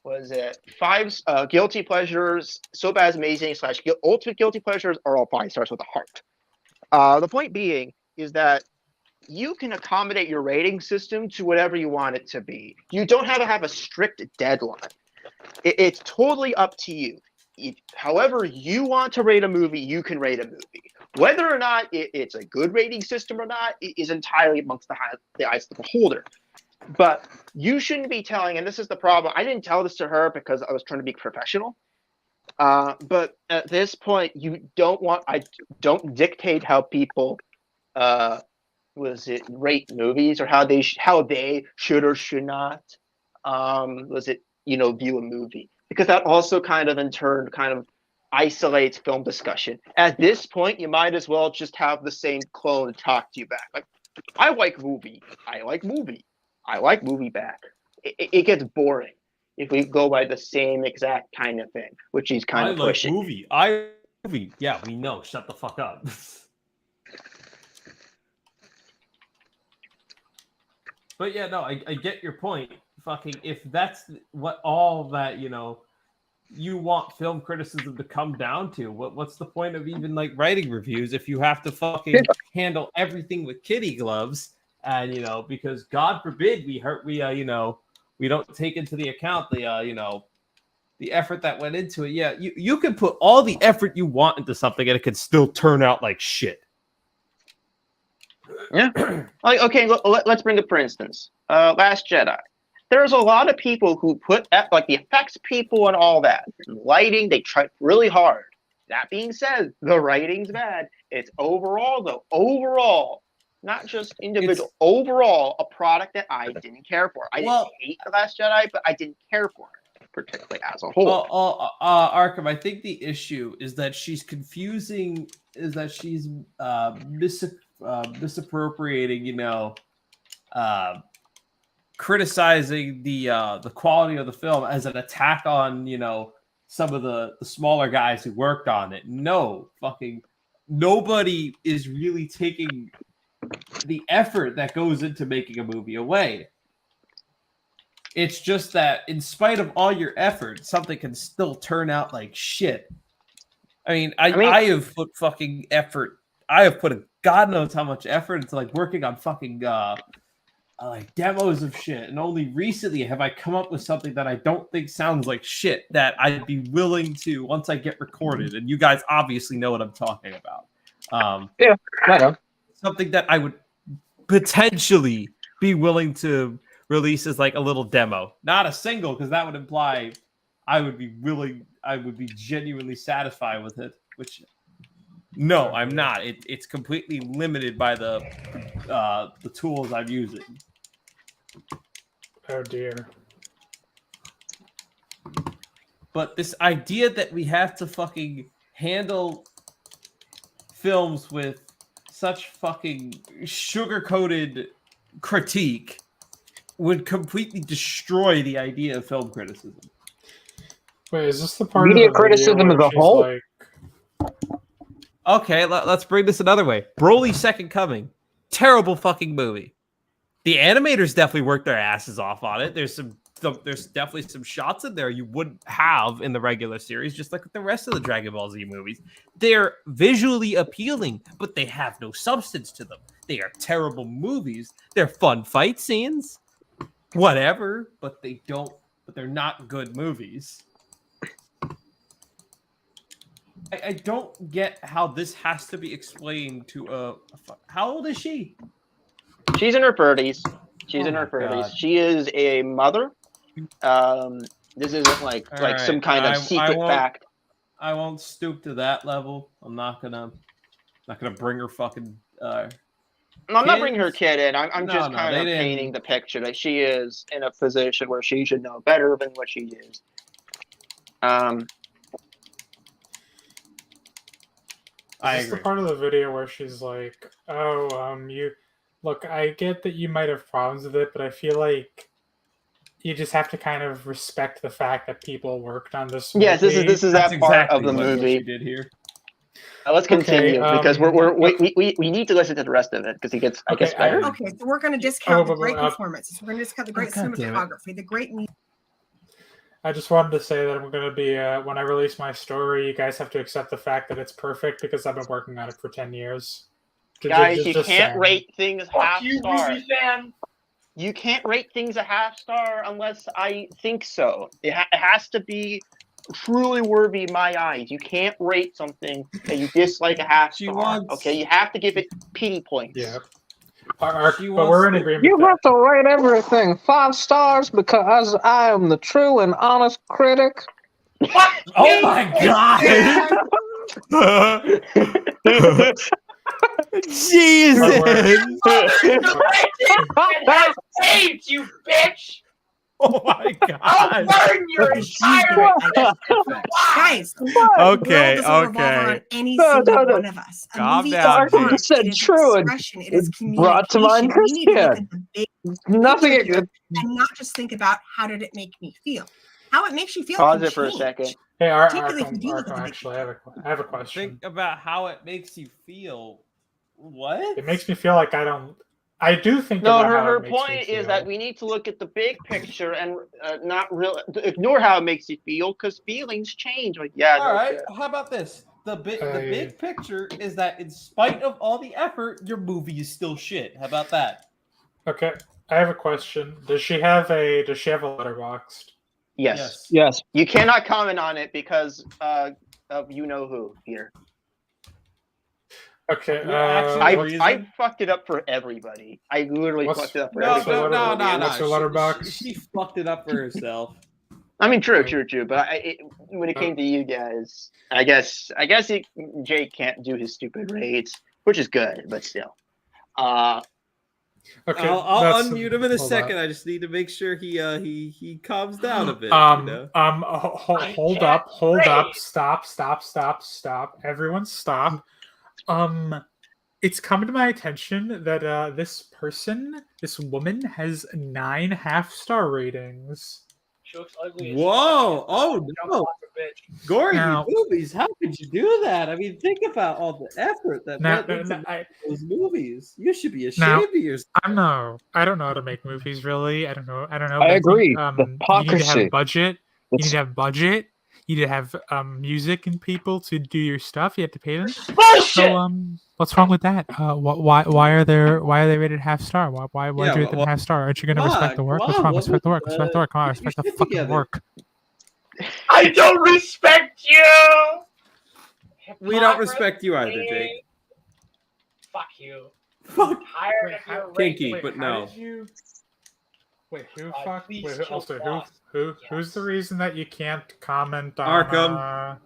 Was it 5 guilty pleasures? So bad is amazing / ultimate guilty pleasures are all 5 stars with a heart. The point being is that you can accommodate your rating system to whatever you want it to be. You don't have to have a strict deadline. It's totally up to you. However you want to rate a movie, you can rate a movie. Whether or not it's a good rating system or not is entirely amongst the eyes of the beholder. But you shouldn't be telling, and this is the problem. I didn't tell this to her because I was trying to be professional. But at this point, I don't dictate how people rate movies or how they should or should not view a movie, because that also kind of in turn kind of isolates film discussion. At this point, you might as well just have the same clone talk to you back. Like, I like movie back. It gets boring if we go by the same exact kind of thing, which he's kind of pushing. Movie. Yeah, we know. Shut the fuck up. But yeah, no, I get your point. Fucking, if that's what all that, you want film criticism to come down to, what's the point of even like writing reviews if you have to fucking handle everything with kitty gloves? And because God forbid we don't take into the account the effort that went into it. Yeah, you can put all the effort you want into something and it can still turn out like shit. Yeah. Like, okay, let's bring up, for instance, Last Jedi. There's a lot of people who put like the effects people and all that. Lighting, they tried really hard. That being said, the writing's bad. It's overall, not just individual, overall, a product that I didn't care for. I didn't hate The Last Jedi, but I didn't care for it. particularly as a whole. Arkham, I think the issue is that she's confusing, is that she's misappropriating, criticizing the quality of the film as an attack on, some of the smaller guys who worked on it. No, fucking nobody is really taking the effort that goes into making a movie away. It's just that in spite of all your effort, something can still turn out like shit. I have put fucking effort. I have put a God knows how much effort into like working on fucking like demos of shit, and only recently have I come up with something that I don't think sounds like shit that I'd be willing to once I get recorded. And you guys obviously know what I'm talking about. Yeah, I know. Something that I would potentially be willing to release as like a little demo, not a single, because that would imply I would be genuinely satisfied with it, which no, I'm not. It's completely limited by the tools I'm using. Oh dear. But this idea that we have to fucking handle films with such fucking sugar-coated critique would completely destroy the idea of film criticism. Wait, is this the part Media of the video criticism where as a she's whole? like, Okay, let's bring this another way. Broly's Second Coming. Terrible fucking movie. The animators definitely worked their asses off on it. There's definitely some shots in there you wouldn't have in the regular series, just like with the rest of the Dragon Ball Z movies. They're visually appealing, but they have no substance to them. They are terrible movies. They're fun fight scenes, whatever, but they're not good movies. I don't get how this has to be explained to how old is she? She's in her 30s. Oh my God. She is a mother. This isn't like All some right. kind of secret fact. I won't stoop to that level. I'm not gonna bring her fucking. I'm not bringing her kids. kid in. I'm No, just no, kind they of didn't. painting the picture that she is in a position where she should know better than what she is. I is this the agree. part of the video where she's like, "Oh, you look, I get that you might have problems with it, but I feel like you just have to kind of respect the fact that people worked on this movie." Yes, this is That's that part exactly of the what movie. she did here. Let's continue because okay. we need to listen to the rest of it because it gets better. Okay, so we're going to discount the great but, performances. We're going to discount the great God damn it. cinematography, the great music. I just wanted to say that I'm going to be when I release my story, you guys have to accept the fact that it's perfect because I've been working on it for 10 years. Guys, you Just can't saying. rate things half Fuck you, star. movie fan. You can't rate things a half star unless I think so. It has to be truly worthy in my eyes. You can't rate something that you dislike a half star. Okay, you have to give it pity points. Yeah. But we're in agreement. You have to rate everything 5 stars because I am the true and honest critic. Oh my God! Jesus! Saved you, bitch! Oh my I'll God! burn your entire Guys, Okay, the world doesn't revolve okay. around any single one of us. A Calm movie down, is art, Jake. said it is true and expression, it is brought to mind communication. We need to look Christian. at the big Nothing. picture here and not just think about how did it make me feel. How it makes you feel. Pause can it for a change. second. Hey, Particularly if you do look at Arkham, the big actually, I have a question. Think about how it makes you feel. What? It makes me feel like I do think No, about how her it makes me point is feel. that we need to look at the big picture and not ignore how it makes you feel because feelings change. Like, yeah. All right. How about this? The big picture is that in spite of all the effort, your movie is still shit. How about that? Okay, I have a question. Does she have a letterboxd? Yes. Yes. You cannot comment on it because of you know who here. Okay. I fucked it up for everybody. I literally fucked it up for everybody. No. What's her letterbox? She fucked it up for herself. I mean, true. But when it came to you guys, I guess Jake can't do his stupid raids, which is good, but still. Okay, I'll unmute him in a second. I just need to make sure he calms down a bit. Hold up, stop, everyone stop. It's come to my attention that this woman has 9 half-star ratings. She looks ugly. Whoa! Oh no! Gory Now- movies. How could you do that? I mean, think about all the effort that went into those movies. You should be ashamed of yourself. I don't know how to make movies. Really, I don't know. I agree. You need to Hypocrisy. have budget. You need to have budget. You need to have music and people to do your stuff. You have to pay them. Bullshit! So what's wrong with that? Why are they rated half star? Why do you rate them half star? Aren't you going to respect the work? What's wrong? Respect the work. Respect the work. Come on, respect the fucking work. I don't respect you. We don't respect you either, Jake. Fuck you. Fuck. Tired of your Kinky, rape. but no. Wait, who God, fuck? please Wait, kill also Floss. Who's the reason that you can't comment on Arkham?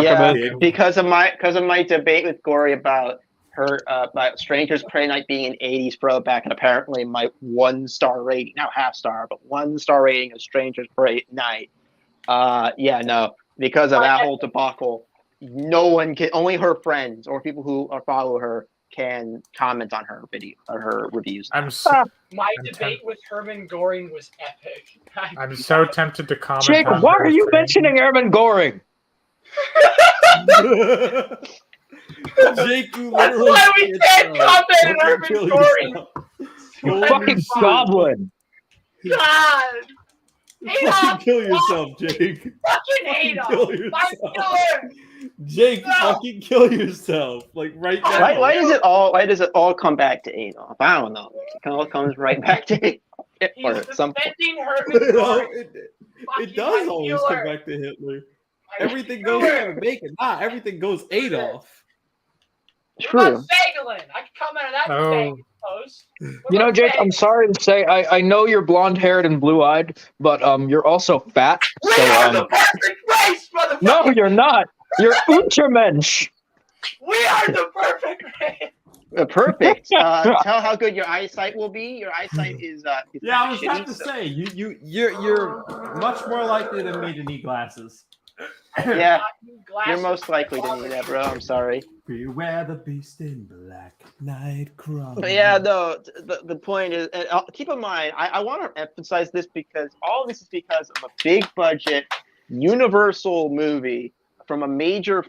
Yeah, because of my debate with Gory about her about Stranger's Prey Night being an 80s throwback, and apparently my 1-star rating, not half-star, but 1-star rating of Stranger's Prey Night. Because of that whole debacle, no one can, only her friends or people who follow her can comment on her video or her reviews. My debate with Herman Goring was epic. I'm so tempted to comment. Jake, on why her are you thing. mentioning Herman Goring? Jake, you That's literally why we can't comment on Herman Goring. You fucking goblin. God. Fucking kill yourself, Jake. Fucking Adolf. Kill My yourself. killer. Jake, fucking kill yourself. Like right now. Why does it all come back to Adolf? I don't know. It all comes right back to Hitler at some point. Defending Herman Goring. It does always come back to Hitler. Everything goes there. Bacon. Everything goes Adolf. True. What about Fagelin? I can comment on that debate post. You know, Jake, I'm sorry to say, I know you're blonde-haired and blue-eyed, but you're also fat. We are the perfect race, motherfucker! No, you're not. You're Untermensch. We are the perfect race. Perfect. Tell how good your eyesight will be. Your eyesight is. Yeah, I was about to say you're much more likely than me to need glasses. Yeah, you're most likely to need that, bro. I'm sorry. Beware the beast in black night crawling. But yeah, no. The point is, and keep in mind, I want to emphasize this because all this is because of a big budget Universal movie from a major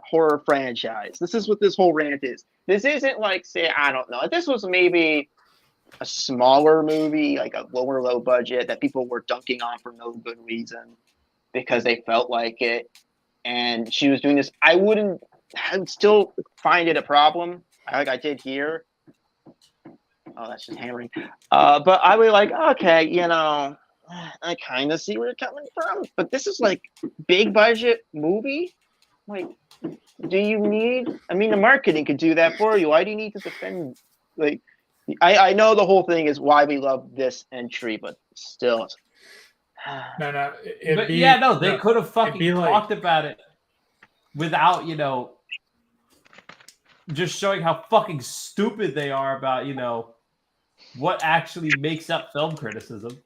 horror franchise. This is what this whole rant is. This isn't like, say, I don't know. If this was maybe a smaller movie, like a low budget that people were dunking on for no good reason because they felt like it, and she was doing this, I would still find it a problem, like I did here. Oh, that's just hammering. But I would like, okay, you know, I kind of see where you're coming from, but this is like big budget movie. Like, do you need? I mean, the marketing could do that for you. Why do you need to defend? Like, I know the whole thing is why we love this entry, but still. No. They could have fucking talked about it without, just showing how fucking stupid they are about, what actually makes up film criticism.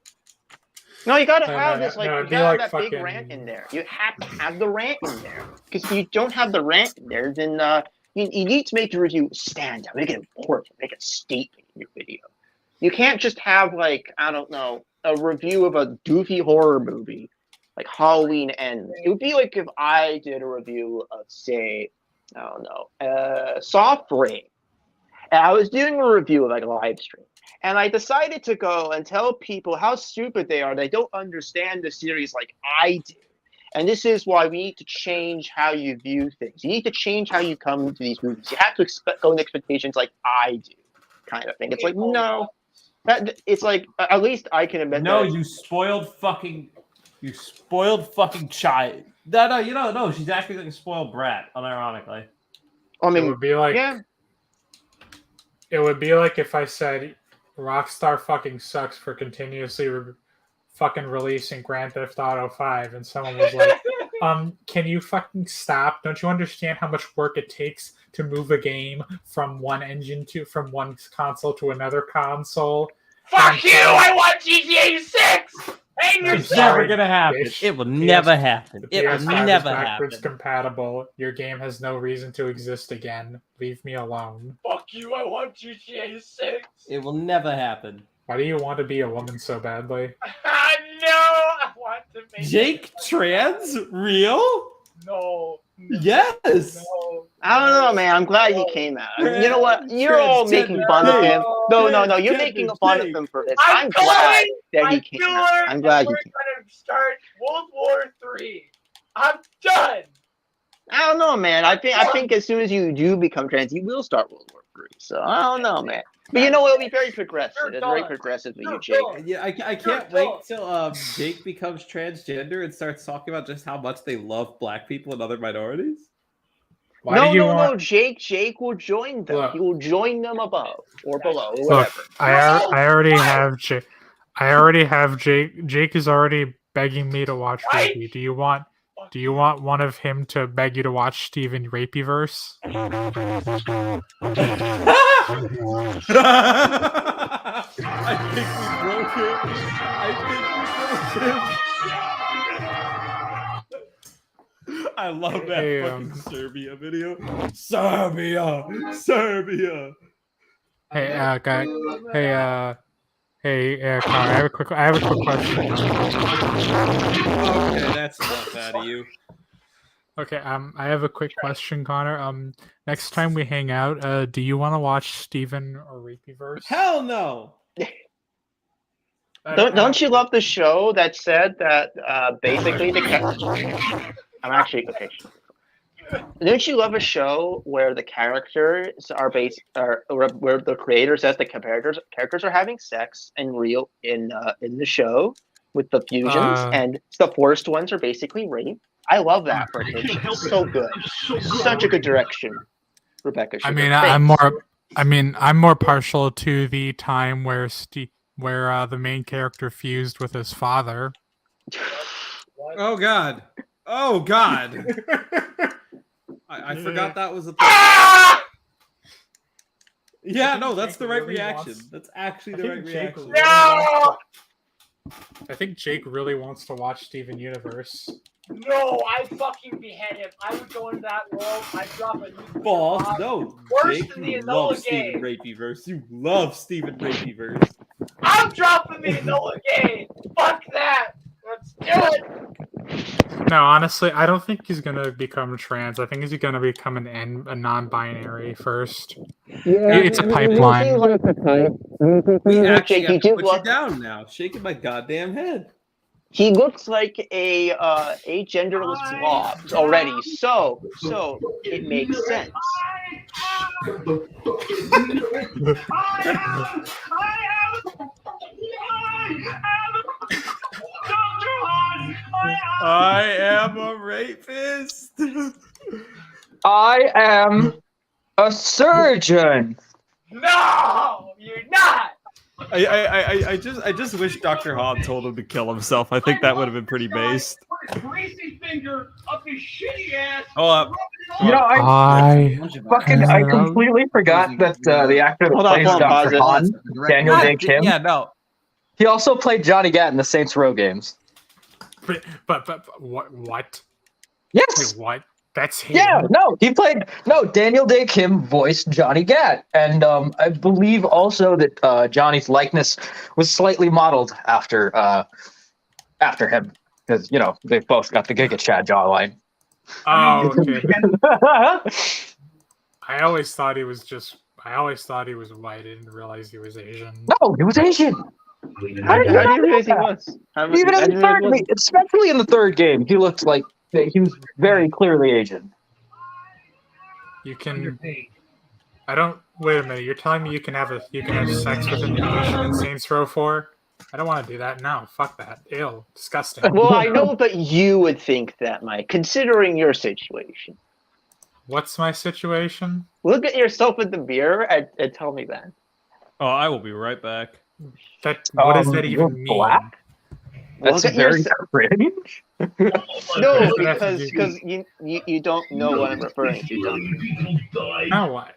No, you gotta have this, you gotta have that fucking big rant in there. You have to have the rant in there. Because if you don't have the rant in there, then you need to make your review stand out, make it important, make a statement in your video. You can't just have, like, I don't know, a review of a goofy horror movie, like Halloween Ends. It would be like if I did a review of, say, I don't know, Soft Rain. And I was doing a review of, like, a live stream. And I decided to go and tell people how stupid they are. They don't understand the series like I do. And this is why we need to change how you view things. You need to change how you come to these movies. You have to go in expectations like I do, kind of thing. It's like, no. It's like, at least I can admit No, that. you spoiled fucking child. No, she's acting like a spoiled brat, unironically. I mean, it would be like, yeah. It would be like if I said Rockstar fucking sucks for continuously fucking releasing Grand Theft Auto 5, and someone was like, Can you fucking stop? Don't you understand how much work it takes to move a game from one console to another console? Fuck you! I want GTA 6! And you're It's never gonna happen. It will never happen. The It will PS5 never is backwards happen. compatible. Your game has no reason to exist again. Leave me alone. Fuck you! I want GTA 6. It will never happen. Why do you want to be a woman so badly? No, I want to make Jake trans? Real? No. Yes. No. I don't know, man. I'm glad he came out. You know what? You're all making fun of him. No. You're making fun of him for this. I'm glad that he came out. I'm glad he came out. We're gonna start World War III. I'm done. I don't know, man. I think as soon as you do become trans, you will start World War III. So I don't know, man. But you know what? It'll be very progressive. It's very progressive with you, Jake. Yeah, I can't wait till Jake becomes transgender and starts talking about just how much they love black people and other minorities. No. Jake will join them. He will join them above or below or whatever. Look, I already have Jake. I already have Jake. Jake is already begging me to watch Rapey. Do you want one of him to beg you to watch Steven Rapeyverse? I think we broke him. I love that fucking Serbia video. Serbia. Hey, guy. Hey, Connor. I have a quick question. Okay, that's enough out of you. Okay, I have a quick question, Connor. Next time we hang out, do you want to watch Steven or Rapeyverse? Hell no. Don't you love the show that said that basically I'm actually okay. Don't you love a show where the characters are where the creator says the characters are having sex in the show with the fusions, and the worst ones are basically rape? I love that for kids. It's so good. Such a good direction, Rebecca. I mean, I'm more partial to the time where the main character fused with his father. Oh God! I forgot that was a thing. Yeah, no, that's the right reaction. That's actually the right reaction. No! I think Jake really wants to watch Steven Universe. No, I'd fucking behead him. I would go into that world. I'd drop a nuclear Boss, bomb. no. Worse Jake, than the you Enola love game. Steven Rapeyverse. You love Steven Rapeyverse. I'm dropping the Enola game. Fuck that. Let's do it. No, honestly, I don't think he's gonna become trans. I think he's gonna become a non-binary first. Yeah, It's a pipeline. We actually Jake, have to you put you down now. Shaking my goddamn head. He looks like a genderless slob already, so it makes sense. I am a rapist. I am a surgeon. No, you're not. I just wish Dr. Hahn told him to kill himself. I think that would have been pretty based. Put a greasy finger up his shitty ass. You know, I completely forgot that the actor that plays Dr. Hahn, Daniel Day Kim. Yeah, no. He also played Johnny Gat in the Saints Row games. But what? Yes. Wait, what? That's him. Yeah, Daniel Day Kim voiced Johnny Gat, and I believe also that Johnny's likeness was slightly modeled after him, because they both got the Giga Chad jawline. Oh, okay. I always thought he was white. I didn't realize he was Asian. No, he was Asian. How did you realize he was? Even in the third game, especially in the third game, he looked like he was very clearly Asian. You can. I don't. Wait a minute. You're telling me you can have sex with an Asian in Saints Row 4? I don't want to do that. No, fuck that. Ew, disgusting. Well, I know that you would think that, Mike, considering your situation. What's my situation? Look at yourself in the mirror and tell me that. Oh, I will be right back. What does that even mean? Black? That's Look at very yourself. cringe. No, What does that have to because do? you don't know what I'm referring to, dummy. No, I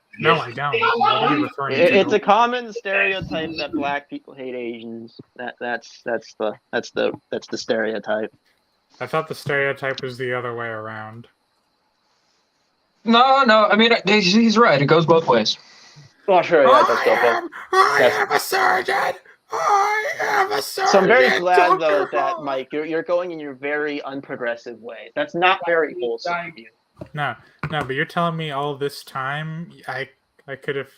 don't. What are you referring to? It's a common stereotype that black people hate Asians. That's the stereotype. I thought the stereotype was the other way around. No. I mean, he's right. It goes both ways. Oh, sure, yeah, that's still both. I am a surgeon. I am a surgeon. So I'm very glad, Dr. though, that Mike, you're going in your very unprogressive way. That's not very wholesome of you. No, but you're telling me all this time I could have.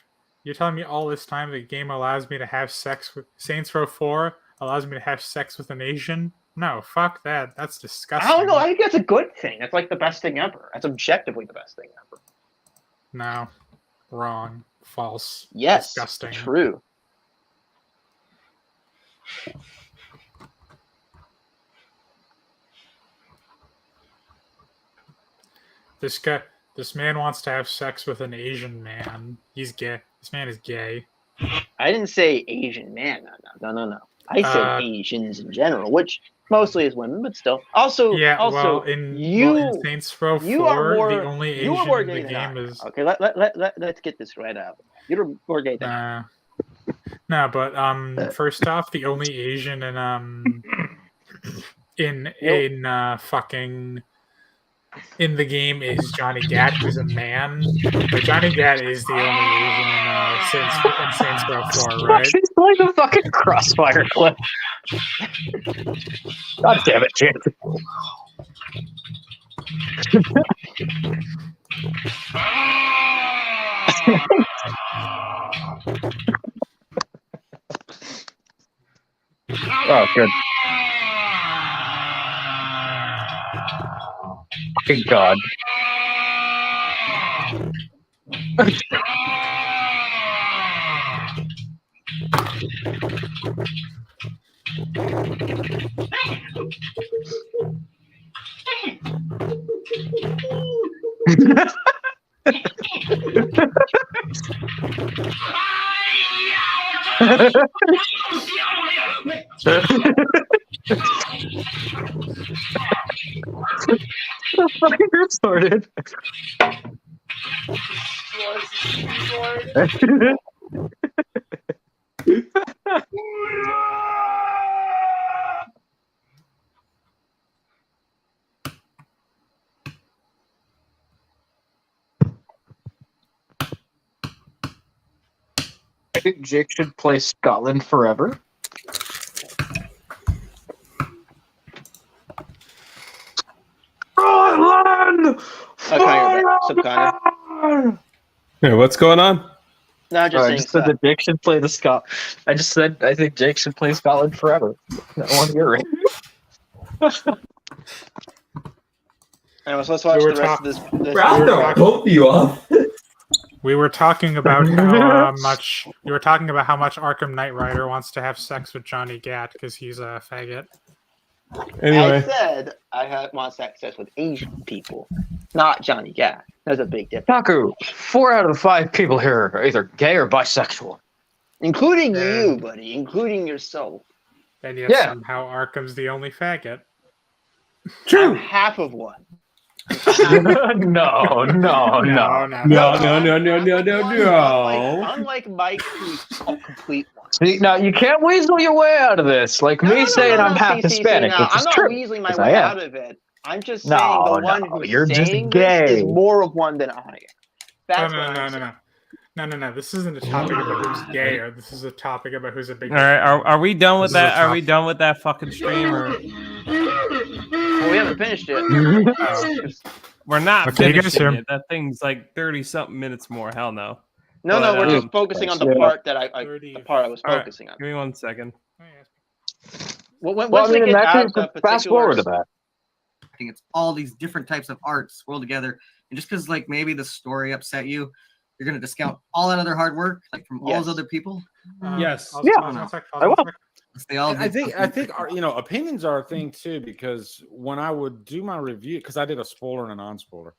You're telling me all this time the game allows me to have sex with Saints Row 4 allows me to have sex with an Asian? No, fuck that. That's disgusting. I don't know. I think that's a good thing. That's like the best thing ever. That's objectively the best thing ever. No, wrong, false. Yes, disgusting. True. This man wants to have sex with an Asian man. He's gay. This man is gay. I didn't say Asian man. No. I said Asians in general, which mostly is women, but still. Also, in Saints Row 4, the only Asian in the game is. Okay, let's get this right out. You're more gay than No, but first off, the only Asian in the game is Johnny Gat, who's a man. But Johnny Gat is the only Asian in Saints Row 4, right? She's playing a fucking Crossfire clip. God damn it, Jake. Oh, good. Good God. Fucking started. I think Jake should play Scotland forever. Scotland! Hey, what's going on? No, I just said that Jake should play the Scot. I just said I think Jake should play Scotland forever. I want to hear it. Anyway, so let's watch the rest of this. Both of you off. We were talking about how much you were talking about how much Arkham Knight Rider wants to have sex with Johnny Gat because he's a faggot. Anyway, I said I want access with Asian people, not Johnny Gat. There's a big difference. Taku, 4 out of 5 people here are either gay or bisexual. Including you, buddy. Including yourself. And yet somehow Arkham's the only faggot. True. I'm half of one. No. Unlike Mike, who's a complete one. See, now you can't weasel your way out of this. Like me saying I'm half Hispanic, which is true. I'm not weaseling my way out of it. I'm just saying the one who's you're just saying gay. this is more of one than I am. No. This isn't a topic about who's gay, or this is a topic about who's a big. All right, are we done with that? Are we done with that fucking stream? Or well, we haven't finished it. We're not Okay, finishing it. That thing's like 30-something minutes more. Hell no. No, we're just focusing on the part that I was focusing on. Give me 1 second. Once we get out the fast forward to that. I think it's all these different types of arts swirled together, and just because like maybe the story upset you, you're gonna discount all that other hard work like from all those other people. Yes. I will. I think opinions are a thing too, because when I would do my review, because I did a spoiler and a non-spoiler,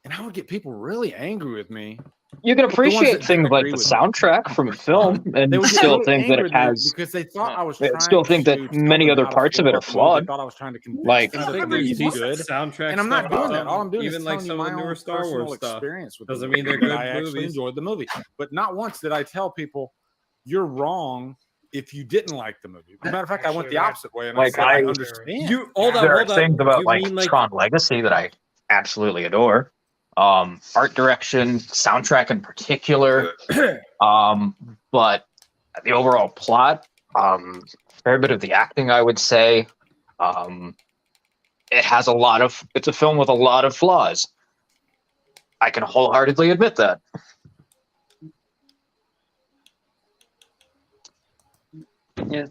and I would get people really angry with me You can ones appreciate that things like disagree the with me. soundtrack from a film, They and would get still really think that angry it with me has. because they thought I was They trying still think that to tell many them other how to parts feel of it are about the movie. They flawed. thought I was trying to convince Like, them I that think the that you movie was see good. soundtrack And I'm not stuff, doing that. All I'm doing even is like telling you some of my the newer own Star personal Wars stuff. experience with Doesn't the mean they're movie, that good I actually movies. enjoyed the movie. But not once did I tell people, you're wrong if you didn't like the movie. As a matter of fact, I went the opposite way and I Like, said, I understand. You hold there on. are things Do about you like mean like Tron Legacy that I absolutely adore. Art direction, soundtrack in particular. But the overall plot, fair bit of the acting, I would say. It has a lot of. It's a film with a lot of flaws. I can wholeheartedly admit that. Yeah.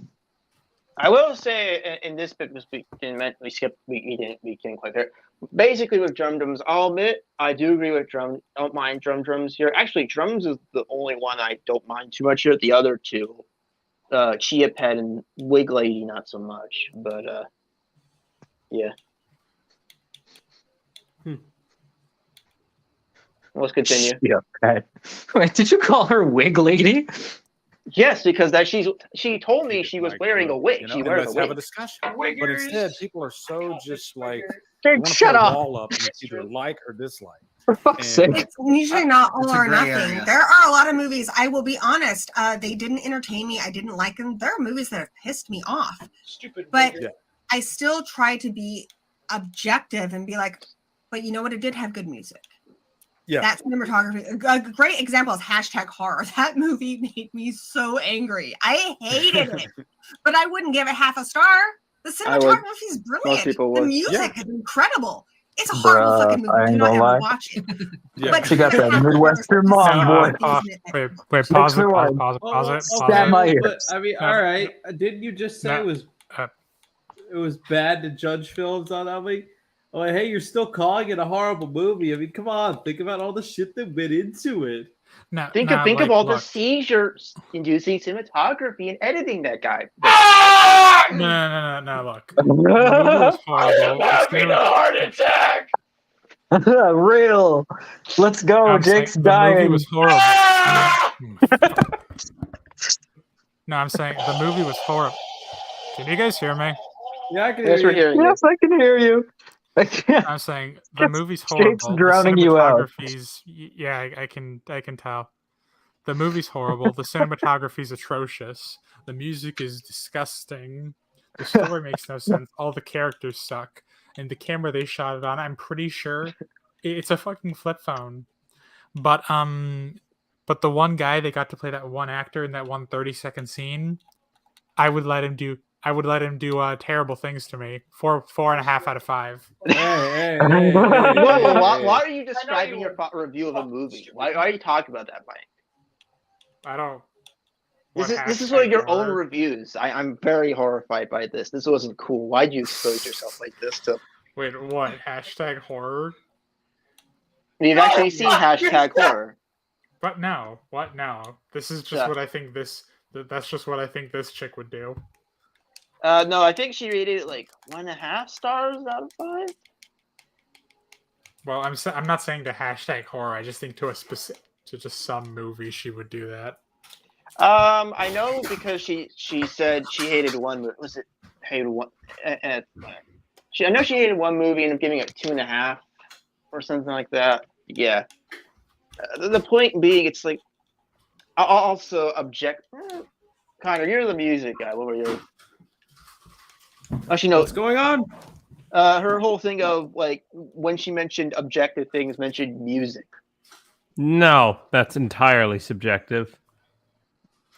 I will say in this bit we didn't quite there. Basically with drum drums, I'll admit I do agree with drum. Don't mind drum drums here. Actually, drums is the only one I don't mind too much here. The other two, Chia Pet and Wig Lady, not so much. But yeah. Let's continue. Yeah. Okay. Wait, did you call her Wig Lady? Yes, because she told me she was wearing a wig. You know, She and wears let's a have wig. a discussion. But instead, people are so just like, Dude, they want to shut put a up. wall up and it's either like or dislike. For fuck's And sake. It's usually not all It's a or gray nothing. area. There are a lot of movies, I will be honest, they didn't entertain me. I didn't like them. There are movies that have pissed me off. Stupid. But wigger. I still try to be objective and be like, but you know what? It did have good music. Yeah. That cinematography. A great example is #horror. That movie made me so angry. I hated it, but I wouldn't give it half a star. The I would. cinematography is brilliant. Most people The would. music is incredible. It's a horrible Bruh, fucking movie. I Do ain't not gonna ever lie. watch it. Yeah. But She got that Midwestern the mom, boy. cinematography is Wait, Makes pause me it, like pause it, pause it. stab my but ears. I mean, No, all right. Didn't you just say no, it was uh, it was bad to judge films on? I mean, like, hey, you're still calling it a horrible movie. I mean, come on, think about all the shit that went into it. no, Think no, of like, all the look. seizures inducing cinematography and editing that guy. No, look. The movie was horrible. Having a heart attack. Real. Let's go. I'm saying Jake's the dying. movie was horrible. No, I'm saying the movie was horrible. Can you guys hear me? Yeah, I can Yes, we're hear you. hearing you. Yes, I can hear you. I can't. I'm saying the movie's Jake's horrible. drowning The you out. cinematography's yeah, I can tell. The movie's horrible. The cinematography's atrocious. The music is disgusting. The story makes no sense. All the characters suck. And the camera they shot it on, I'm pretty sure it's a fucking flip phone. But the one guy they got to play that one actor in that one 30-second scene, I would let him do terrible things to me. 4.5 out of 5. Hey, Whoa, why hey. are you describing your review of a movie? Why are you talking about that, Mike? I don't. This is one of your own reviews. I'm very horrified by this. This wasn't cool. Why'd you expose yourself like this to? Wait, what? #horror? You've actually seen #horror. But no, what now? This is just what I think this. That's just what I think this chick would do. No, I think she rated it like 1.5 stars out of 5. Well, I'm not saying to #horror. I just think to just some movie she would do that. I know because she said she hated one movie. Was it hated one? I know she hated one movie and I'm giving it 2.5 or something like that. Yeah. The point being, it's like I'll also object. Connor, you're the music guy. What were you? Actually, no. What's going on? Her whole thing of like when she mentioned objective things, mentioned music. No, that's entirely subjective.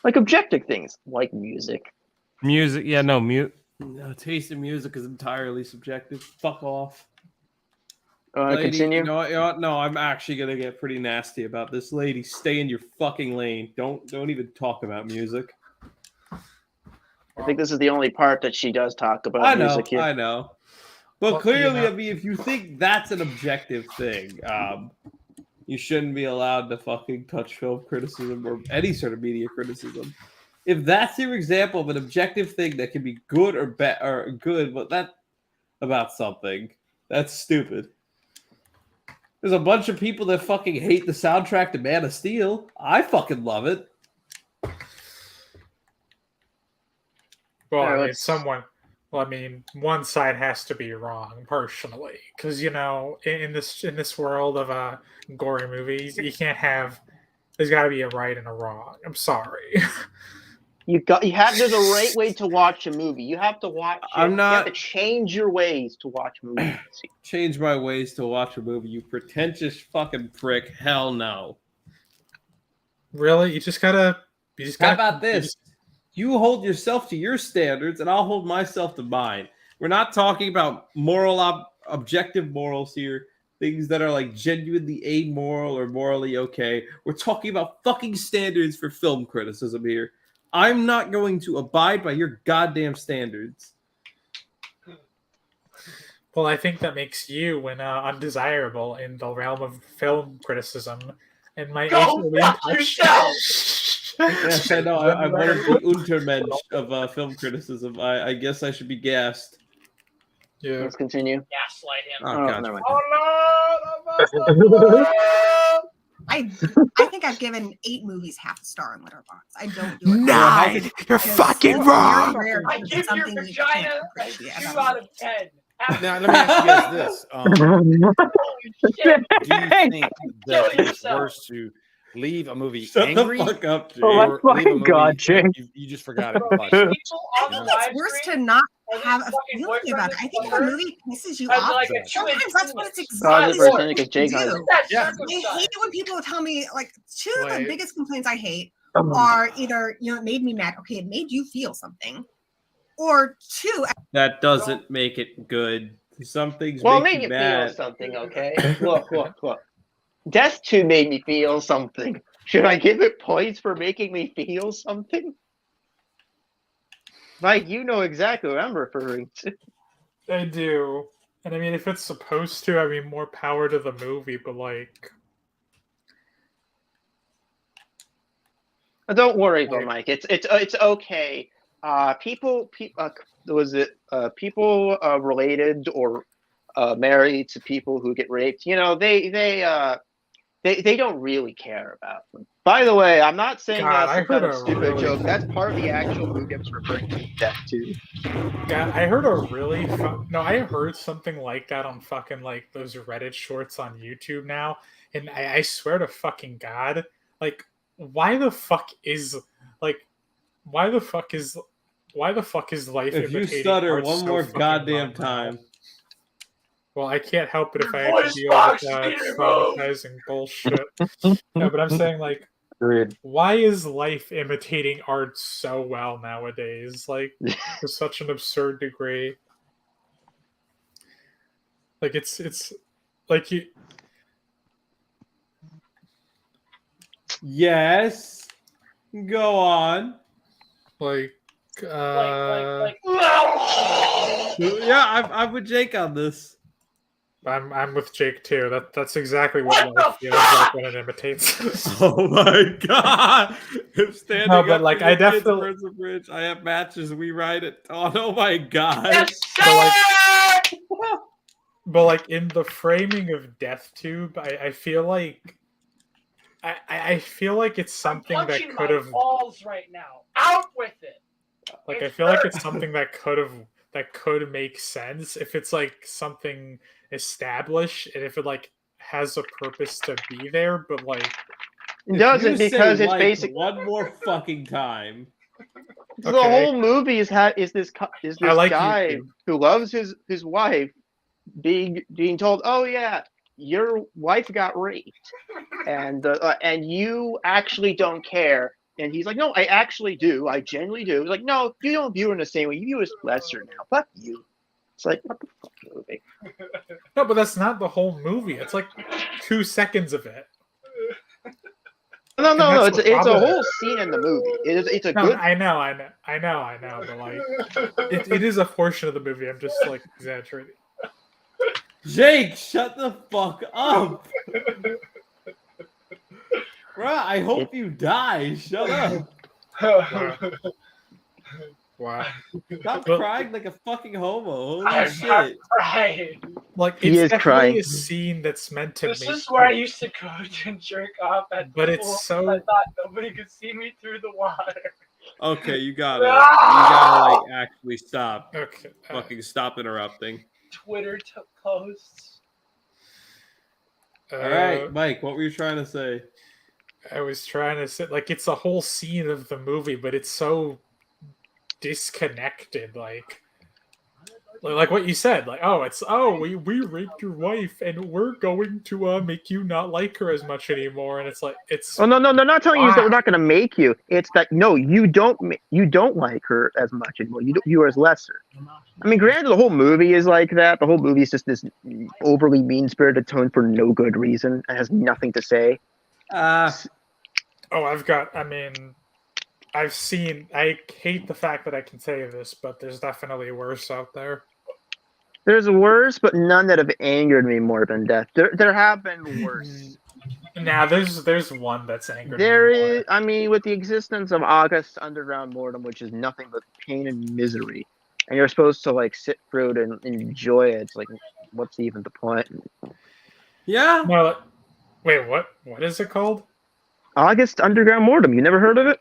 Like objective things, like music. Music, yeah, no, taste in music is entirely subjective. Fuck off. Lady, Continue. You know what? No, I'm actually gonna get pretty nasty about this. Lady, stay in your fucking lane. Don't even talk about music. I think this is the only part that she does talk about music here. I know. But Well, clearly, you know- I mean, if you think that's an objective thing, you shouldn't be allowed to fucking touch film criticism or any sort of media criticism. If that's your example of an objective thing that can be good or bad or good, but that about something, that's stupid. There's a bunch of people that fucking hate the soundtrack to Man of Steel. I fucking love it. Well, Alright, I mean, let's- Well, I mean, one side has to be wrong, personally, because in this world of gory movies, you can't have. There's got to be a right and a wrong. I'm sorry. There's a right way to watch a movie. You have to watch it. I'm You have not- to change your ways to watch movies. Change my ways to watch a movie, you pretentious fucking prick. Hell no. Really, you just gotta. How about this? You hold yourself to your standards, and I'll hold myself to mine. We're not talking about objective morals here, things that are like genuinely amoral or morally okay. We're talking about fucking standards for film criticism here. I'm not going to abide by your goddamn standards. Well, I think that makes you undesirable in the realm of film criticism, and my Go fuck yourself! Yes, I know. I'm one of the Untermensch of film criticism. I guess I should be gassed. Yeah. Let's continue. Gaslight him. Oh, God. never mind. I think I've given 8 movies half a star on Letterboxd. I don't do it. 9! You're fucking wrong! Rare I because give it's your something you vagina can't a appreciate 2 about out of 10. Now, let me ask you guys this. Holy shit. Do you think that Kill it's yourself. worse to leave a movie Shut angry? the fuck up, Jay. Oh my or leave a fucking movie God, that Jay. You just forgot it. Bro, people on the I think live it's worse stream to not and have his a fucking feeling boyfriend about it. I think if a fucker movie pisses you has off, like a sometimes that's what it's Dodger exactly for a supposed cynic, to Jake do. Hunter. Yeah. I hate it when people tell me, like, 2 of the Wait. biggest complaints I hate are either, it made me mad. Okay, it made you feel something. Or 2, That doesn't make it good. Some things Well, it make made you you feel mad. something, okay? Look. Death 2 made me feel something. Should I give it points for making me feel something? Mike, you know exactly what I'm referring to. I do. And I mean, if it's supposed to, I mean, more power to the movie, but like. Don't worry though, Mike. It's okay. People related or married to people who get raped, they don't really care about them. By the way, I'm not saying God, that's I some kind heard of a stupid really- joke. That's part of the actual movie I was referring to, Death 2. Yeah, I heard a really I heard something like that on fucking like those Reddit shorts on YouTube now, and I swear to fucking God, like, why the fuck is life If you imitating stutter art one so more fucking goddamn well now? time. Well, I can't help it if I Your have voice to deal box with needs to move. traumatizing bullshit. No, but I'm saying, like, Agreed. why is life imitating art so well nowadays? Like, to such an absurd degree. Like, it's like you. Yes. Go on. Like, Like, Yeah, I'm with Jake on this. I'm with Jake too. That's exactly what life feels like when it imitates. Oh my god! I'm standing No, but, up like, for I the kids definitely- towards the bridge. I have matches. We ride it. Oh my god! yes, But, sir! But like in the framing of Death Tube, I feel like I feel like it's something I'm that punching could my have balls right now. Out with it. like I It's feel like hurt. it's something that could make sense if it's like something established and if it like has a purpose to be there, but like It doesn't, If you because say it's like basic. one more fucking time. The Okay. whole movie is this I like guy YouTube. who loves his wife being told, "Oh yeah, your wife got raped," and you actually don't care. And he's like, "No, I actually do. I genuinely do." He's like, "No, you don't view her in the same way. You view her as lesser now. Fuck you." It's like, what the fuck movie? No, but that's not the whole movie. It's like 2 seconds of it. No. that's It's the a problem. whole scene in the movie. It's a No, good. I know, but like it is a portion of the movie. I'm just like exaggerating. Jake, shut the fuck up. Bruh, I hope you die. Shut up. Wow. Stop Well- crying like a fucking homo. Holy I'm shit. not right. Like He it's is definitely crying. a scene that's meant to This make. is where I used to go to jerk off at the But it's pool. so- I thought nobody could see me through the water. Okay, you gotta like actually stop. Okay. Fucking stop interrupting. Twitter posts. All right, Mike, what were you trying to say? I was trying to say, like, it's a whole scene of the movie, but it's so disconnected. Like what you said, like, we raped your wife, and we're going to make you not like her as much anymore. And it's like, it's. Oh no, they're not telling you that Wow. we're not going to make you. It's that no, you don't like her as much anymore. You are as lesser. I mean, granted, the whole movie is like that. The whole movie is just this overly mean-spirited tone for no good reason. It has nothing to say. I've seen. I hate the fact that I can say this, but there's definitely worse out there. There's worse, but none that have angered me more than death. There have been worse. Nah, there's one that's angered There me more. is, I mean, with the existence of August Underground Mortem, which is nothing but pain and misery, and you're supposed to like sit through it and enjoy it. It's like, what's even the point? Yeah. No, wait, what? What is it called? August Underground Mortem. You never heard of it?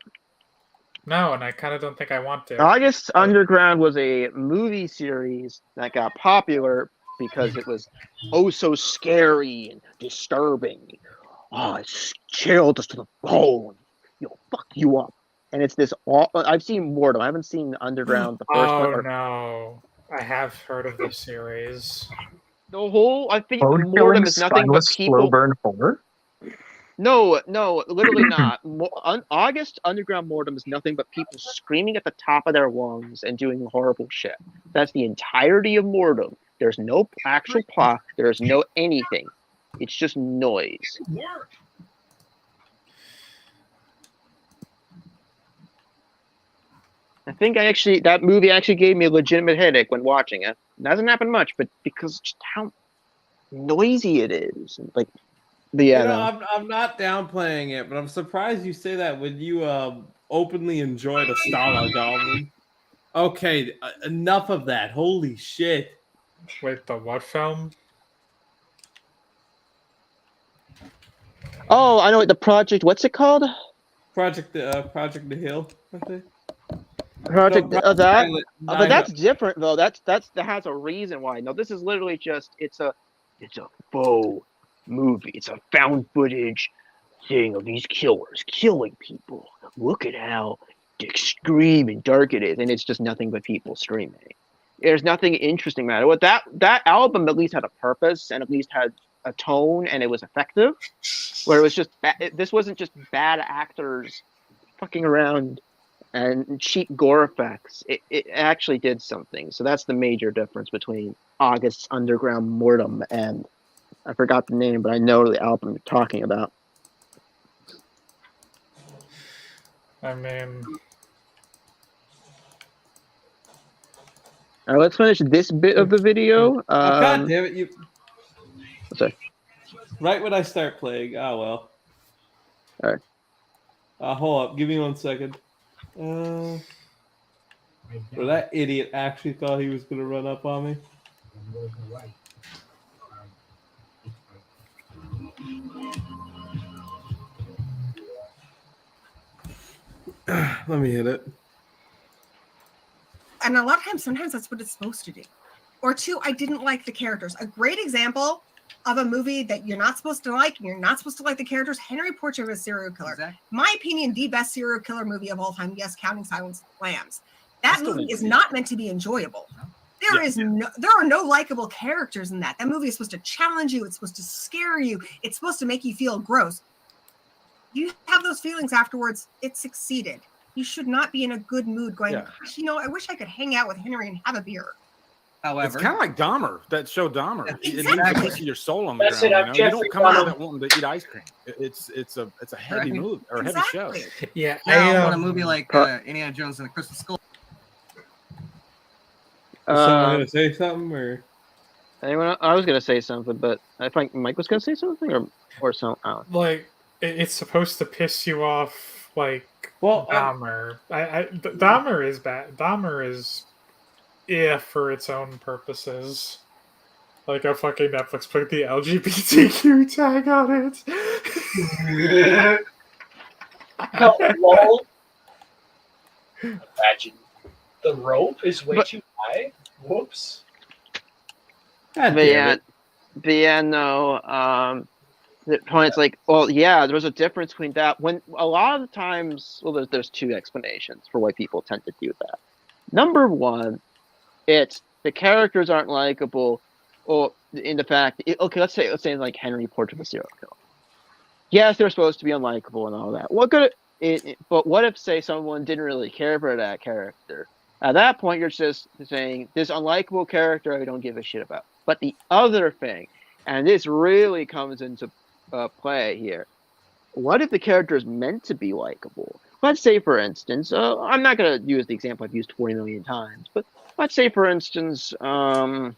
No, and I kind of don't think I want to. August Underground was a movie series that got popular because it was oh so scary and disturbing. Oh, it's chilled us to the bone. You'll fuck you up. And it's this. I've seen Mortem. I haven't seen Underground, the first one. Oh no, I have heard of this series. The whole. I think Bone Mortem killing, is nothing but spineless, people. slow burn 4? No, literally not. August Underground Mortem is nothing but people screaming at the top of their lungs and doing horrible shit. That's the entirety of Mortem. There's no actual plot. There's no anything. It's just noise. I think that movie actually gave me a legitimate headache when watching it. It doesn't happen much, but because just how noisy it is. Like, yeah, no. I'm not downplaying it, but I'm surprised you say that when you openly enjoyed a Starlog album. Okay, enough of that. Holy shit. Wait, the what film? Oh, I know the project. What's it called? Project the Hill, I think. Project No, that. Pilot But that's 9. different though. That has a reason why. No, this is literally just it's a faux movie. It's a found footage thing of these killers killing people. Look at how extreme and dark it is, and it's just nothing but people screaming. There's nothing interesting about it. What that album at least had a purpose and at least had a tone, and it was effective. Where it was just this wasn't just bad actors fucking around and cheap gore effects. It actually did something. So that's the major difference between August's Underground Mortem and I forgot the name, but I know the album you're talking about. I mean, All right, let's finish this bit of the video. God damn it! You. Sorry. Right when I start playing. Oh well. All right. Hold up. Give me 1 second. Well, that idiot actually thought he was gonna run up on me. Let me hit it. And a lot of times, sometimes that's what it's supposed to do. Or two, I didn't like the characters. A great example of a movie that you're not supposed to like, and you're not supposed to like the characters, Henry Portrait of a Serial Killer. Exactly. My opinion, the best serial killer movie of all time, yes, counting Silence of the Lambs. That still movie didn't is see it. not meant to be enjoyable. There are no likable characters in that. That movie is supposed to challenge you. It's supposed to scare you. It's supposed to make you feel gross. You have those feelings afterwards. It succeeded. You should not be in a good mood going, gosh, I wish I could hang out with Henry and have a beer. However, it's kind of like Dahmer, that show Dahmer. It Exactly. leaves a piece of your soul on the That's it, ground. I'm You Jeffrey don't come out of Dahmer. it wanting to eat ice cream. It's a heavy Right. movie or a heavy show. Exactly. yeah, now I want a movie like Indiana Jones and the Crystal Skull. Was someone gonna say something or? Anyone? I was gonna say something, but I think Mike was gonna say something or something. like it's supposed to piss you off like Well, Dahmer. Dahmer is bad. Dahmer is for its own purposes. Like a fucking Netflix put the LGBTQ tag on it. No, lol. Imagine the rope is way too high. Whoops. God But damn yeah, it. but yeah, no. The point is like, well, yeah, there's a difference between that. When a lot of the times, well, there's two explanations for why people tend to do that. Number one, it's the characters aren't likable, or in the fact, okay, let's say like Henry Portrait of a Serial Killer. Yes, they're supposed to be unlikable and all that. What good? But what if, say, someone didn't really care for that character? At that point, you're just saying this unlikable character I don't give a shit about. But the other thing, and this really comes into play here. What if the character is meant to be likable? Let's say, for instance, I'm not going to use the example I've used 40 million times, but let's say, for instance, trying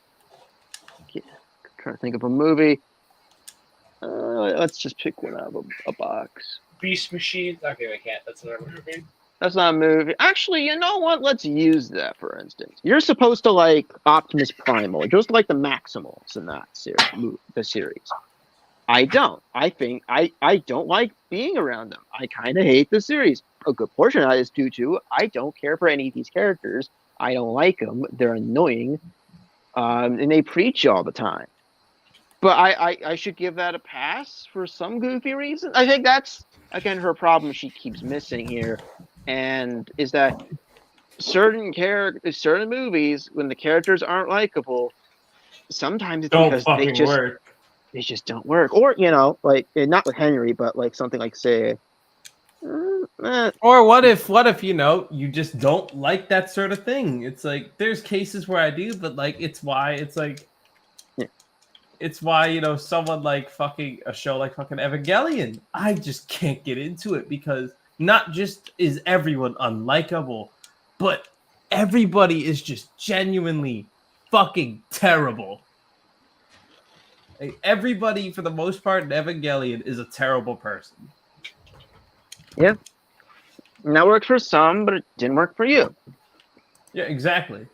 to think of a movie. Let's just pick one out of a box. Beast Machine. Okay, I can't. That's another movie. That's not a movie. Actually, you know what? Let's use that, for instance. You're supposed to like Optimus Primal. You're supposed to like the Maximals in that series. I don't. I think I don't like being around them. I kind of hate the series. A good portion of that is due to I don't care for any of these characters. I don't like them. They're annoying, and they preach all the time. But I should give that a pass for some goofy reason. I think that's again her problem she keeps missing here, and is that certain movies when the characters aren't likable, sometimes it's Don't because fucking work. they just don't work. Or like not with Henry, but like something like say. Or what if you just don't like that sort of thing? It's like there's cases where I do, but like it's why someone like fucking a show like fucking Evangelion, I just can't get into it because not just is everyone unlikable, but everybody is just genuinely fucking terrible. Like, everybody, for the most part, in Evangelion is a terrible person. Yeah. And that worked for some, but it didn't work for you. Yeah, exactly.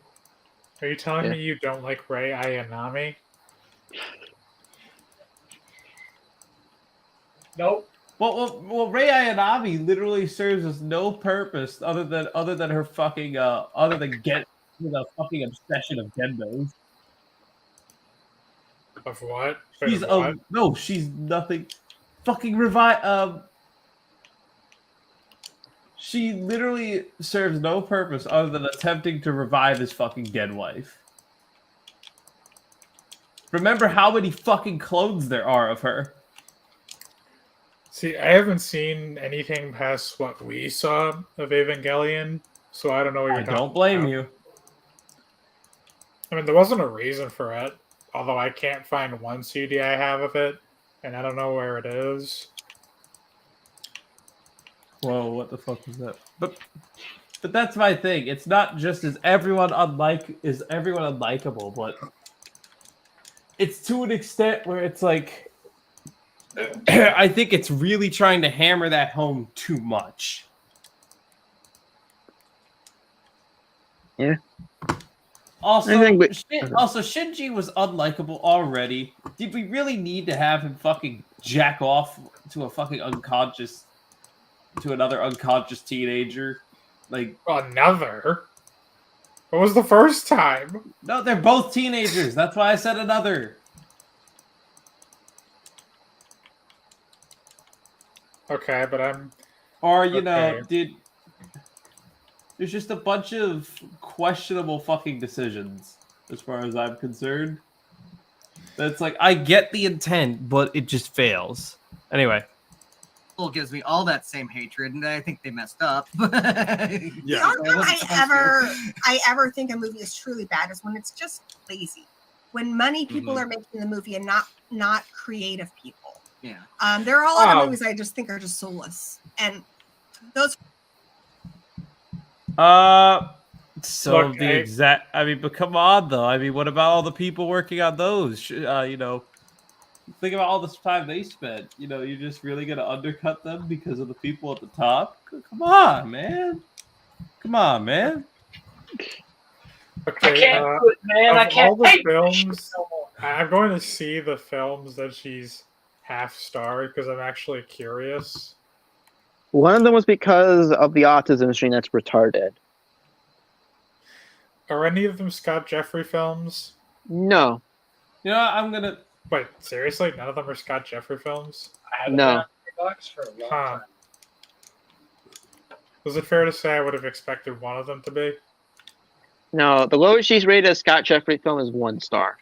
Are you telling me you don't like Rei Ayanami? Nope. Well, Rei Ayanami literally serves as no purpose other than her fucking other than get the fucking obsession of gendos. Of what? She's no, she's nothing. Fucking revive. She literally serves no purpose other than attempting to revive his fucking dead wife. Remember how many fucking clones there are of her. See, I haven't seen anything past what we saw of Evangelion, so I don't know what you're talking about. I don't blame you. I mean, there wasn't a reason for it, although I can't find one CD I have of it, and I don't know where it is. Whoa, what the fuck was that? But that's my thing. It's not just is everyone unlikable, but it's to an extent where it's like I think it's really trying to hammer that home too much. Yeah. Also, Shinji was unlikable already. Did we really need to have him fucking jack off to another unconscious teenager? Like another? What was the first time? No, they're both teenagers. That's why I said another. Okay, but I'm... Or, dude, there's just a bunch of questionable fucking decisions, as far as I'm concerned. That's like, I get the intent, but it just fails. Anyway. Gives me all that same hatred, and I think they messed up. The only time I ever think a movie is truly bad is when it's just lazy. When money people are making the movie and not creative people. Yeah. There are a lot of movies I just think are just soulless. And those but come on though. I mean, what about all the people working on those? Think about all this time they spent. You're just really gonna undercut them because of the people at the top? Come on, man. Come on, man. Okay, I can't do it, man. I of can't all the take films, no more. I'm going to see the films that she's half-starred because I'm actually curious. One of them was because of the autism strain that's retarded. Are any of them Scott Jeffrey films? No. You know what? I'm gonna. Wait, seriously? None of them are Scott Jeffrey films? I haven't No. been on box for a long Huh. time. Was it fair to say I would have expected one of them to be? No, the lowest she's rated as Scott Jeffrey film is 1 star.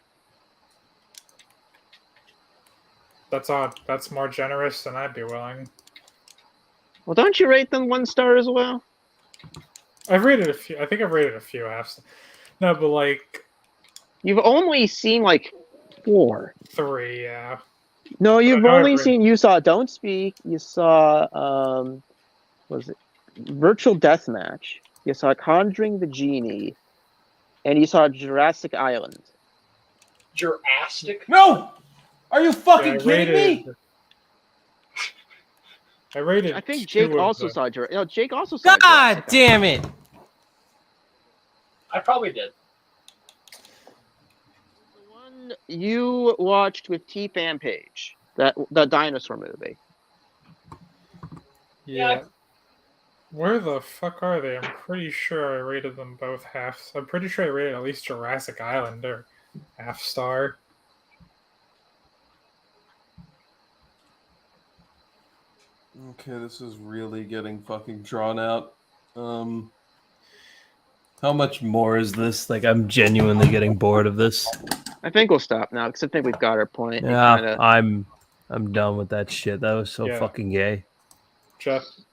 That's odd. That's more generous than I'd be willing. Well, don't you rate them 1 star as well? I've rated a few. I think I've rated a few halves. No, but like You've only seen like 4. 3, yeah. No, you've know I've only read- seen. You saw Don't Speak. You saw what was it Virtual Deathmatch? You saw Conjuring the Genie, and you saw Jurassic Island. Jurassic? No! Are you fucking Yeah, I kidding me? I rated. I think 2 Jake of also them. saw Jurassic. No, Jake also saw. God Jurassic damn it! I probably did. The one you watched with T Fan Page, the dinosaur movie. Yeah. Where the fuck are they? I'm pretty sure I rated them both halves. I'm pretty sure I rated at least Jurassic Island or half star. Okay, this is really getting fucking drawn out. How much more is this? Like, I'm genuinely getting bored of this. I think we'll stop now because I think we've got our point. It Yeah, kinda- I'm done with that shit. That was so Yeah. fucking gay.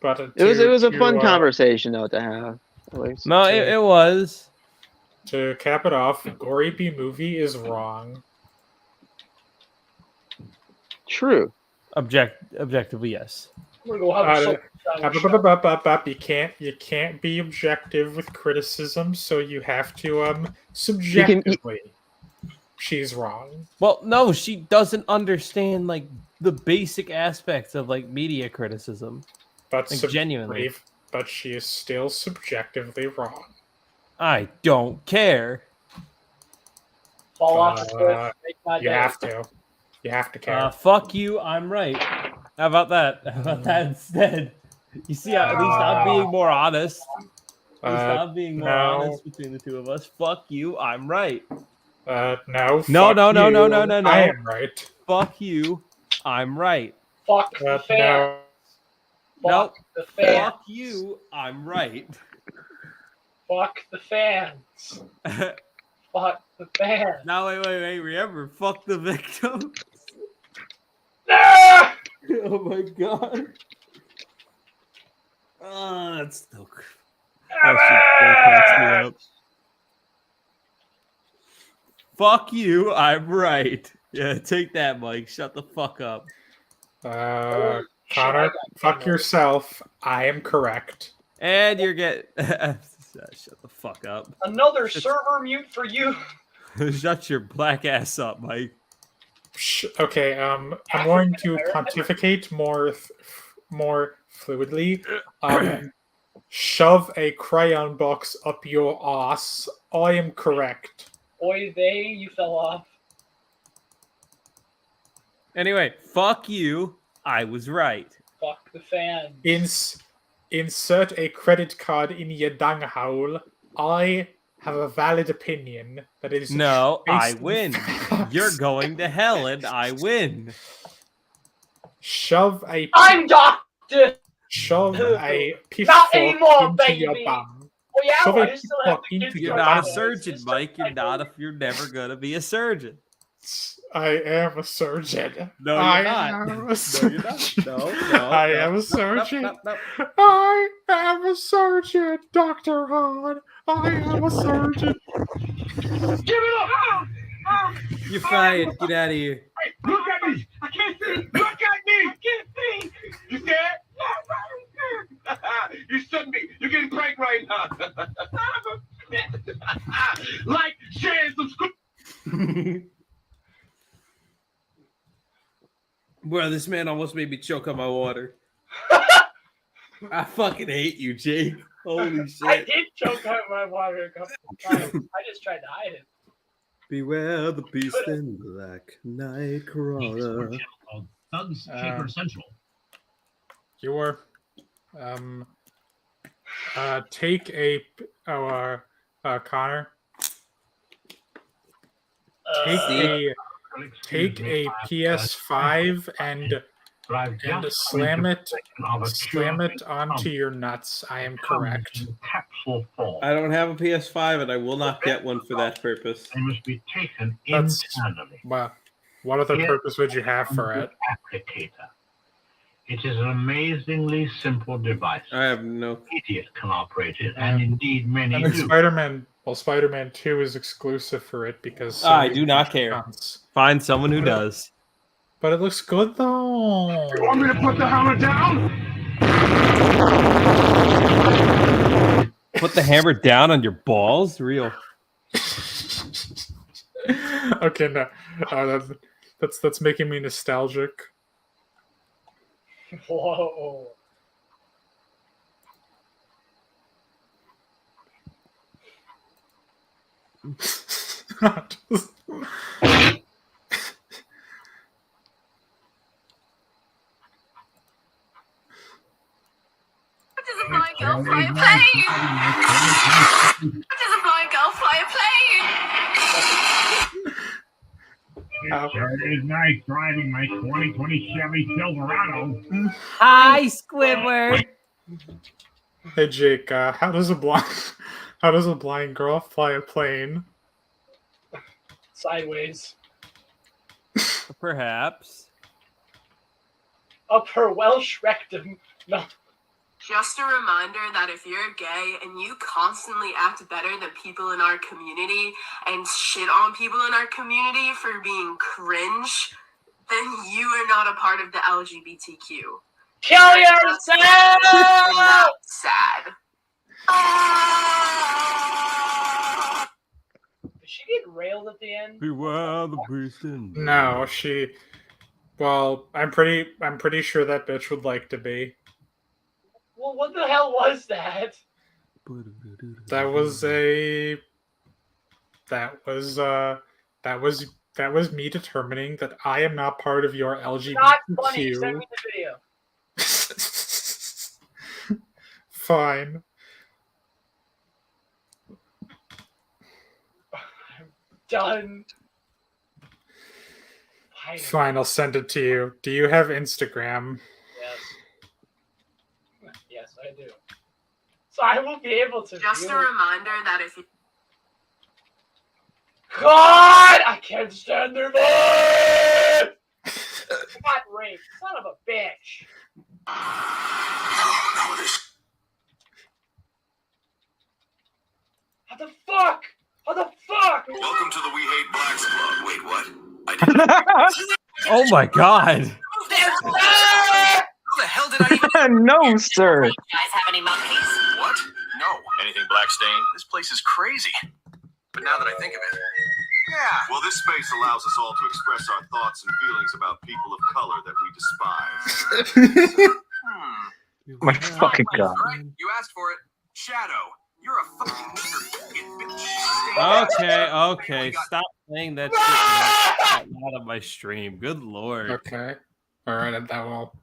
But It was a fun conversation though to have. At least. No, it was. To cap it off, Gory B movie is wrong. True. Objectively, yes. I'm gonna go have a soul You can't be objective with criticism, so you have to subjectively. She's wrong. Well, no, she doesn't understand like the basic aspects of like media criticism. But Like, genuinely. But she is still subjectively wrong. I don't care. Fall off a cliff. Make my You day. have to. You have to care. Fuck you, I'm right. How about that? How about that instead? You see, at least I'm being more honest. At least I'm being more honest between the two of us. Fuck you, I'm right. No. No, fuck no, no, you, no, no, no, no. I am right. Fuck you, I'm right. Fuck the fan. No. Nope. The fan. Fuck you, I'm right. Fuck the fans. Fuck the fans. Now, wait. Remember, fuck the victim. Ah! Oh my god. Oh, that's so. That shit cracks me up. Fuck you, I'm right. Yeah, take that, Mike. Shut the fuck up. Connor, fuck yourself. I am correct. And you're getting. Shut the fuck up. Another server mute for you. Shut your black ass up, Mike. Okay, I'm going to pontificate more fluidly. Shove a crayon box up your ass. I am correct. Oy vey, you fell off. Anyway, fuck you. I was right. Fuck the fan. Insert a credit card in your dung hole. I have a valid opinion that is No, I based in win. facts. You're going to hell and I win. Shove a I'm Doctor. Shove a piff Not fork anymore, into baby. your bum. Oh yeah, Shove a I still have fork to into give your You're not a bum. surgeon, Mike. You're never gonna be a surgeon. I am a surgeon. No, you're I not. am No, a you're surgeon. not. No, I no, am no, a surgeon. no. I am a surgeon, Dr. Hahn. I am a surgeon. Give it up! You're fired. Get out of here. Hey, look at me! I can't see! Look at me! I can't see! You scared? You shouldn't be. You're getting pranked right now. Like, share, and subscribe. Bro, this man almost made me choke on my water. I fucking hate you, Jake. Holy I shit. did choke out my water a couple of times. I just tried to hide it. Beware the beast in black, Nightcrawler. Thugs Chamber Central. Your take a Connor. Take a PS5 and slam it onto your nuts. I am correct. I don't have a PS5 and I will not get one for that purpose. They must be taken That's internally. what other purpose would you have for it? Applicator. It is an amazingly simple device. I have no idiot can operate it, and indeed many do. Spider-Man 2 is exclusive for it because I do not care. Find someone who does. But it looks good though. You want me to put the hammer down? Put the hammer down on your balls? Real. Okay, no. That's making me nostalgic. Whoa. Girl fly a plane. What does a blind girl fly a plane? Saturday's night driving my 2020 Chevy Silverado. Hi, Squidward. Hey Jake, how does a blind girl fly a plane? Sideways. Perhaps. Up her Welsh rectum. No. Just a reminder that if you're gay and you constantly act better than people in our community and shit on people in our community for being cringe, then you are not a part of the LGBTQ. Kill yourself! Not sad. Did she get railed at the end? Beware the beast in black. No, she. Well, I'm pretty sure that bitch would like to be. Well, what the hell was that? That was me determining that I am not part of your LGBTQ. Not funny. Send me the video. Fine. I'm done. Fine, I'll send it to you. Do you have Instagram? Yes. Yes, I do. So I will be able to. Just a reminder that if you. God! I can't stand their voice! Got raped. Son of a bitch. How the fuck? How the fuck? Welcome to the We Hate Blacks Club. Wait, what? Oh my god. Who the hell did I even... No, sir. You guys have any monkeys? What? No. Anything black stain? This place is crazy. But now that I think of it... Yeah. Well, this space allows us all to express our thoughts and feelings about people of color that we despise. My fucking god. All right, you asked for it. Shadow, you're a fucking bitch. Okay. Stop saying that shit out of my stream. Good lord. Okay. All right, that will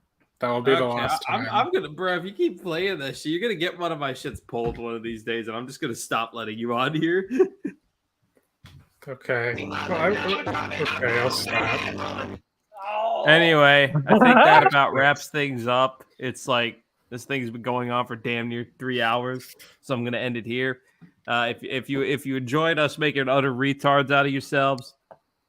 be the last time. I'm gonna, bro. If you keep playing that shit, you're gonna get one of my shits pulled one of these days, and I'm just gonna stop letting you on here. Okay. I'll stop. Anyway, I think that about wraps things up. It's like this thing's been going on for damn near 3 hours, so I'm gonna end it here. If you enjoyed us making utter retards out of yourselves,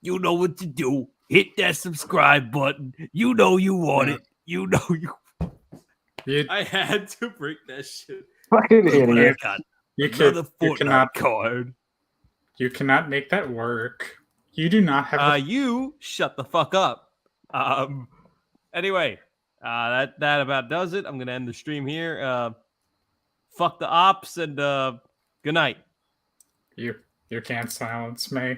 you know what to do. Hit that subscribe button. You know you want it. You know you. I had to break that shit. Fucking idiot. You cannot card. You cannot make that work. You do not have. You shut the fuck up. Anyway, that about does it. I'm gonna end the stream here. Fuck the ops and good night. You can't silence me.